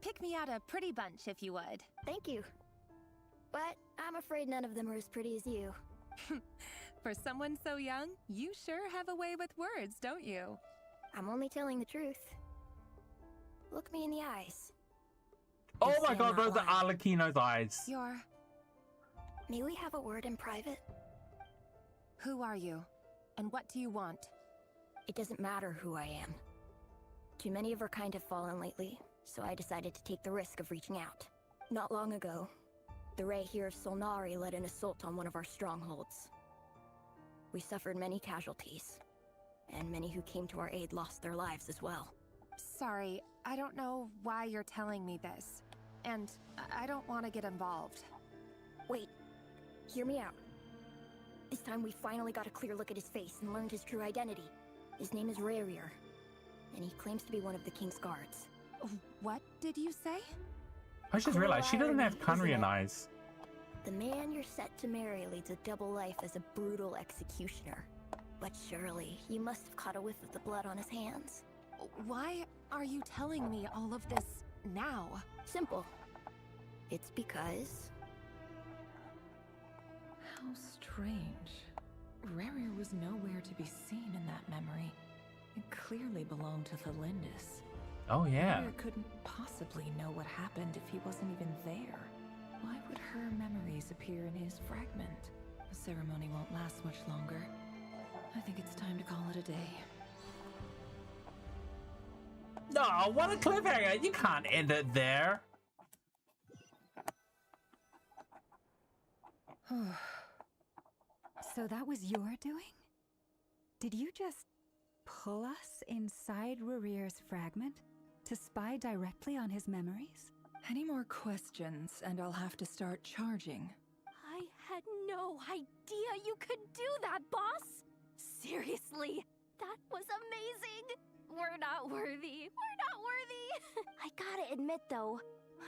Pick me out a pretty bunch if you would. Thank you. But I'm afraid none of them are as pretty as you. For someone so young, you sure have a way with words, don't you? I'm only telling the truth. Look me in the eyes. Oh my god, those are Arlecchino's eyes. May we have a word in private? Who are you? And what do you want? It doesn't matter who I am. Too many of our kind have fallen lately, so I decided to take the risk of reaching out. Not long ago, the Ray here of Solnari led an assault on one of our strongholds. We suffered many casualties, and many who came to our aid lost their lives as well. Sorry, I don't know why you're telling me this. And I don't want to get involved. Wait, hear me out. This time we finally got a clear look at his face and learned his true identity. His name is Ririer, and he claims to be one of the King's guards. What did you say? I just realized she doesn't have Khaenri'ah eyes. The man you're set to marry leads a double life as a brutal executioner. But surely, you must have caught a whiff of the blood on his hands. Why are you telling me all of this now? Simple. It's because... How strange. Rarier was nowhere to be seen in that memory. It clearly belonged to Thelindis. Oh, yeah. Rarier couldn't possibly know what happened if he wasn't even there. Why would her memories appear in his fragment? The ceremony won't last much longer. I think it's time to call it a day. No, what a cliffhanger! You can't end it there. So that was your doing? Did you just pull us inside Rarir's fragment to spy directly on his memories? Any more questions, and I'll have to start charging. I had no idea you could do that, boss! Seriously, that was amazing! We're not worthy. We're not worthy! I gotta admit, though,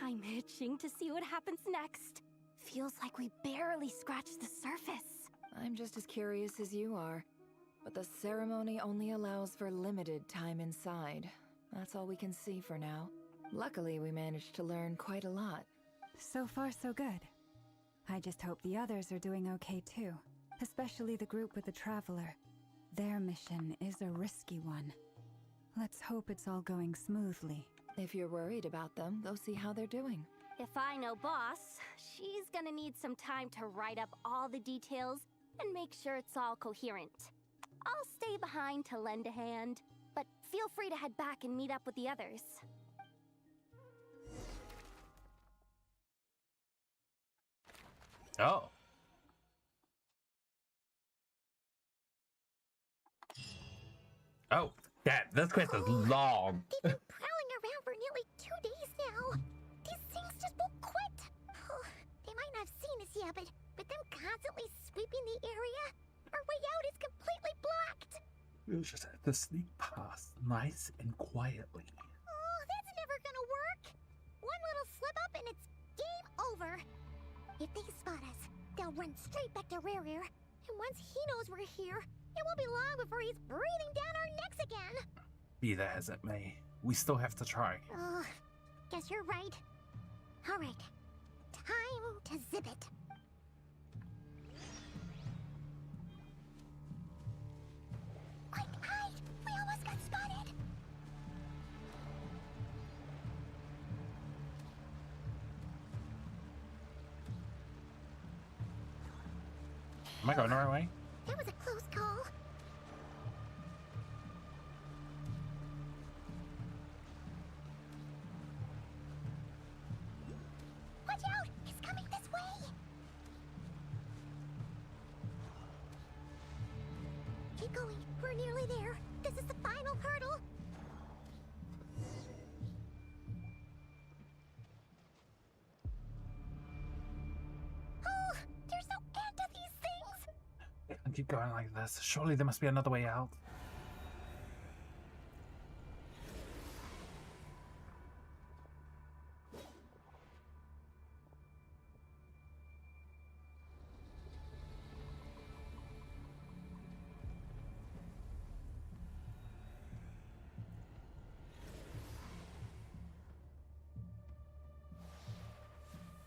I'm itching to see what happens next. Feels like we barely scratched the surface. I'm just as curious as you are. But the ceremony only allows for limited time inside. That's all we can see for now. Luckily, we managed to learn quite a lot. So far, so good. I just hope the others are doing okay too. Especially the group with the Traveler. Their mission is a risky one. Let's hope it's all going smoothly. If you're worried about them, go see how they're doing. If I know boss, she's gonna need some time to write up all the details and make sure it's all coherent. I'll stay behind to lend a hand, but feel free to head back and meet up with the others. Oh. Oh, this quest is long. They've been prowling around for nearly 2 days now. These things just won't quit. They might not have seen us yet, but with them constantly sweeping the area, our way out is completely blocked. We'll just have to sneak past nice and quietly. Oh, that's never gonna work. One little slip up and it's game over. If they spot us, they'll run straight back to Rarier. And once he knows we're here, it won't be long before he's breathing down our necks again. Be that as it may, we still have to try. Oh, guess you're right. All right, time to zip it. Quick, hide! We almost got spotted. Am I going the right way? That was a close call. Watch out! He's coming this way! Keep going. We're nearly there. This is the final hurdle. Oh, there's no end to these things! It can keep going like this. Surely there must be another way out.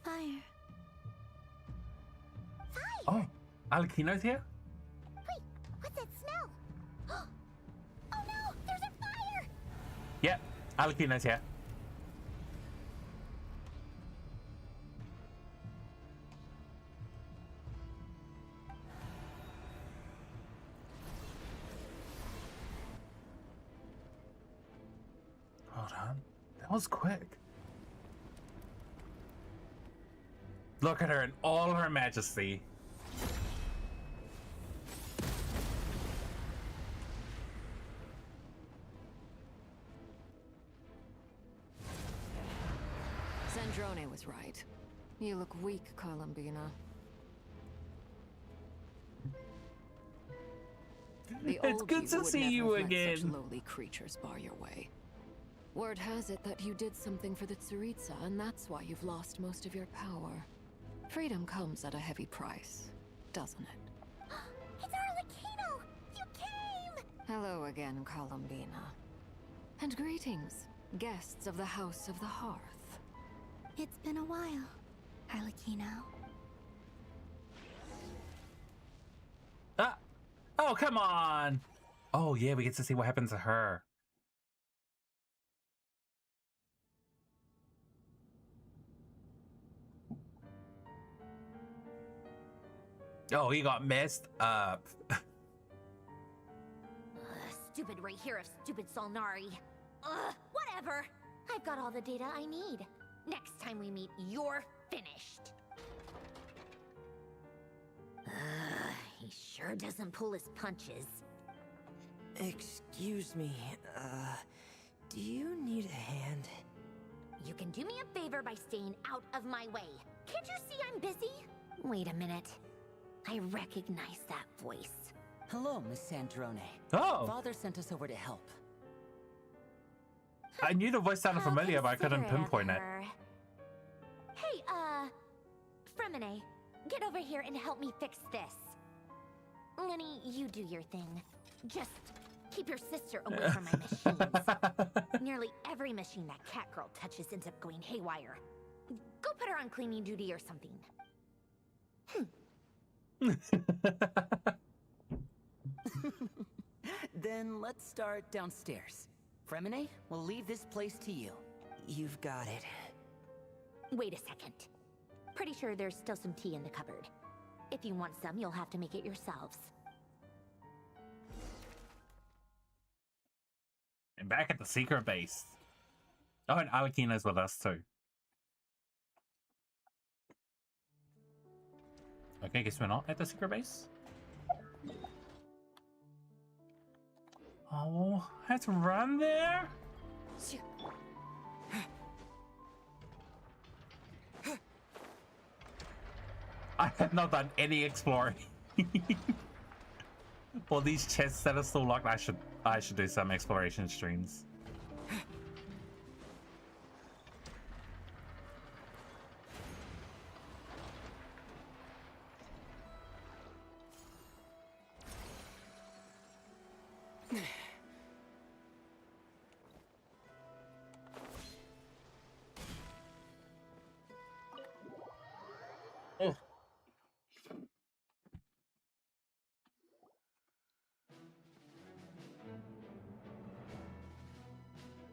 Fire. Oh, Alakino's here? Wait, what's that smell? Oh no, there's a fire! Yep, Alakino's here. Hold on. That was quick. Look at her in all her majesty. Sandrone was right. You look weak, Columbina. It's good to see you again. Such lowly creatures bar your way. Word has it that you did something for the Tsaritsa, and that's why you've lost most of your power. Freedom comes at a heavy price, doesn't it? It's Arlecchino! You came! Hello again, Columbina. And greetings, guests of the House of the Hearth. It's been a while, Harlequino. Ah! Oh, come on! Oh, yeah, we get to see what happens to her. Oh, he got messed up. Stupid right here of stupid Solnari. Whatever. I've got all the data I need. Next time we meet, you're finished. He sure doesn't pull his punches. Excuse me, do you need a hand? You can do me a favor by staying out of my way. Can't you see I'm busy? Wait a minute. I recognize that voice. Hello, Miss Sandrone. Oh! Father sent us over to help. I knew the voice sounded familiar, but I couldn't pinpoint it. Hey, Fremine, get over here and help me fix this. Lenny, you do your thing. Just keep your sister away from my machines. Nearly every machine that Catgirl touches ends up going haywire. Go put her on cleaning duty or something. Then let's start downstairs. Fremine, we'll leave this place to you. You've got it. Wait a second. Pretty sure there's still some tea in the cupboard. If you want some, you'll have to make it yourselves. And back at the secret base. Oh, and Alekina's with us too. Okay, guess we're not at the secret base. Oh, let's run there. I have not done any exploring. For these chests that are still locked, I should do some exploration streams. Oh.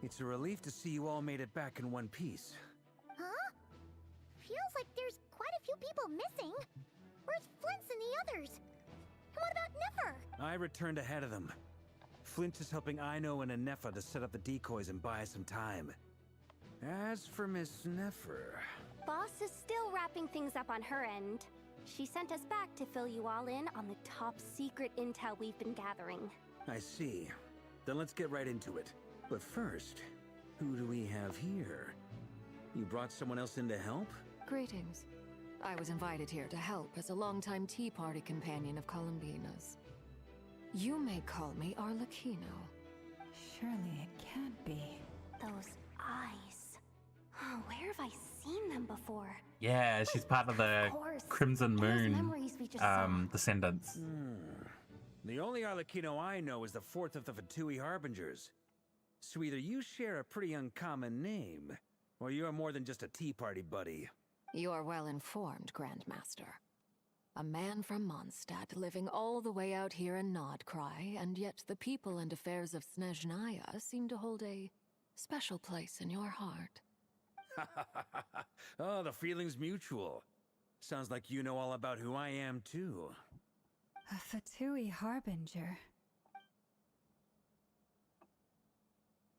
It's a relief to see you all made it back in one piece. Huh? Feels like there's quite a few people missing. Where's Flint's and the others? And what about Nefer? I returned ahead of them. Flint is helping Aino and Nefer to set up the decoys and buy us some time. As for Miss Nefer... Boss is still wrapping things up on her end. She sent us back to fill you all in on the top secret intel we've been gathering. I see. Then let's get right into it. But first, who do we have here? You brought someone else in to help? Greetings. I was invited here to help as a longtime Tea Party companion of Columbina's. You may call me Arlecchino. Surely it can't be. Those eyes. Oh, where have I seen them before? Yeah, she's part of the Crimson Moon descendants. The only Arlecchino I know is the fourth of the Fatui Harbingers. So either you share a pretty uncommon name, or you're more than just a Tea Party buddy. You are well informed, Grandmaster. A man from Mondstadt living all the way out here in NOD-KRAI, and yet the people and affairs of Snezhnaya seem to hold a special place in your heart. Oh, the feeling's mutual. Sounds like you know all about who I am, too. A Fatui Harbinger.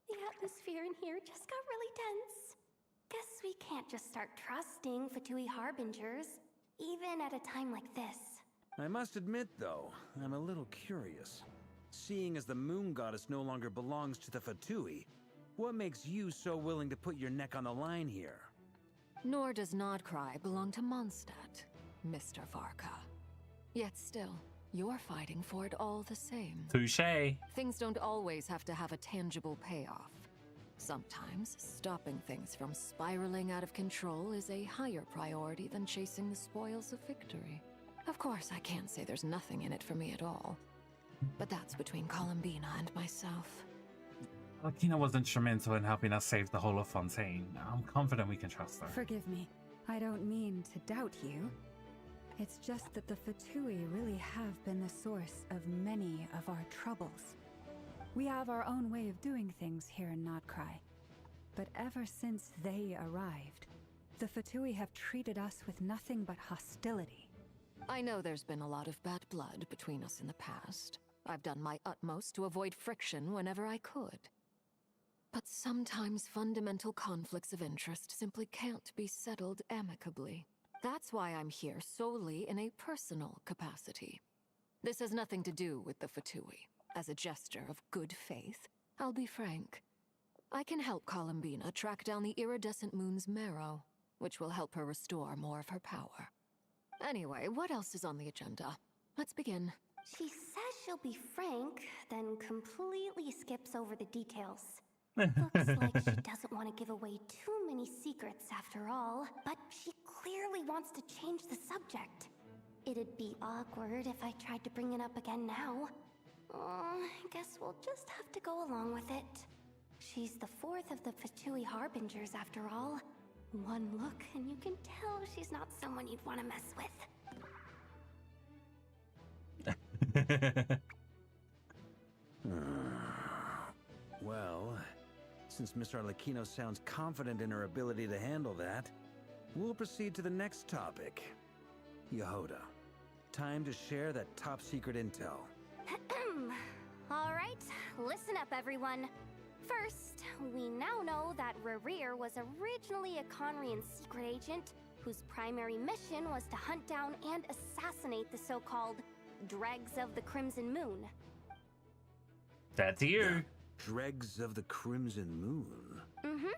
The atmosphere in here just got really tense. Guess we can't just start trusting Fatui Harbingers, even at a time like this. I must admit, though, I'm a little curious. Seeing as the Moon Goddess no longer belongs to the Fatui, what makes you so willing to put your neck on the line here? Nor does NOD-KRAI belong to Mondstadt, Mr. Varka. Yet still, you're fighting for it all the same. Touché. Things don't always have to have a tangible payoff. Sometimes, stopping things from spiraling out of control is a higher priority than chasing the spoils of victory. Of course, I can't say there's nothing in it for me at all. But that's between Columbina and myself. Alakina was instrumental in helping us save the whole of Fontaine. I'm confident we can trust her. Forgive me. I don't mean to doubt you. It's just that the Fatui really have been the source of many of our troubles. We have our own way of doing things here in NOD-KRAI. But ever since they arrived, the Fatui have treated us with nothing but hostility. I know there's been a lot of bad blood between us in the past. I've done my utmost to avoid friction whenever I could. But sometimes fundamental conflicts of interest simply can't be settled amicably. That's why I'm here solely in a personal capacity. This has nothing to do with the Fatui. As a gesture of good faith, I'll be frank. I can help Columbina track down the iridescent moon's marrow, which will help her restore more of her power. Anyway, what else is on the agenda? Let's begin. She says she'll be frank, then completely skips over the details. Looks like she doesn't want to give away too many secrets after all, but she clearly wants to change the subject. It'd be awkward if I tried to bring it up again now. I guess we'll just have to go along with it. She's the fourth of the Fatui Harbingers after all. One look and you can tell she's not someone you'd want to mess with. Well, since Miss Arlecchino sounds confident in her ability to handle that, we'll proceed to the next topic. Yehoda, time to share that top-secret intel. Alright, listen up everyone. First, we now know that Rerir was originally a Conrian secret agent whose primary mission was to hunt down and assassinate the so-called Dregs of the Crimson Moon. That's you. Dregs of the Crimson Moon? Mm-hmm.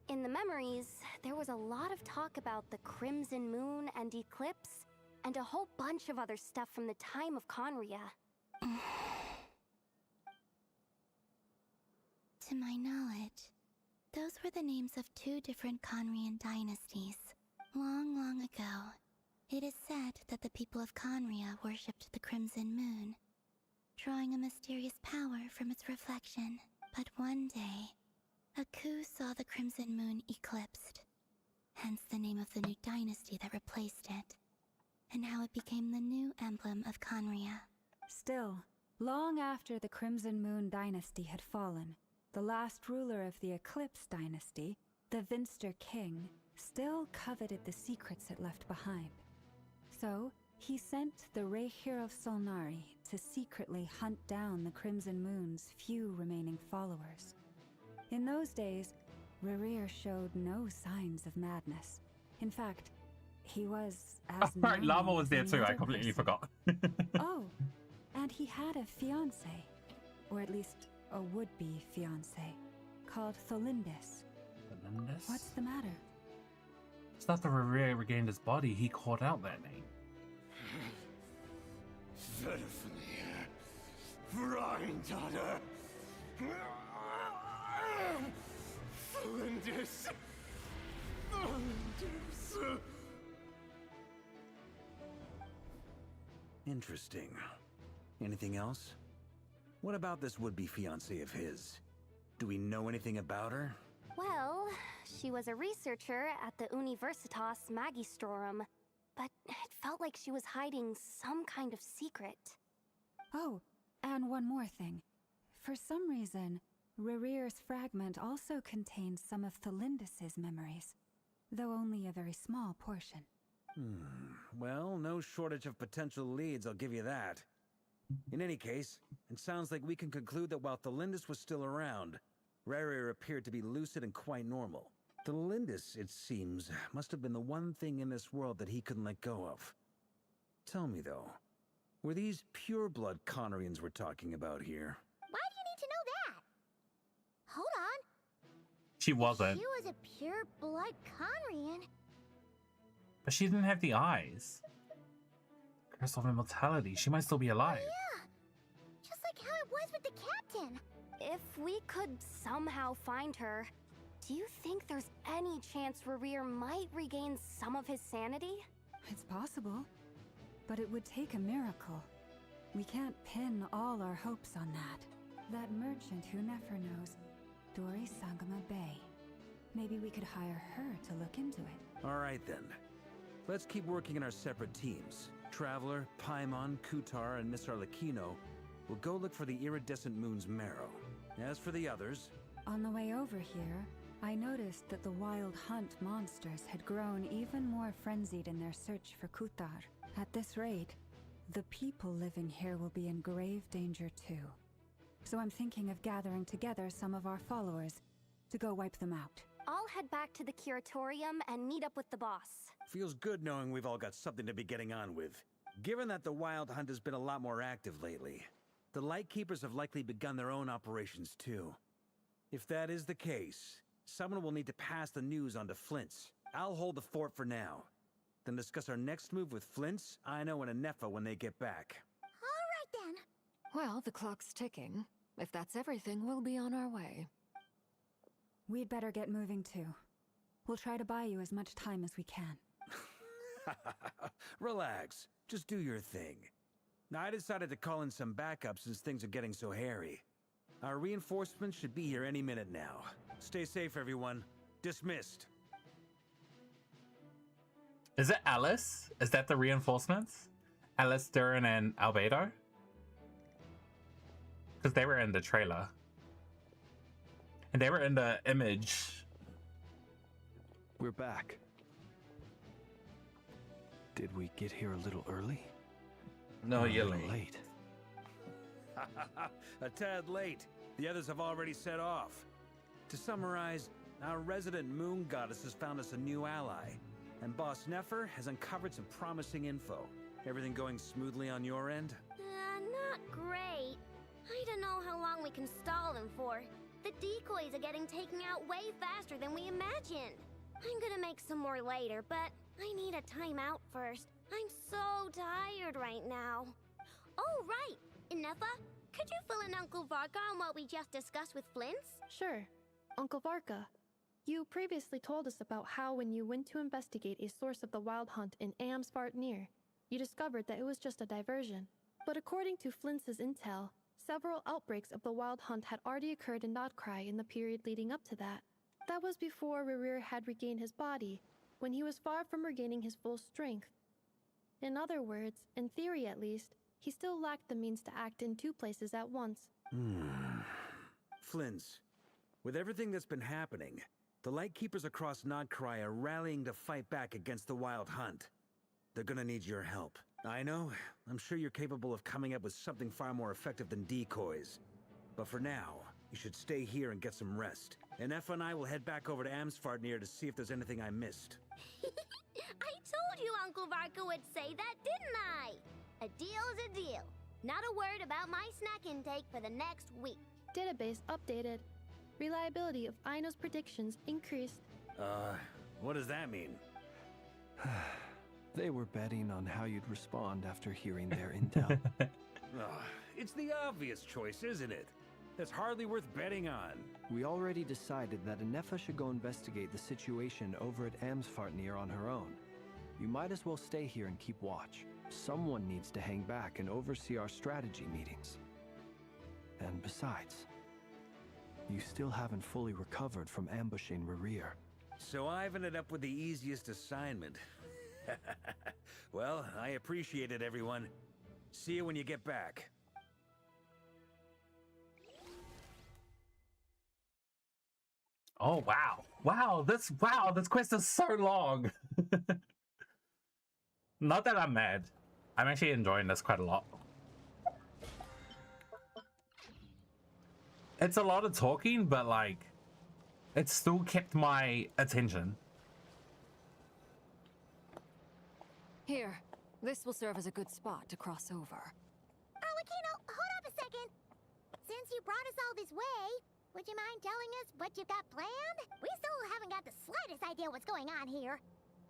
In the memories, there was a lot of talk about the Crimson Moon and Eclipse, and a whole bunch of other stuff from the time of Conria. To my knowledge, those were the names of two different Conrian dynasties. Long, long ago, it is said that the people of Conria worshipped the Crimson Moon, drawing a mysterious power from its reflection. But one day, a coup saw the Crimson Moon eclipsed, hence the name of the new dynasty that replaced it, and how it became the new emblem of Conria. Still, long after the Crimson Moon dynasty had fallen, the last ruler of the Eclipse dynasty, the Vinster King, still coveted the secrets it left behind. So, he sent the Rehyr of Solnari to secretly hunt down the Crimson Moon's few remaining followers. In those days, Rehyr showed no signs of madness. In fact, he was as Right, Lava was there as too, any I other completely person. forgot. Oh, and he had a fiancé, or at least a would-be fiancé, called Tholindis. Tholindis? What's the matter? It's not the Rerir regained his body, he called out that name. Vrindada! Flinders! Interesting. Anything else? What about this would-be fiancé of his? Do we know anything about her? Well, she was a researcher at the Universitas Magistrorum, but it felt like she was hiding some kind of secret. Oh, and one more thing. For some reason, Rerir's fragment also contains some of Tholindis' memories, though only a very small portion. Well, no shortage of potential leads, I'll give you that. In any case, it sounds like we can conclude that while Tholindis was still around, Rerir appeared to be lucid and quite normal. Tholindis, it seems, must have been the one thing in this world that he couldn't let go of. Tell me, though, were these pure-blood Conrians we're talking about here? Why do you need to know that? Hold on. She wasn't. She was a pure-blood Conrian. But she didn't have the eyes. Curse of immortality, she might still be alive. Yeah, just like how it was with the captain. If we could somehow find her, do you think there's any chance Rerir might regain some of his sanity? It's possible, but it would take a miracle. We can't pin all our hopes on that. That merchant who Nefer knows, Midori Sangama Bay. Maybe we could hire her to look into it. All right then. Let's keep working in our separate teams. Traveler, Paimon, Kutar, and Miss Arlecchino will go look for the iridescent moon's marrow. As for the others... On the way over here, I noticed that the Wild Hunt monsters had grown even more frenzied in their search for Kutar. At this rate, the people living here will be in grave danger too. So I'm thinking of gathering together some of our followers to go wipe them out. I'll head back to the curatorium and meet up with the boss. Feels good knowing we've all got something to be getting on with. Given that the Wild Hunt has been a lot more active lately, the Lightkeepers have likely begun their own operations too. If that is the case, someone will need to pass the news on to Flint's. I'll hold the fort for now. Then discuss our next move with Flint's, Aino, and Nefer when they get back. All right then. Well, the clock's ticking. If that's everything, we'll be on our way. We'd better get moving too. We'll try to buy you as much time as we can. Relax. Just do your thing. Now, I decided to call in some backup since things are getting so hairy. Our reinforcements should be here any minute now. Stay safe, everyone. Dismissed. Is it Alice? Is that the reinforcements? Alice, Durin, and Albedo? Because they were in the trailer. And they were in the image. We're back. Did we get here a little early? No, you're late. late. A tad late. The others have already set off. To summarize, our resident moon goddess has found us a new ally, and Boss Nefer has uncovered some promising info. Everything going smoothly on your end? Not great. I don't know how long we can stall them for. The decoys are getting taken out way faster than we imagined. I'm gonna make some more later, but I need a timeout first. I'm so tired right now. Oh, right! Nefer, could you fill in Uncle Varka on what we just discussed with Flint's? Sure. Uncle Varka, you previously told us about how when you went to investigate a source of the Wild Hunt in Amsvartnir, you discovered that it was just a diversion. But according to Flint's intel, several outbreaks of the Wild Hunt had already occurred in NOD-KRAI in the period leading up to that. That was before Rerir had regained his body, when he was far from regaining his full strength. In other words, in theory at least, he still lacked the means to act in two places at once. Flint's, with everything that's been happening, the Lightkeepers across NOD-KRAI are rallying to fight back against the Wild Hunt. They're gonna need your help. I know, I'm sure you're capable of coming up with something far more effective than decoys. But for now, you should stay here and get some rest. And Nefer and I will head back over to Amsvartnir to see if there's anything I missed. I told you Uncle Varka would say that, didn't I? A deal's a deal. Not a word about my snack intake for the next week. Database updated. Reliability of Aino's predictions increased. What does that mean? They were betting on how you'd respond after hearing their intel. It's the obvious choice, isn't it? That's hardly worth betting on. We already decided that Nefer should go investigate the situation over at Amsvartnir on her own. You might as well stay here and keep watch. Someone needs to hang back and oversee our strategy meetings. And besides, you still haven't fully recovered from ambushing Rerir. So I've ended up with the easiest assignment. Well, I appreciate it, everyone. See you when you get back. Oh, wow. This quest is so long. Not that I'm mad. I'm actually enjoying this quite a lot. It's a lot of talking, but like, it still kept my attention. Here, this will serve as a good spot to cross over. Arlecchino, hold up a second. Since you brought us all this way, would you mind telling us what you've got planned? We still haven't got the slightest idea what's going on here.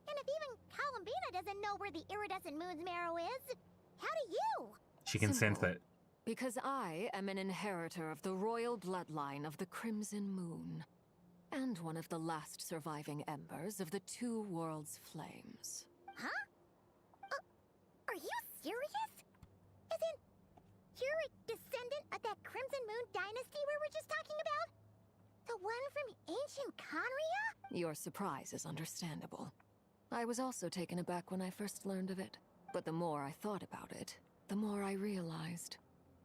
And if even Columbina doesn't know where the iridescent moon's marrow is, how do you? She can sense it. Because I am an inheritor of the royal bloodline of the Crimson Moon, and one of the last surviving embers of the Two Worlds' flames. Huh? Are you serious? As in, you're a descendant of that Crimson Moon dynasty we were just talking about? The one from ancient Conria? Your surprise is understandable. I was also taken aback when I first learned of it. But the more I thought about it, the more I realized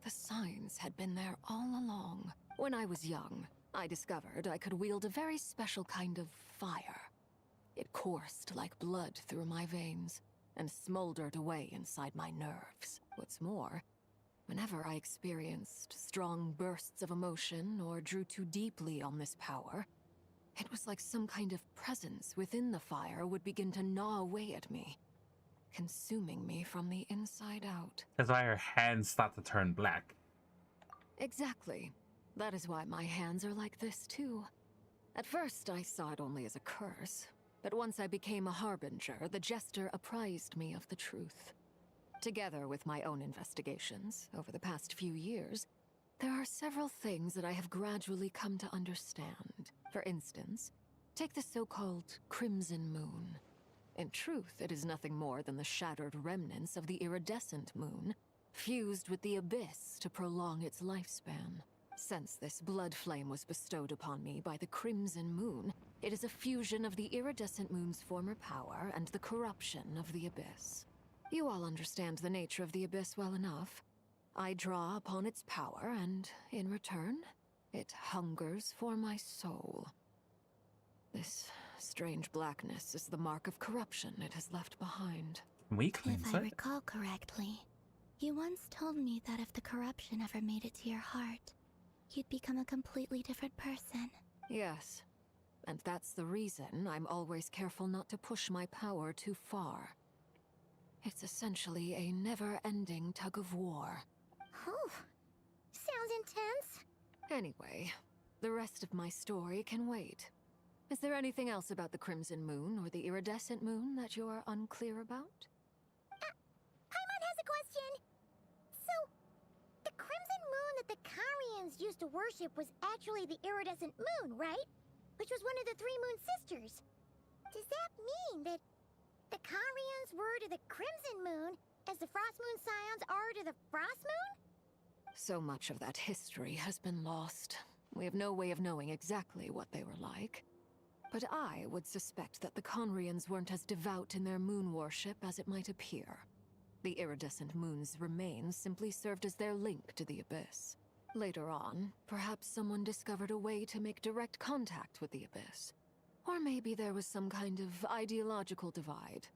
the signs had been there all along. When I was young, I discovered I could wield a very special kind of fire. It coursed like blood through my veins and smoldered away inside my nerves. What's more, whenever I experienced strong bursts of emotion or drew too deeply on this power, it was like some kind of presence within the fire would begin to gnaw away at me, consuming me from the inside out. That's why her hands start to turn black. Exactly. That is why my hands are like this too. At first, I saw it only as a curse, but once I became a harbinger, the jester apprised me of the truth. Together with my own investigations over the past few years, there are several things that I have gradually come to understand. For instance, take the so-called Crimson Moon. In truth, it is nothing more than the shattered remnants of the iridescent moon, fused with the abyss to prolong its lifespan. Since this blood flame was bestowed upon me by the Crimson Moon, it is a fusion of the iridescent moon's former power and the corruption of the abyss. You all understand the nature of the abyss well enough. I draw upon its power, and in return, it hungers for my soul. This strange blackness is the mark of corruption it has left behind. If I recall correctly, you once told me that if the corruption ever made it to your heart, you'd become a completely different person. Yes, and that's the reason I'm always careful not to push my power too far. It's essentially a never-ending tug of war. Oh, sounds intense. Anyway, the rest of my story can wait. Is there anything else about the Crimson Moon or the Iridescent Moon that you're unclear about? Paimon has a question. So, the Crimson Moon that the Karians used to worship was actually the Iridescent Moon, right? Which was one of the three Moon Sisters. Does that mean that the Karians were to the Crimson Moon as the Frost Moon Scions are to the Frost Moon? So much of that history has been lost. We have no way of knowing exactly what they were like. But I would suspect that the Conrians weren't as devout in their moon worship as it might appear. The iridescent moon's remains simply served as their link to the abyss. Later on, perhaps someone discovered a way to make direct contact with the abyss. Or maybe there was some kind of ideological divide.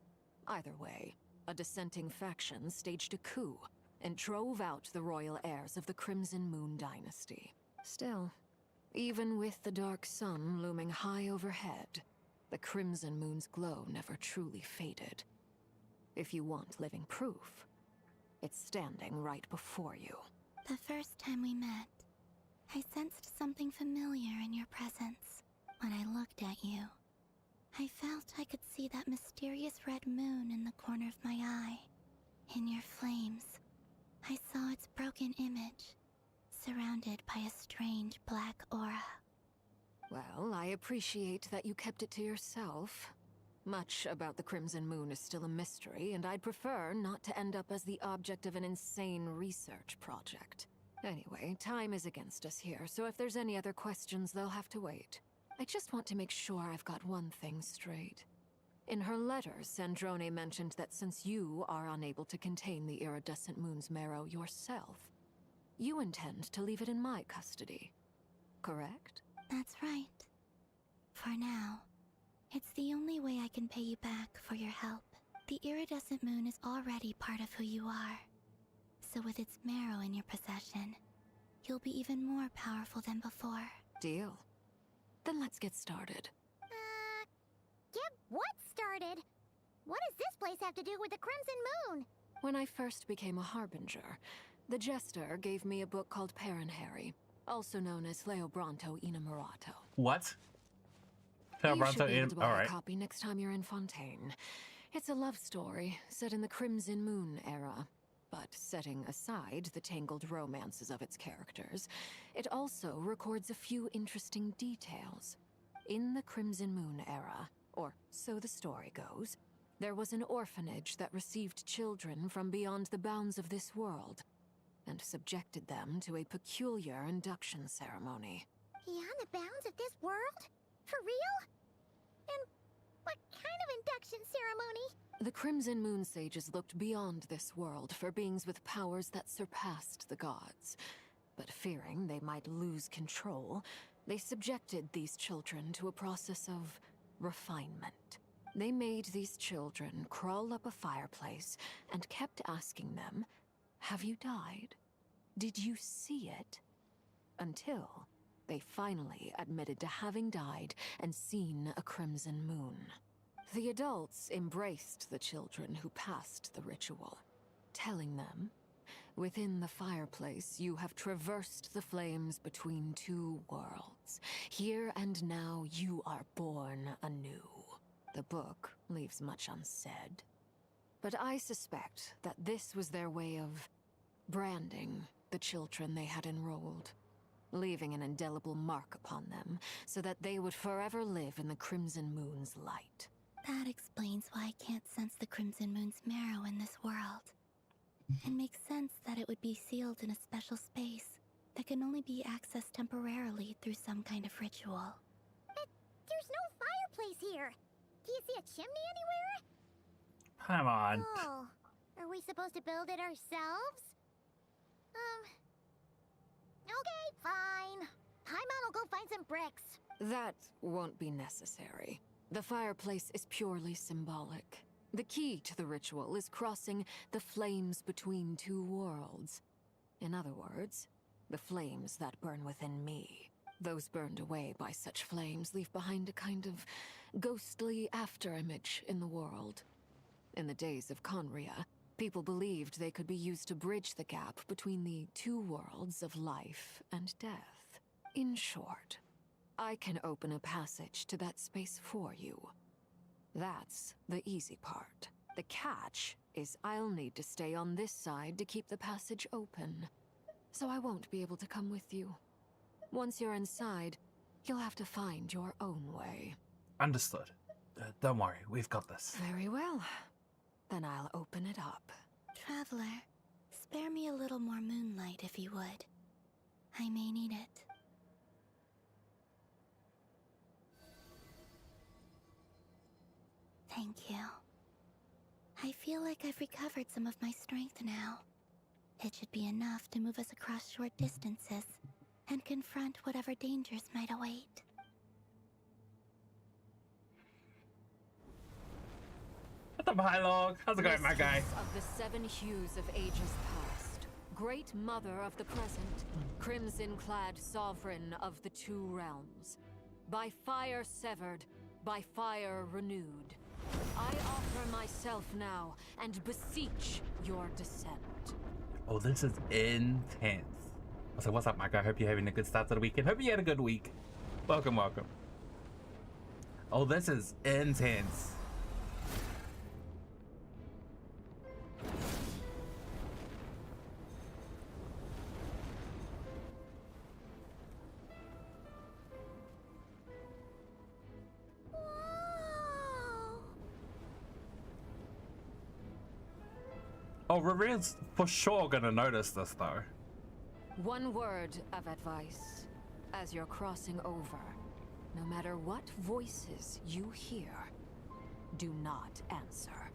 Either way, a dissenting faction staged a coup and drove out the royal heirs of the Crimson Moon dynasty. Still, even with the dark sun looming high overhead, the Crimson Moon's glow never truly faded. If you want living proof, it's standing right before you. The first time we met, I sensed something familiar in your presence. When I looked at you, I felt I could see that mysterious red moon in the corner of my eye. In your flames, I saw its broken image, surrounded by a strange black aura. Well, I appreciate that you kept it to yourself. Much about the Crimson Moon is still a mystery, and I'd prefer not to end up as the object of an insane research project. Anyway, time is against us here, so if there's any other questions, they'll have to wait. I just want to make sure I've got one thing straight. In her letters, Sandrone mentioned that since you are unable to contain the iridescent moon's marrow yourself, you intend to leave it in my custody, correct? That's right. For now, it's the only way I can pay you back for your help. The iridescent moon is already part of who you are. So with its marrow in your possession, you'll be even more powerful than before. Deal. Then let's get started. Get what started? What does this place have to do with the Crimson Moon? When I first became a harbinger, the jester gave me a book called Harry, also known as Leobranto Inamorato. What? You should be able to buy a copy next time you're in Fontaine. It's a love story set in the Crimson Moon era. But setting aside the tangled romances of its characters, it also records a few interesting details. In the Crimson Moon era, or so the story goes, there was an orphanage that received children from beyond the bounds of this world, and subjected them to a peculiar induction ceremony. Beyond the bounds of this world? For real? And what kind of induction ceremony? The Crimson Moon Sages looked beyond this world for beings with powers that surpassed the gods. But fearing they might lose control, they subjected these children to a process of refinement. They made these children crawl up a fireplace and kept asking them, "Have you died? Did you see it?" Until they finally admitted to having died and seen a crimson moon. The adults embraced the children who passed the ritual, telling them, "Within the fireplace, you have traversed the flames between two worlds. Here and now, you are born anew." The book leaves much unsaid, but I suspect that this was their way of branding the children they had enrolled, leaving an indelible mark upon them so that they would forever live in the Crimson Moon's light. That explains why I can't sense the Crimson Moon's marrow in this world. It makes sense that it would be sealed in a special space that can only be accessed temporarily through some kind of ritual. But there's no fireplace here. Do you see a chimney anywhere? Come on. Oh, are we supposed to build it ourselves? Okay, fine. Paimon will go find some bricks. That won't be necessary. The fireplace is purely symbolic. The key to the ritual is crossing the flames between two worlds. In other words, the flames that burn within me. Those burned away by such flames leave behind a kind of ghostly afterimage in the world. In the days of Conria, people believed they could be used to bridge the gap between the two worlds of life and death. In short, I can open a passage to that space for you. That's the easy part. The catch is I'll need to stay on this side to keep the passage open. So I won't be able to come with you. Once you're inside, you'll have to find your own way. Understood. Don't worry, we've got this. Very well. Then I'll open it up. Traveler, spare me a little more moonlight if you would. I may need it. Thank you. I feel like I've recovered some of my strength now. It should be enough to move us across short distances and confront whatever dangers might await. What's up, Highlog? How's it going, my guy? Of the seven hues of ages past, great mother of the present, crimson-clad sovereign of the two realms, by fire severed, by fire renewed, I offer myself now and beseech your descent. Oh, this is intense. So what's up, my guy? Hope you're having a good start to the weekend. Hope you had a good week. Welcome, welcome. Oh, this is intense. Oh, Rivera's for sure gonna notice this, though. One word of advice. As you're crossing over, no matter what voices you hear, do not answer.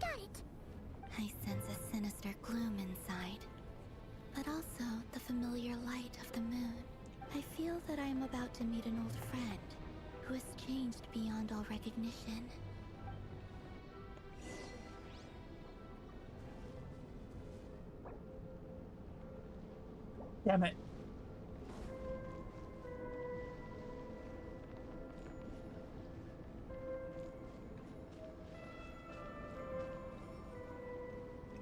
Got it. I sense a sinister gloom inside, but also the familiar light of the moon. I feel that I am about to meet an old friend who has changed beyond all recognition. Damn it.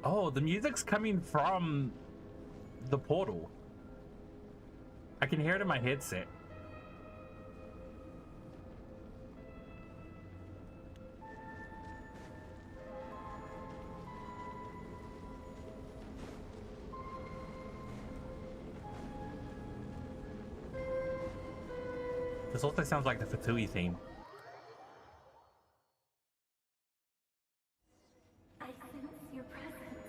Oh, the music's coming from the portal. I can hear it in my headset. This also sounds like the Fatui theme. I sense your presence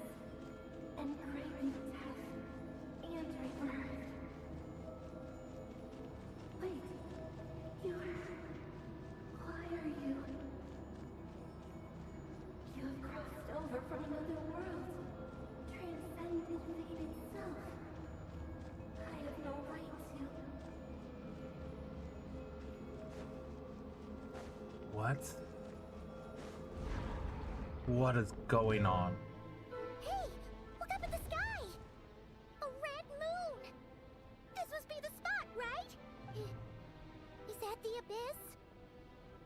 and craving death and rebirth. But What? What is going on? Hey, look up at the sky! A red moon! This must be the spot, right? Is that the abyss?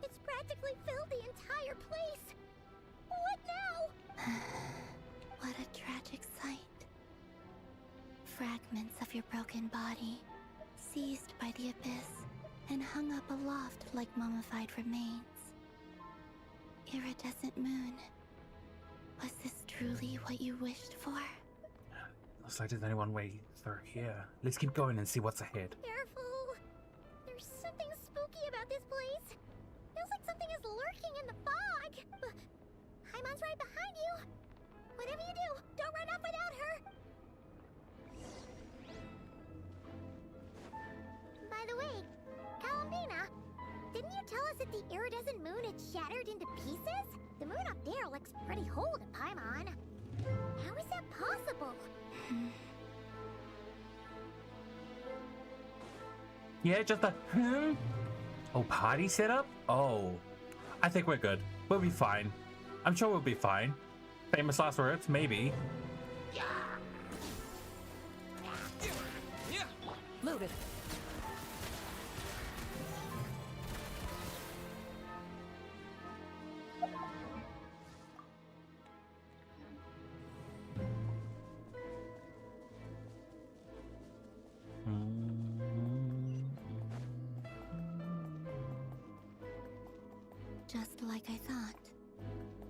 It's practically filled the entire place. What now? What a tragic sight. Fragments of your broken body, seized by the abyss, and hung up aloft like mummified remains. Iridescent moon. Was this truly what you wished for? Looks like there's only one way through here. Let's keep going and see what's ahead. Careful! There's something spooky about this place. Feels like something is lurking in the fog. Haimon's right behind you. Whatever you do, don't run off without her. By the way, Kalambina, didn't you tell us that the iridescent moon had shattered into pieces? The moon up there looks pretty whole to Paimon. How is that possible? Yeah, just a Oh, party setup? Oh. I think we're good. We'll be fine. I'm sure we'll be fine. Famous last words, maybe. Loaded. Just like I thought.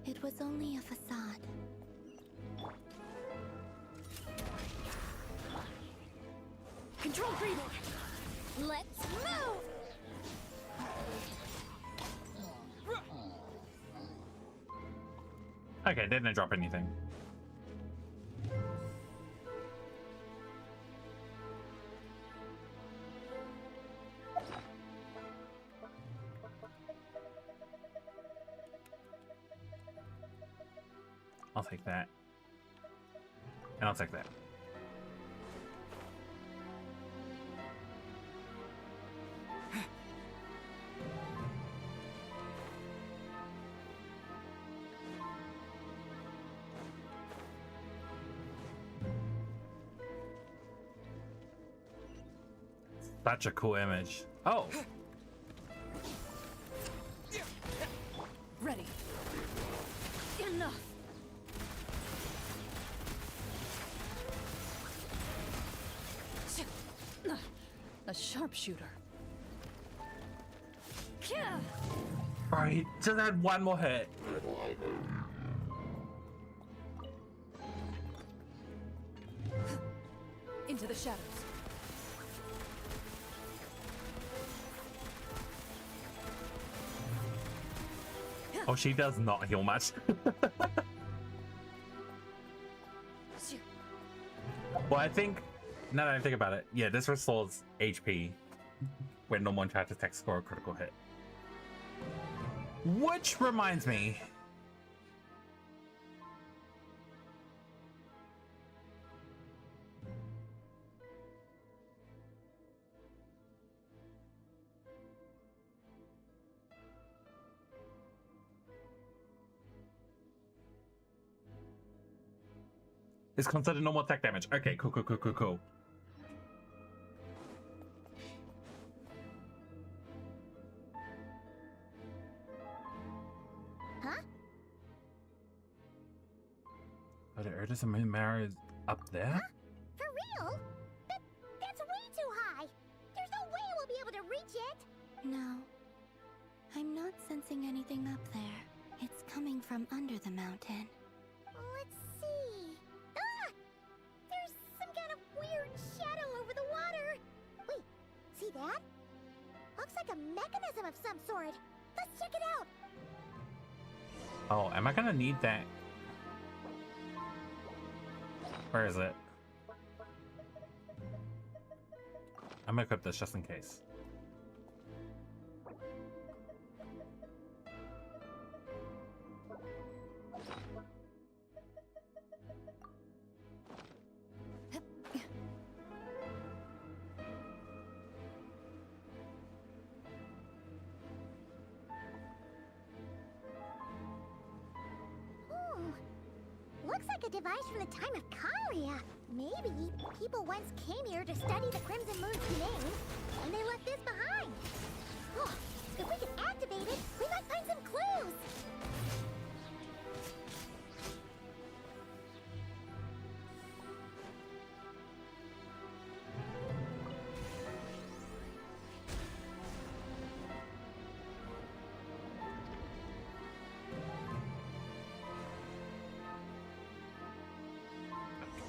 It was only a facade. Control breathing. Let's move. Okay, didn't drop anything. I'll take that. And I'll take that. Such a cool image. Oh! Ready. Enough. A sharpshooter. Alright, just had one more hit. Into the shadows. Oh, she does not heal much. Well, I think, now that I think about it, yeah, this restores HP when no one tries to attack score a critical hit. Which reminds me. It's considered normal attack damage. Okay, cool. Huh? But the Erdis and Mara is up there? Huh? For real? That's way too high. There's no way we'll be able to reach it. No. I'm not sensing anything up there. It's coming from under the mountain. Let's see. Ah! There's some kind of weird shadow over the water. Wait, see that? Looks like a mechanism of some sort. Let's check it out. Oh, am I gonna need that? Where is it? I'm gonna equip this just in case. Looks like a device from the time of Kalia. Maybe people once came here to study the Crimson Moon's domain, and they left this behind. Oh, if we can activate it, we might find some clues.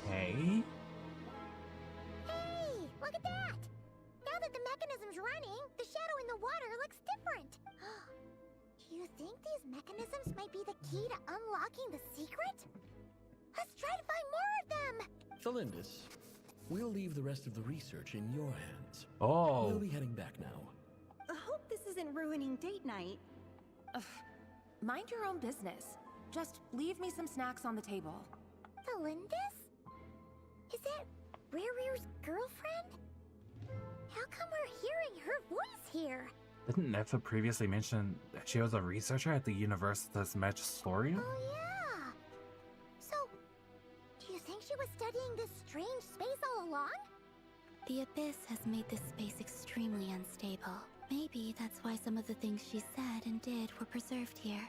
Okay. Hey, look at that! Now that the mechanism's running, the shadow in the water looks different. Do you think these mechanisms might be the key to unlocking the secret? Let's try to find more of them! Felindis, we'll leave the rest of the research in your hands. Oh. We'll be heading back now. I hope this isn't ruining date night. Ugh. Mind your own business. Just leave me some snacks on the table. Felindis? Is that Rere's girlfriend? How come we're hearing her voice here? Didn't Nefer previously mention that she was a researcher at the Universitas Magisterium? Oh yeah! So, do you think she was studying this strange space all along? The Abyss has made this space extremely unstable. Maybe that's why some of the things she said and did were preserved here.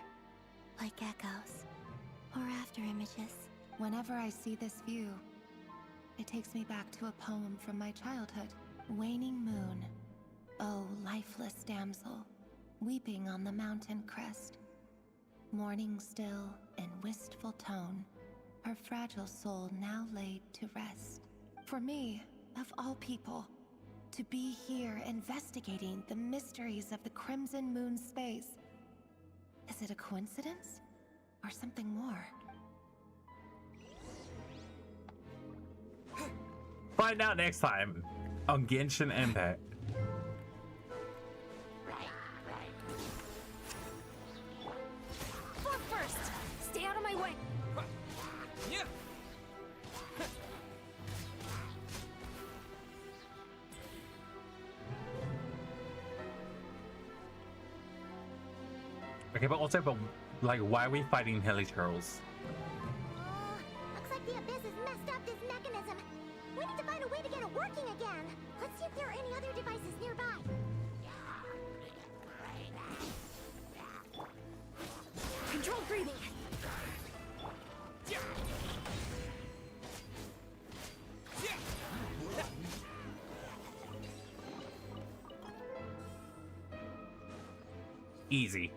Like echoes. Or after images. Whenever I see this view, it takes me back to a poem from my childhood. Waning moon, oh lifeless damsel, weeping on the mountain crest. Mourning still in wistful tone, her fragile soul now laid to rest. For me, of all people, to be here investigating the mysteries of the Crimson Moon space. Is it a coincidence? Or something more? Find out next time on Genshin Impact. Fork first! Stay out of my way! Yeah. Okay, but also, like, why are we fighting helichurls? Looks like the Abyss has messed up this mechanism. We need to find a way to get it working again. Let's see if there are any other devices nearby. Controlled breathing! Easy.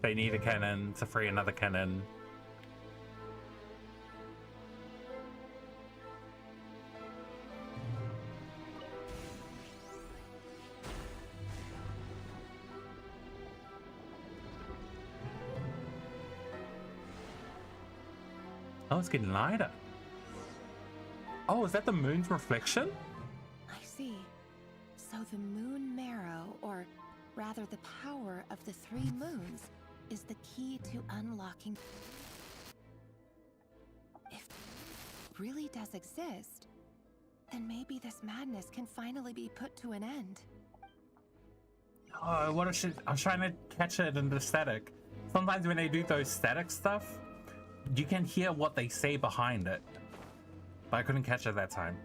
They need a cannon to free another cannon. Oh, it's getting lighter. Oh, is that the moon's reflection? I see. So the moon marrow, or rather the power of the three moons, is the key to unlocking. If it really does exist, then maybe this madness can finally be put to an end. Oh, what a shit. I was trying to catch it in the static. Sometimes when they do those static stuff, you can hear what they say behind it. But I couldn't catch it that time.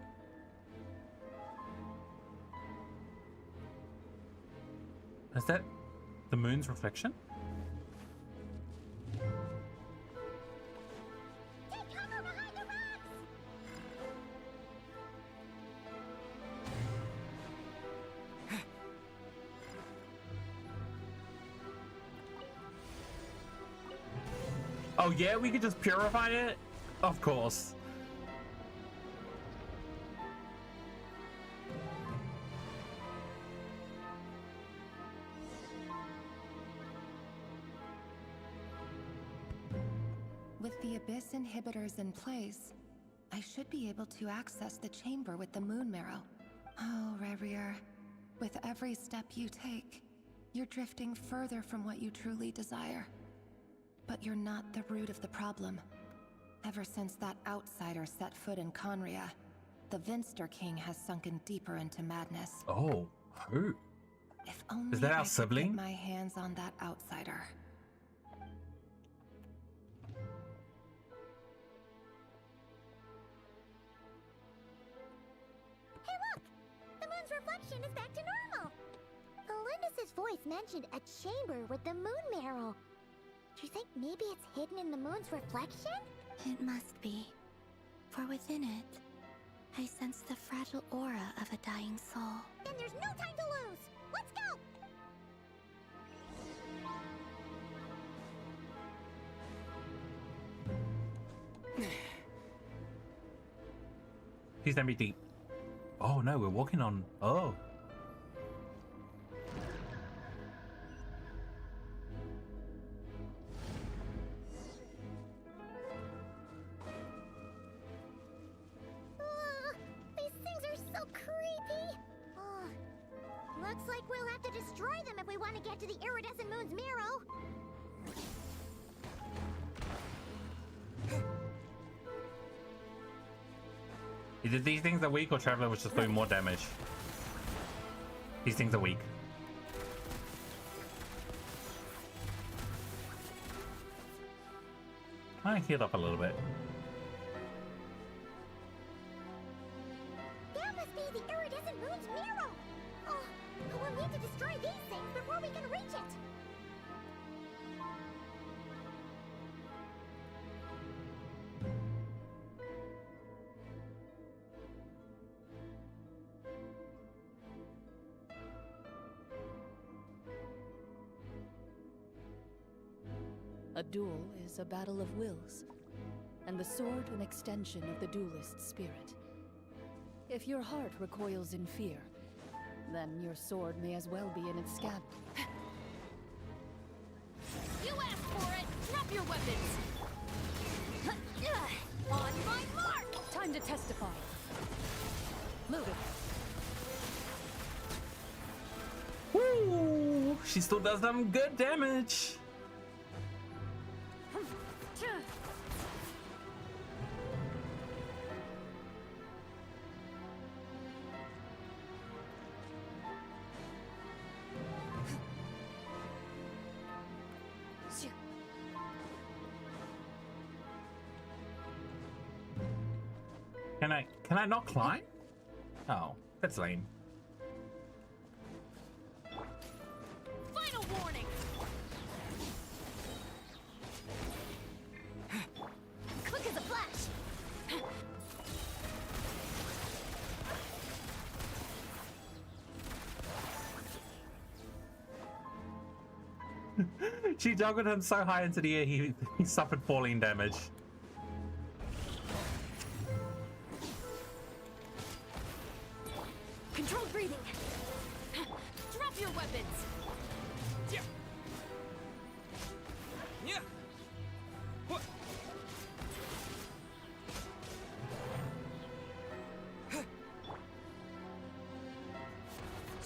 Is that the moon's reflection? Take cover behind the rocks! Oh yeah, we could just purify it? Of course. With the Abyss inhibitors in place, I should be able to access the chamber with the moon marrow. Oh, Rerir, with every step you take, you're drifting further from what you truly desire. But you're not the root of the problem. Ever since that outsider set foot in Conria, the Vinster King has sunken deeper into madness. Oh, who? If only Is that I our could sibling? get my hands on that outsider. Hey look! The moon's reflection is back to normal! Felindus's voice mentioned a chamber with the moon marrow. Do you think maybe it's hidden in the moon's reflection? It must be. For within it, I sense the fragile aura of a dying soul. Then there's no time to lose! Let's go! Please don't be deep. Oh no, we're walking on. Oh. These things are so creepy! Looks like we'll have to destroy them if we want to get to the iridescent moon's marrow. Either these things are weak or Traveler was just doing more damage. These things are weak. I healed up a little bit. That must be the iridescent moon's marrow! Oh, we'll need to destroy these things before we can reach it! A duel is a battle of wills, and the sword an extension of the duelist's spirit. If your heart recoils in fear, then your sword may as well be in its scab. You asked for it! Drop your weapons! On my mark! Time to testify. Loaded. Woo! She still does some good damage. Can I not climb? Oh, that's lame. Final warning! Quick as a flash! She juggled him so high into the air he suffered falling damage. Controlled breathing! Drop your weapons! Yeah. Yeah. What?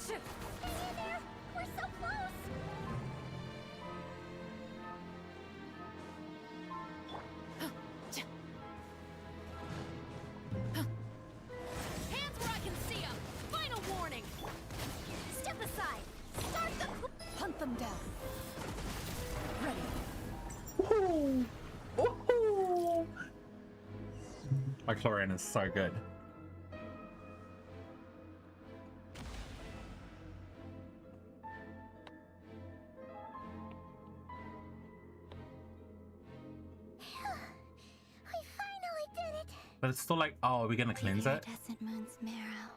Hang in there! We're so close! Hands where I can see them! Final warning! Step aside! Start the... Hunt them down. Ready. Woohoo! Woohoo! My Chlorian is so good. We finally did it! But it's still like, oh, are we gonna cleanse it? Iridescent moon's marrow,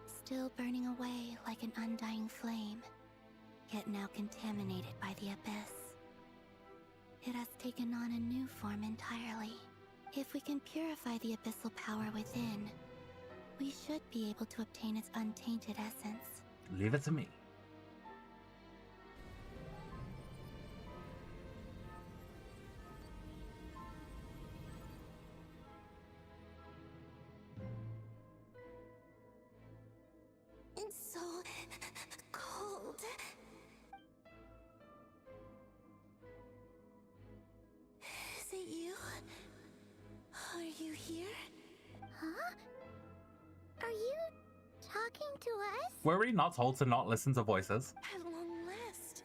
still burning away like an undying flame, yet now contaminated by the abyss. It has taken on a new form entirely. If we can purify the abyssal power within, we should be able to obtain its untainted essence. Leave it to me. It's so cold. Is it you? Are you here? Huh? talking to us? Were we not told to not listen to voices? At long last,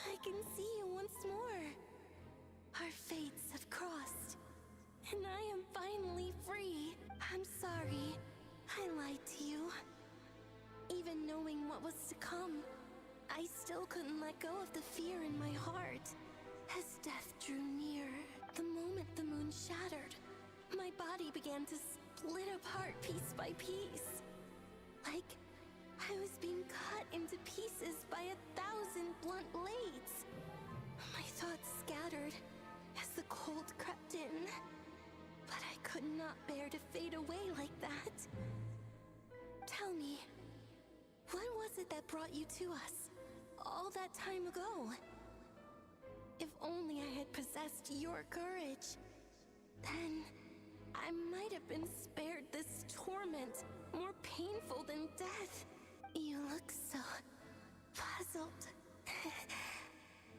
I can see you once more. Our fates have crossed, and I am finally free. I'm sorry, I lied to you. Even knowing what was to come, I still couldn't let go of the fear in my heart. As death drew near, the moment the moon shattered, my body began to split apart piece by piece. Like I was being cut into pieces by 1,000 blunt blades. My thoughts scattered as the cold crept in. But I could not bear to fade away like that. Tell me, what was it that brought you to us all that time ago? If only I had possessed your courage, then I might have been spared this torment, more painful than death. You look so puzzled.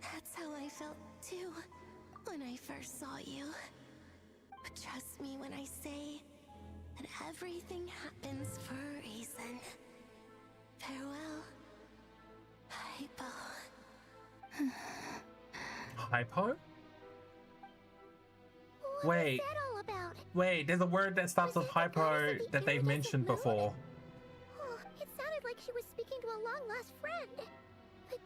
That's how I felt too when I first saw you. But trust me when I say that everything happens for a reason. Farewell, Hypo. Hypo? What's that all about? Wait, there's a word that starts with hypo that they've mentioned before. Oh, it sounded like she was speaking to a long-lost friend. But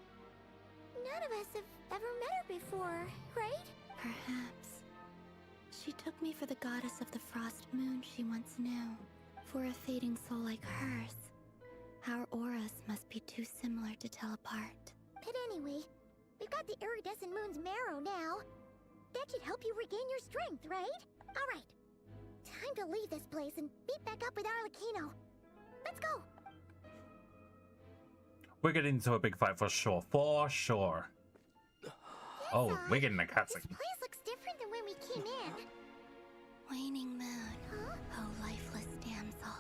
none of us have ever met her before, right? Perhaps. She took me for the goddess of the frost moon she once knew. For a fading soul like hers, our auras must be too similar to tell apart. But anyway, we've got the iridescent moon's marrow now. That should help you regain your strength, right? Alright. Time to leave this place and meet back up with Arlecchino. Let's go! We're getting into a big fight for sure. For sure. Oh, we're getting a cutscene. This place looks different than when we came in. Waning moon. Huh? Oh, lifeless damsel.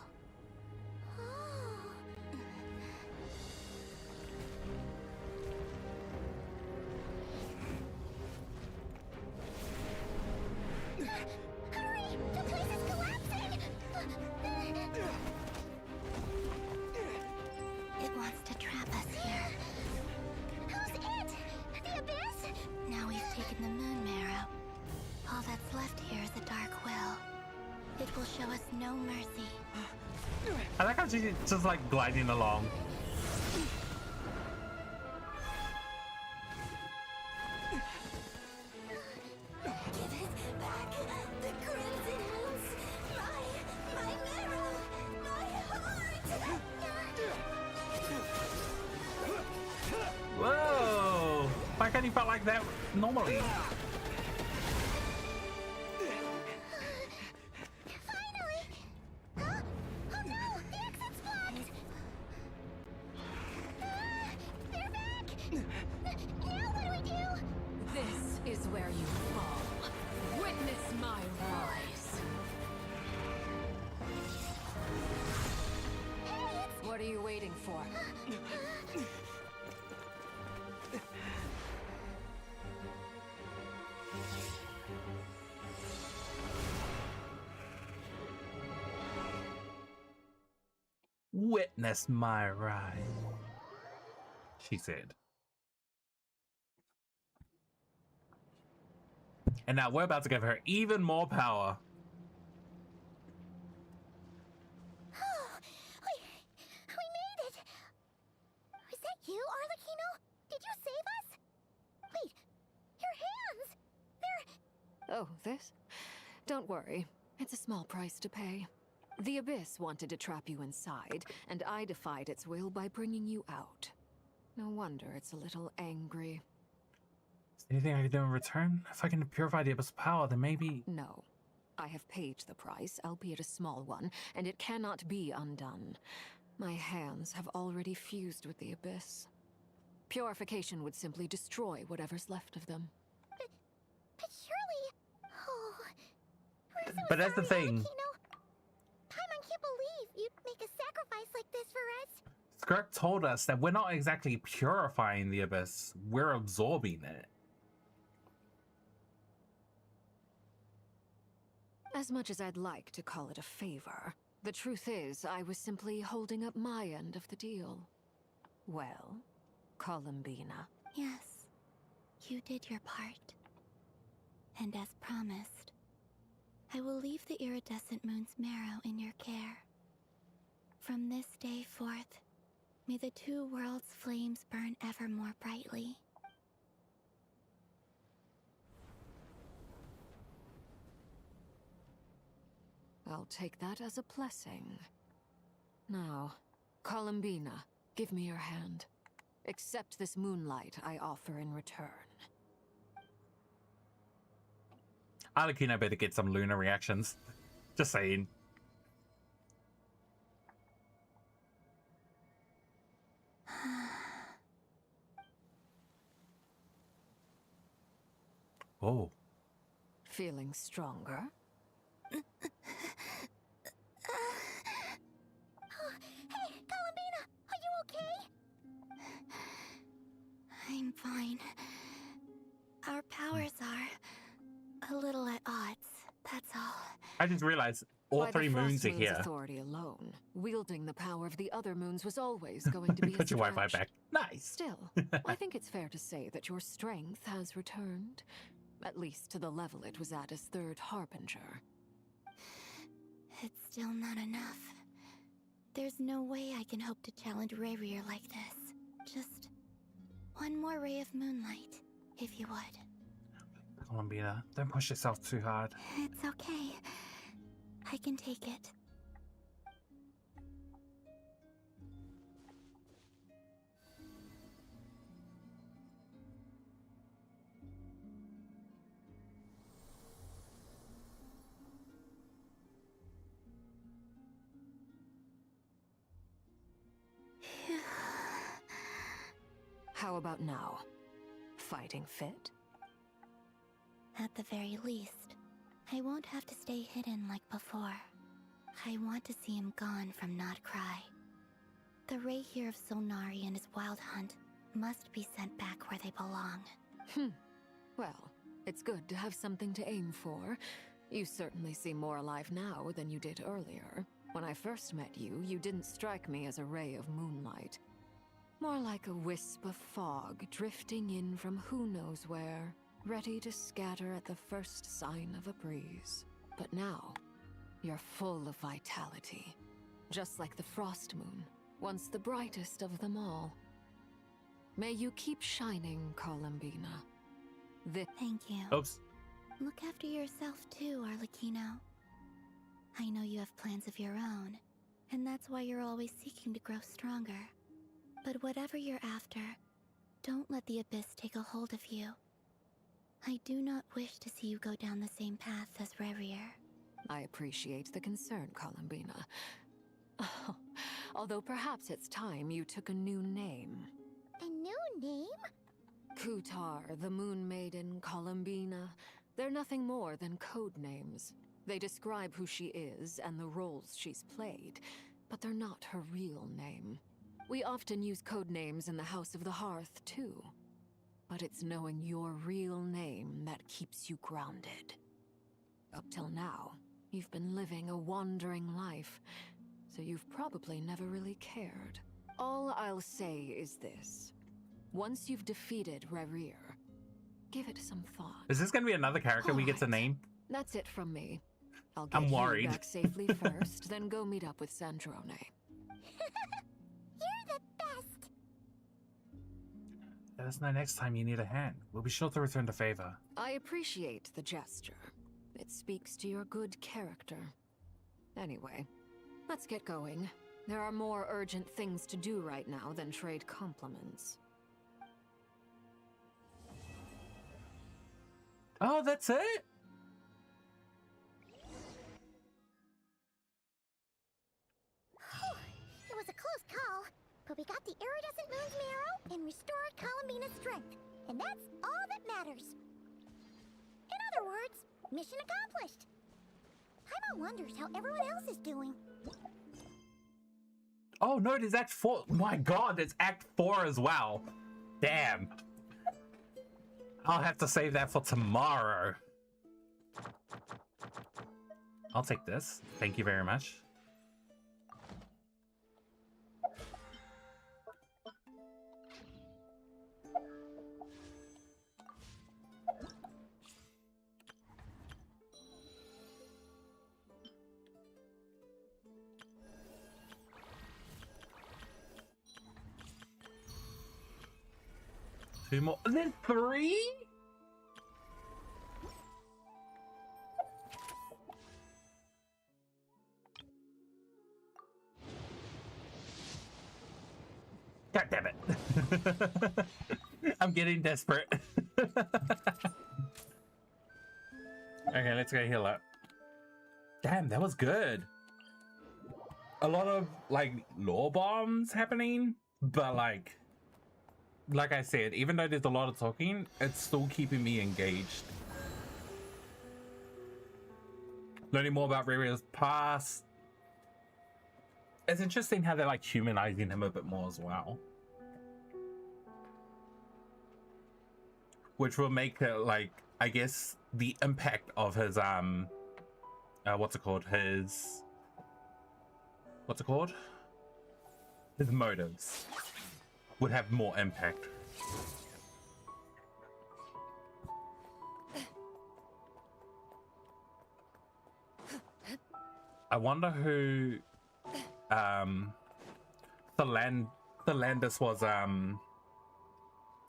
Hurry! The place is collapsing! It wants to trap us here. Who's it? The Abyss? Now we've taken the moon marrow. All that's left here is a dark will. It will show us no mercy. I like how she's just like gliding along. Give it back, the crimson moons. My marrow, my heart. Whoa! Why can't he fight like that normally? Finally! Huh? Oh no! The exit's blocked! They're back! Now what do we do? This is where you fall. Witness my rise. What are you waiting for? Witness my rise, she said. And now we're about to give her even more power. We made it! Was that you, Arlecchino? Did you save us? Wait, your hands! They're... Oh, this? Don't worry. It's a small price to pay. The Abyss wanted to trap you inside, and I defied its will by bringing you out. No wonder it's a little angry. Anything I can do in return? If I can purify the Abyss power, then maybe... No. I have paid the price, albeit a small one, and it cannot be undone. My hands have already fused with the Abyss. Purification would simply destroy whatever's left of them. But surely... Oh... We're so But that's the sorry, thing. Arlecchino. Paimon can't believe you'd make a sacrifice like this for us. Skirk told us that we're not exactly purifying the Abyss, we're absorbing it. As much as I'd like to call it a favor, The truth is, I was simply holding up my end of the deal. Well, Columbina. Yes, you did your part. And as promised, I will leave the iridescent moon's marrow in your care. From this day forth, may the two worlds' flames burn ever more brightly. I'll take that as a blessing. Now, Columbina, give me your hand. Accept this moonlight I offer in return. Arlecchino better get some Luna reactions. Just saying. Oh. Feeling stronger? Hey, Columbina, are you okay? I'm fine. Our powers are a little at odds, that's all. I just realized all By three the moons Frost are Moon's here. authority alone, wielding the power of the other moons was always going to be a Put your Wi-Fi stretch. back. Nice. Still, I think it's fair to say that your strength has returned, at least to the level it was at as Third Harbinger. It's still not enough. There's no way I can hope to challenge Rayrear like this. Just one more ray of moonlight, if you would. Columbina, don't push yourself too hard. It's okay. I can take it. How about now? Fighting fit? At the very least, I won't have to stay hidden like before. I want to see him gone from NOD-KRAI. The Rayhear of Solnari and his wild hunt must be sent back where they belong. Well, it's good to have something to aim for. You certainly seem more alive now than you did earlier. When I first met you, you didn't strike me as a ray of moonlight. More like a wisp of fog drifting in from who knows where, ready to scatter at the first sign of a breeze. But now, you're full of vitality. Just like the Frost Moon, once the brightest of them all. May you keep shining, Columbina. Thank you. Oops. Look after yourself too, Arlecchino. I know you have plans of your own, and that's why you're always seeking to grow stronger. But whatever you're after, don't let the Abyss take a hold of you. I do not wish to see you go down the same path as Rayrear. I appreciate the concern, Columbina. Although perhaps it's time you took a new name. A new name? Kutar, the Moon Maiden, Columbina. They're nothing more than code names. They describe who she is and the roles she's played, but they're not her real name. We often use code names in the House of the Hearth, too. But it's knowing your real name that keeps you grounded. Up till now, you've been living a wandering life, so you've probably never really cared. All I'll say is this. Once you've defeated Rayrear, give it some thought. Is this going to be another character we get to name? That's it from me. I'll I'm get worried. you back safely first, then go meet up with Sandrone. You're the best! Let us know next time you need a hand. We'll be sure to return the favor. I appreciate the gesture. It speaks to your good character. Anyway, let's get going. There are more urgent things to do right now than trade compliments. Oh, that's it? It was a close call, but we got the iridescent moon's marrow and restored Columbina's strength, and that's all that matters. In other words, mission accomplished. Paimon wonders how everyone else is doing. Oh, no, it is Act 4. My god, it's Act 4 as well. Damn. I'll have to save that for tomorrow. I'll take this. Thank you very much. 2 more. There's 3? God damn it. I'm getting desperate. Okay, let's go heal up. Damn, that was good. A lot of like lore bombs happening, but like I said, even though there's a lot of talking, it's still keeping me engaged. Learning more about Riria's past. It's interesting how they're like humanizing him a bit more as well. Which will make it like, I guess, the impact of his what's it called? His motives would have more impact. I wonder who Thelandis was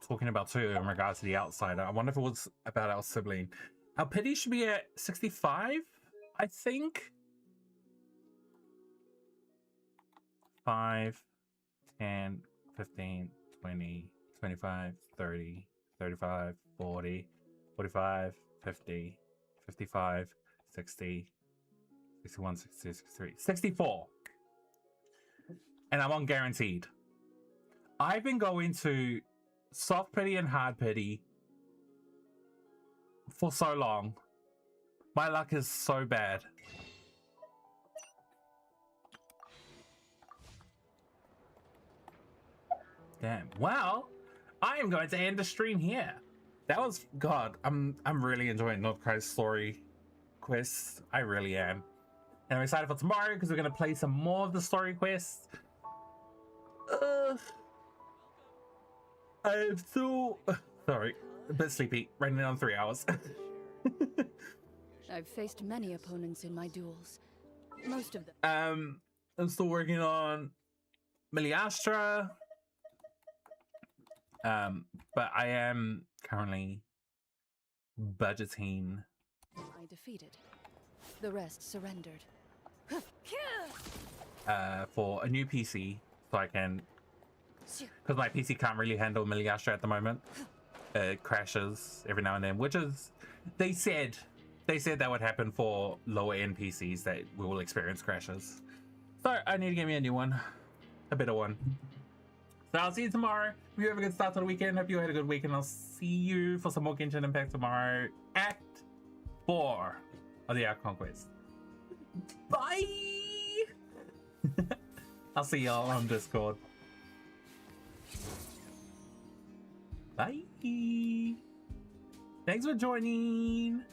talking about too in regards to the outsider. I wonder if it was about our sibling. Our pity should be at 65, I think. 5, 10, 15, 20, 25, 30, 35, 40, 45, 50, 55, 60, 61, 62, 63, 64. And I'm on guaranteed. I've been going to soft pity and hard pity for so long. My luck is so bad. Damn. Well, I am going to end the stream here. That was God. I'm really enjoying NOD-KRAI's story quests. I really am. And I'm excited for tomorrow because we're gonna play some more of the story quests. I'm so sorry, a bit sleepy. Running on 3 hours. I've faced many opponents in my duels. Most of them. I'm still working on Miliastra. But I am currently budgeting. I defeated. The rest surrendered. For a new PC, so I can, because my PC can't really handle Miliastra at the moment. It crashes every now and then, which is, they said that would happen for lower end PCs, that we will experience crashes. So I need to get me a new one, a better one. So I'll see you tomorrow. If you have a good start to the weekend, hope you had a good weekend. I'll see you for some more Genshin Impact tomorrow. Act 4 of the Arc Conquest. Bye! I'll see y'all on Discord. Bye! Thanks for joining!